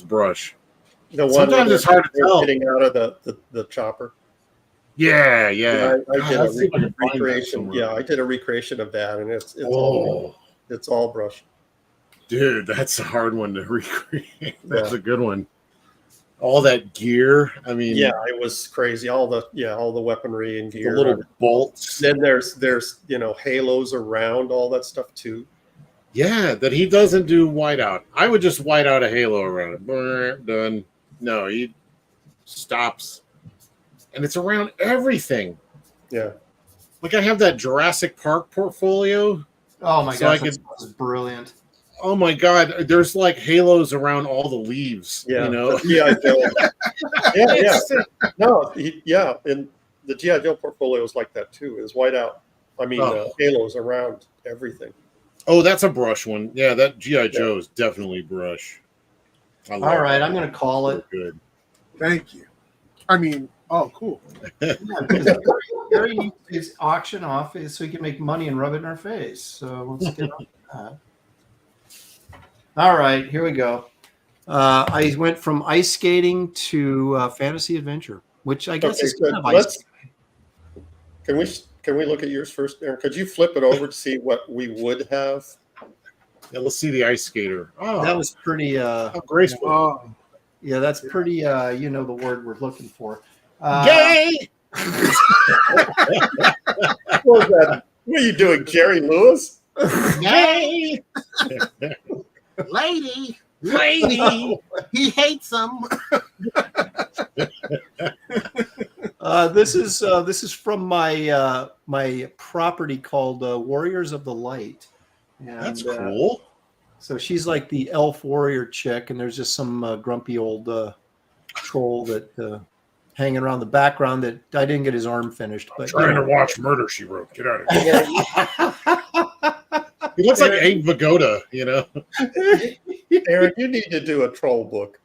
brush. The one sometimes it's hard to tell. Getting out of the chopper. Yeah. I did a recreation. Yeah, I did a recreation of that, and it's all brush. Dude, that's a hard one to recreate. That's a good one. All that gear. I mean, yeah, it was crazy. All the weaponry and gear. The little bolts. Then there's halos around all that stuff too. Yeah, that he doesn't do whiteout. I would just white out a halo around it. Brr, done. No, he stops. And it's around everything. Yeah. Like I have that Jurassic Park portfolio. Oh my gosh, that's brilliant. Oh my God, there's like halos around all the leaves. Yeah. You know? Yeah. No, and the G.I. Joe portfolio is like that too. Is white out. I mean, halos around everything. Oh, that's a brush one. Yeah, that G.I. Joe is definitely brush. All right, I'm going to call it. Good. Thank you. I mean, oh, cool. Yeah, because Gary needs his auction off so he can make money and rub it in our face. So let's get on that. All right, here we go. I went from ice skating to fantasy adventure, which I guess is kind of ice skating. Can we look at yours first, Aaron? Could you flip it over to see what we would have? Yeah, let's see the ice skater. Oh, That was pretty. how graceful. Oh, Yeah, that's pretty. You know the word we're looking for. Gay. What was that? What are you doing, Jerry Lewis? Gay. Lady, he hates them. This is from my my property called Warriors of the Light. And, That's cool. So she's like the elf warrior chick, and there's just some grumpy old troll that hanging around the background that I didn't get his arm finished. But Trying to watch Murder, She Wrote. Get out of here. He looks like Abe Vigoda, you know? Aaron, you need to do a troll book.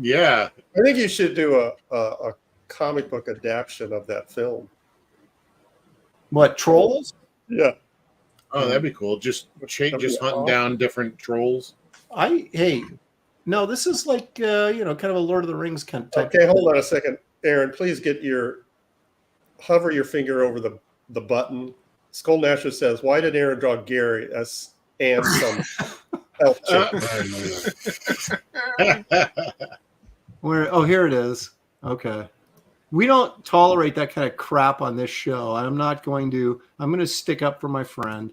Yeah. I think you should do a comic book adaptation of that film. What, trolls? Yeah. Oh, that'd be cool. Just hunting down different trolls. No, this is like kind of a Lord of the Rings kind of type. Okay, hold on a second, Aaron. Please hover your finger over the button. Skull Nasher says, "Why did Aaron draw Gary as and some elf chick?" Here it is. Okay. We don't tolerate that kind of crap on this show. I'm going to stick up for my friend.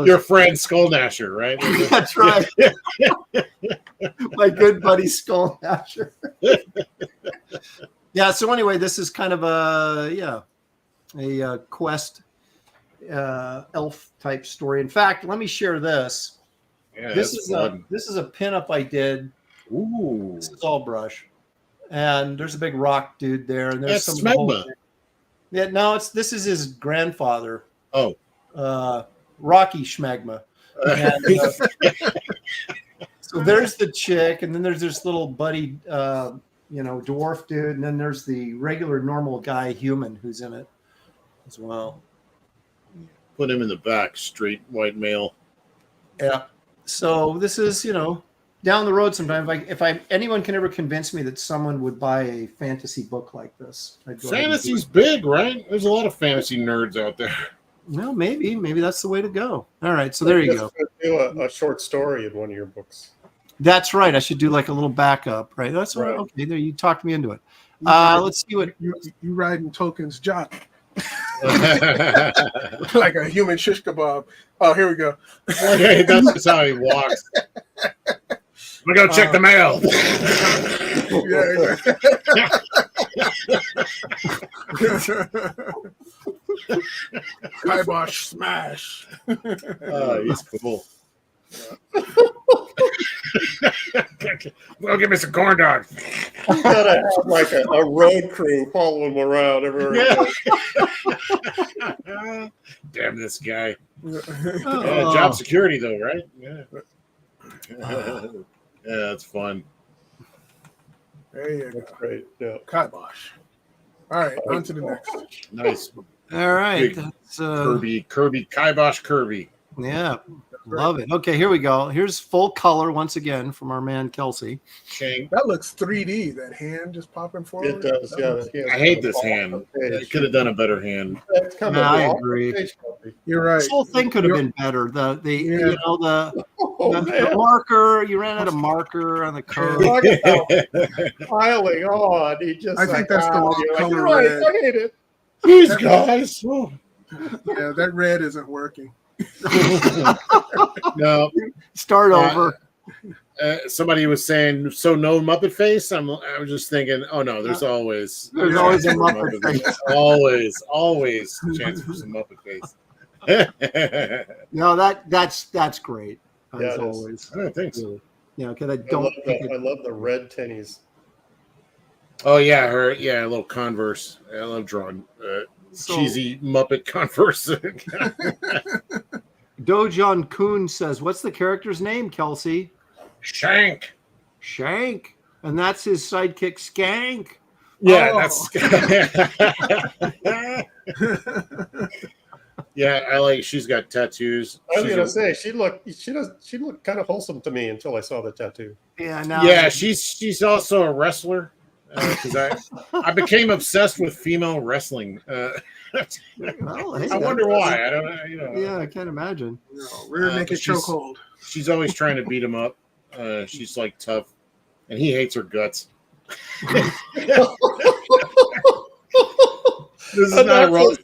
Your friend Skull Nasher, right? That's right. My good buddy Skull Nasher. Yeah. So anyway, this is kind of a quest elf type story. In fact, let me share this. Yeah, this is a pinup I did. Ooh. This is all brush, and there's a big rock dude there, and there's That's some Smegma. Yeah, no, this is his grandfather. Oh. Rocky Schmegma. And, so there's the chick, and then there's this little buddy, dwarf dude, and then there's the regular normal guy human who's in it as well. Put him in the back, straight white male. Yeah. So this is, down the road sometime. If anyone can ever convince me that someone would buy a fantasy book like this, I'd go ahead and do Fantasy's it. big, right? There's a lot of fantasy nerds out there. Well, maybe that's the way to go. All right, so there you go. Do a short story in one of your books. That's right. I should do like a little backup, right? That's right. Okay, there you talked me into it. Let's see what you riding Tolkien's jock. Like a human shish kebab. Oh, here we go. Okay, that's just how he walks. We go check the mail. Kibosh smash. Oh, he's cool. Well, give me some corn dogs. You gotta have like a road crew following him around everywhere. Yeah. Damn this guy. Job security, though, right? Yeah. Yeah, that's fun. There you go. That's great. Yeah. Kibosh. All right, on to the next. Nice. All right. Big That's, Kirby, Kibosh Kirby. Yeah. Love it. Okay, here we go. Here's full color once again from our man Kelsey. Shank. That looks 3D. That hand just popping forward. It does, yeah. I hate this hand. I could have done a better hand. It's kind of I a agree. page copy. You're right. This whole thing could have been better. The marker. You ran out of marker on the code. Talk about piling on. He just I think that's the wrong you're color right, red. I hate it. These guys. Oh. Yeah, that red isn't working. No. Start over. Somebody was saying, so no Muppet face? I was just thinking, oh no, there's always There's always a Muppet face. always chance for some Muppet face. No, that's great. As Yeah, it is. always. Oh, thanks. Yeah, because I I don't think love the red tennies. Oh yeah, her a little Converse. I love drawing cheesy Muppet Converse. Dojon Kun says, "What's the character's name, Kelsey?" Shank. Shank, and that's his sidekick, Skank. Yeah, Oh. that's. Yeah, I like. She's got tattoos. I was gonna say she looked kind of wholesome to me until I saw the tattoo. Yeah, now Yeah, she's also a wrestler because I became obsessed with female wrestling. Well, hey, I wonder why. I don't know. You know. Yeah, I can't imagine. Rear naked she's- chokehold. She's always trying to beat him up. She's like tough, and he hates her guts. This is not a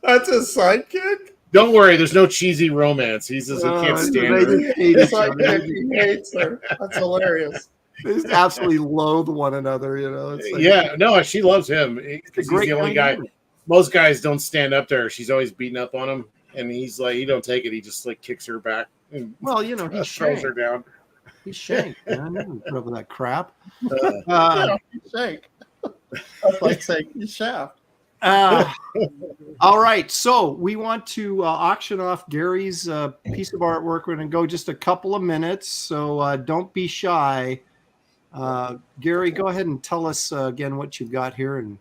That's his sidekick. Don't worry, there's no cheesy romance. He says he can't stand her. His sidekick, he hates her. That's hilarious. They just absolutely loathe one another, you know. It's like, Yeah, no, she loves him because he's great the only guy. guy. Most guys don't stand up to her. She's always beating up on him, and he's like, he don't take it. He just like kicks her back and Well, you know, he's throws her Shank. down. He's Shank, man. I never put up with that crap. Shank. That's like saying you shaft. All right, so we want to auction off Gary's piece of artwork. We're going to go just a couple of minutes, so don't be shy. Gary, go ahead and tell us again what you've got here. And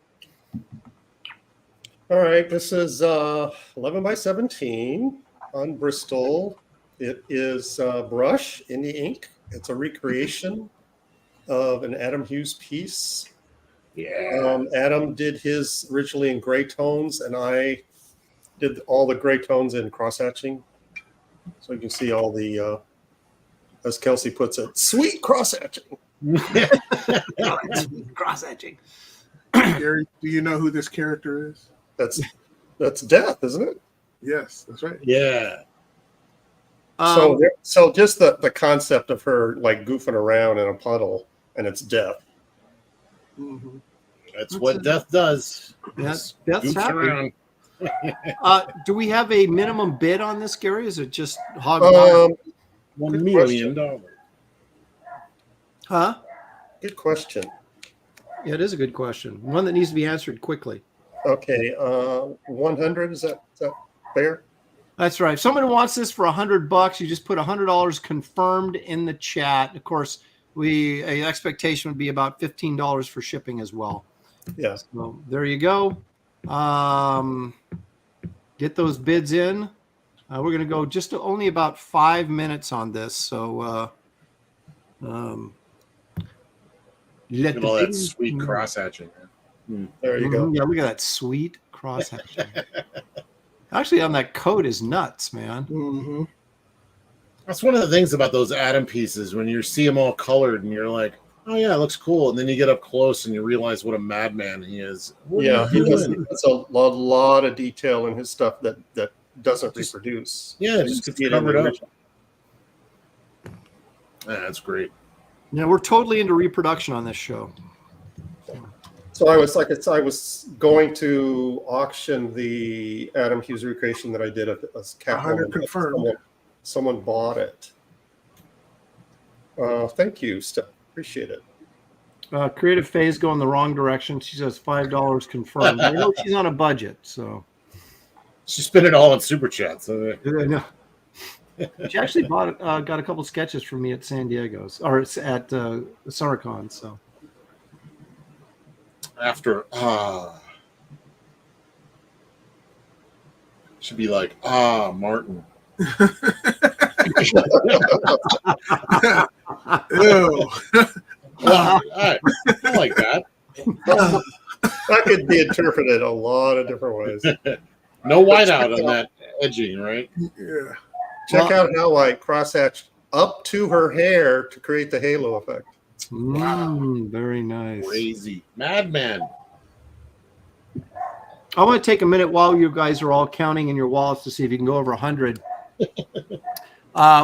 All right, this is 11 by 17 on Bristol. It is brush in the ink. It's a recreation of an Adam Hughes piece. Yeah. Adam did his originally in gray tones, and I did all the gray tones in cross hatching. So you can see all the, as Kelsey puts it, sweet cross hatching. cross etching. Gary, do you know who this character is? That's death, isn't it? Yes, that's right. Yeah. So just the concept of her like goofing around in a puddle, and it's death. Mm-hmm. That's what death does. Death's Goofs happening. around. Do we have a minimum bid on this, Gary? Is it just hog? $1 Good million. Huh? Good question. Yeah, it is a good question. One that needs to be answered quickly. Okay, 100 is that fair? That's right. If someone wants this for $100, you just put $100 confirmed in the chat. Of course, a expectation would be about $15 for shipping as well. Yeah. So there you go. Get those bids in. We're going to go just only about 5 minutes on this. So Look at all that sweet cross hatching. There you go. Yeah, look at that sweet cross hatching. Actually, on that coat is nuts, man. Mm-hmm. That's one of the things about those Adam pieces when you see them all colored and you're like, oh yeah, it looks cool. And then you get up close and you realize what a madman he is. Yeah, he does a lot of detail in his stuff that doesn't reproduce. Yeah, it just gets covered up. Yeah, that's great. Yeah, we're totally into reproduction on this show. So I was going to auction the Adam Hughes recreation that I did as Catwoman. 100 confirmed. Someone bought it. Thank you, Steph. Appreciate it. Creative Phase going the wrong direction. She says $5 confirmed. I know she's on a budget, so She spent it all on super chats. I know. She actually got a couple sketches from me at San Diego's or it's at SummerCon. So After should be like Martin. Ew. I like that. That could be interpreted a lot of different ways. No whiteout on that edging, right? Yeah. Check out how I cross-hatched up to her hair to create the halo effect. Very nice. Crazy. Madman. I want to take a minute while you guys are all counting in your wallets to see if you can go over 100.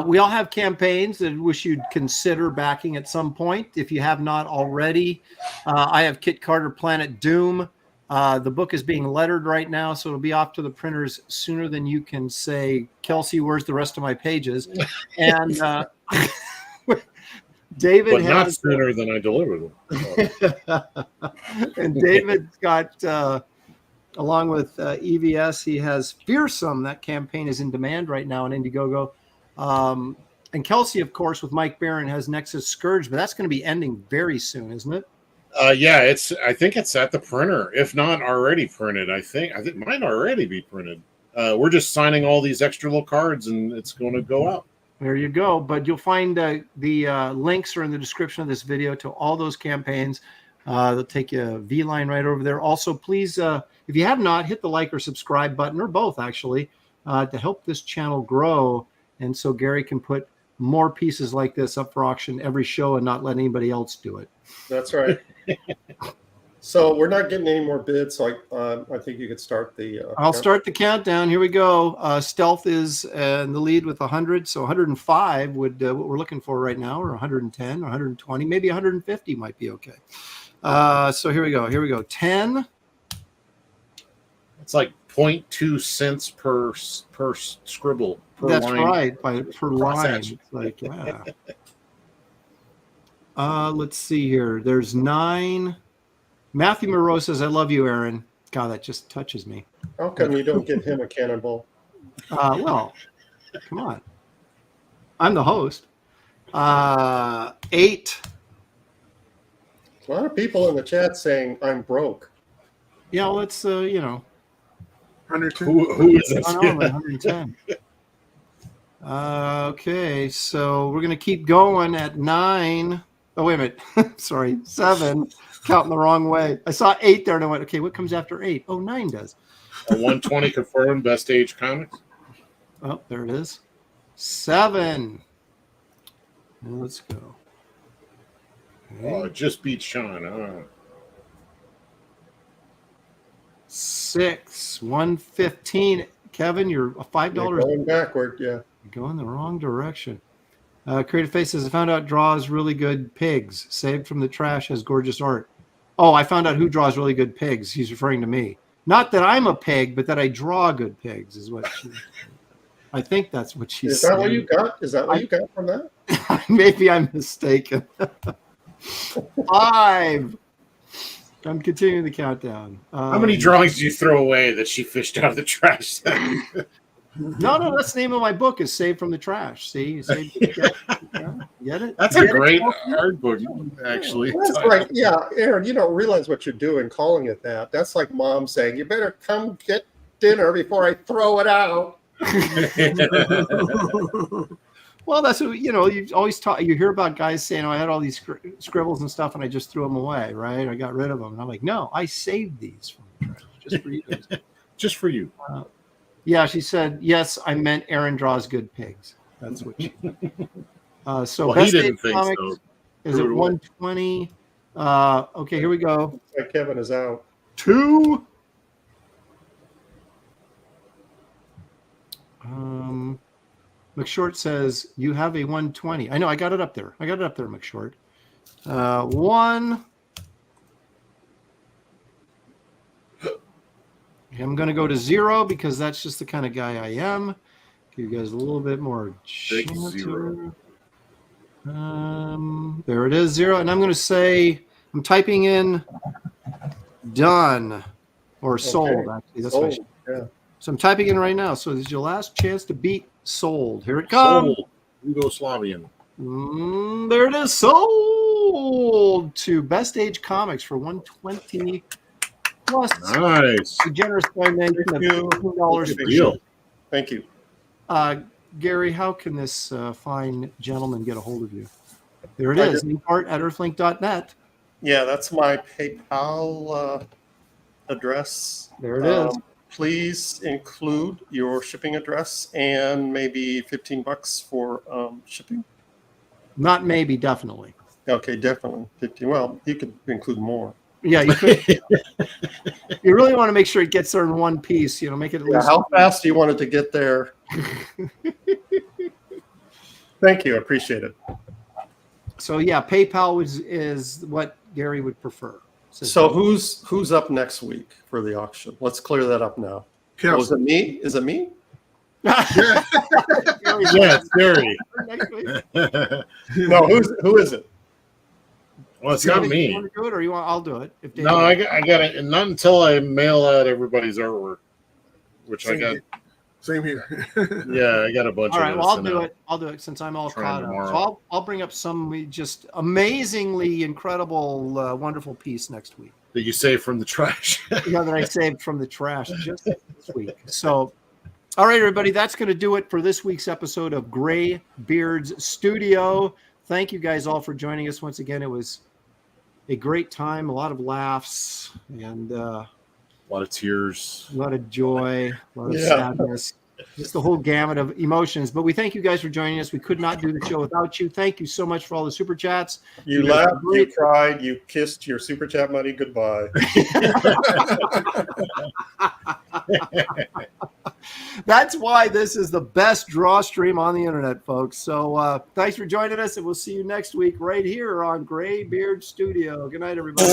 We all have campaigns that wish you'd consider backing at some point. If you have not already, I have Kit Carter Planet Doom. The book is being lettered right now, so it'll be off to the printers sooner than you can say, Kelsey, where's the rest of my pages? And David but not has sooner than I delivered them. and David's got along with EVS, he has Fearsome. That campaign is in demand right now on Indiegogo. And Kelsey, of course, with Mike Barron, has Nexus Scourge, but that's going to be ending very soon, isn't it? Yeah, I think it's at the printer, if not already printed. I think it might already be printed. We're just signing all these extra little cards, and it's going to go out. There you go. But you'll find the links are in the description of this video to all those campaigns. They'll take you a V line right over there. Also, please, if you have not, hit the like or subscribe button, or both, actually, to help this channel grow. And so Gary can put more pieces like this up for auction every show and not let anybody else do it. That's right. So we're not getting any more bids. So I think you could start the. I'll start the countdown. Here we go. Stealth is in the lead with 100. So 105 would what we're looking for right now, or 110, or 120, maybe 150 might be okay. So here we go. Here we go. 10. It's like 0.2 cents per scribble. Per That's line. right. Per line. It's like, yeah. Let's see here. There's 9. Matthew Moreau says, I love you, Aaron. God, that just touches me. How come you don't give him a cannonball? Well, come on. I'm the host. 8. A lot of people in the chat saying I'm broke. Yeah, well, it's, 102. Who is this? 110. Okay, so we're going to keep going at 9. Oh, wait a minute. Sorry, 7. Counting the wrong way. I saw 8 there and I went, okay, what comes after 8? Oh, 9 does. A 120 confirmed, Best Age Comics. Oh, there it is. 7. Now let's go. Okay. Oh, it just beat Sean. 6. 115. Kevin, you're a $5. You're going backward, yeah. Going the wrong direction. Creative Face says, I found out draws really good pigs. Saved from the trash, has gorgeous art. Oh, I found out who draws really good pigs. He's referring to me. Not that I'm a pig, but that I draw good pigs is what she, I think that's what she's saying. Is that what you got? Is that what you got from that? Maybe I'm mistaken. 5. I'm continuing the countdown. How many drawings do you throw away that she fished out of the trash? No, that's the name of my book, is Saved from the Trash. See? Get it? That's a great art book, actually. That's right. Yeah, Aaron, you don't realize what you're doing calling it that. That's like mom saying, you better come get dinner before I throw it out. Well, that's what, you always you hear about guys saying, oh, I had all these scribbles and stuff and I just threw them away, right? I got rid of them. And I'm like, no, I saved these from the trash just for you. Just for you. Yeah, she said, yes, I meant Aaron draws good pigs. That's what she so well, Best he didn't Age think Comics so. is at 120. Okay, here we go. Looks like Kevin is out. 2. McShort says, you have a 120. I know, I got it up there. McShort. 1. I'm going to go to 0 because that's just the kind of guy I am. Give you guys a little bit more. Big 0. There it is, 0. And I'm going to say, I'm typing in done or sold. Actually, that's what I should. Yeah. So I'm typing in right now. So this is your last chance to beat sold. Here it comes. Sold. Yugoslavian. There it is. Sold to Best Age Comics for 120 plus. Nice. A generous donation of $15 per Deal. Thank you. Gary, how can this fine gentleman get a hold of you? There it is. Art at earthlink.net. Yeah, that's my PayPal address. There it is. Please include your shipping address and maybe $15 for shipping. Not maybe, definitely. Okay, definitely 15. Well, you could include more. Yeah, you could. You really want to make sure it gets there in one piece. Make it at least. How fast do you want it to get there? Thank you. I appreciate it. So yeah, PayPal is what Gary would prefer. So who's up next week for the auction? Let's clear that up now. Kelsey. Oh, is it me? Yeah, it's Gary. Next week. No, who is it? Well, it's not You me. want to do it, or you want? I'll do it. If Dave No, I got it. And not until I mail out everybody's artwork, which I got. Same here. Yeah, I got a bunch. All right, of well, I'll those do now. it. I'll do it since I'm all Trying caught up. tomorrow. So I'll bring up some just amazingly incredible, wonderful piece next week. That you saved from the trash. That I saved from the trash just this week. So, all right, everybody, that's going to do it for this week's episode of Graybeard's Studio. Thank you guys all for joining us once again. It was a great time, a lot of laughs, and A lot of tears. a lot of joy, a lot of sadness, just the whole gamut of emotions. But we thank you guys for joining us. We could not do the show without you. Thank you so much for all the super chats. You laughed, you cried, you kissed your super chat money goodbye. That's why this is the best draw stream on the internet, folks. So thanks for joining us, and we'll see you next week right here on Graybeard Studio. Good night, everybody.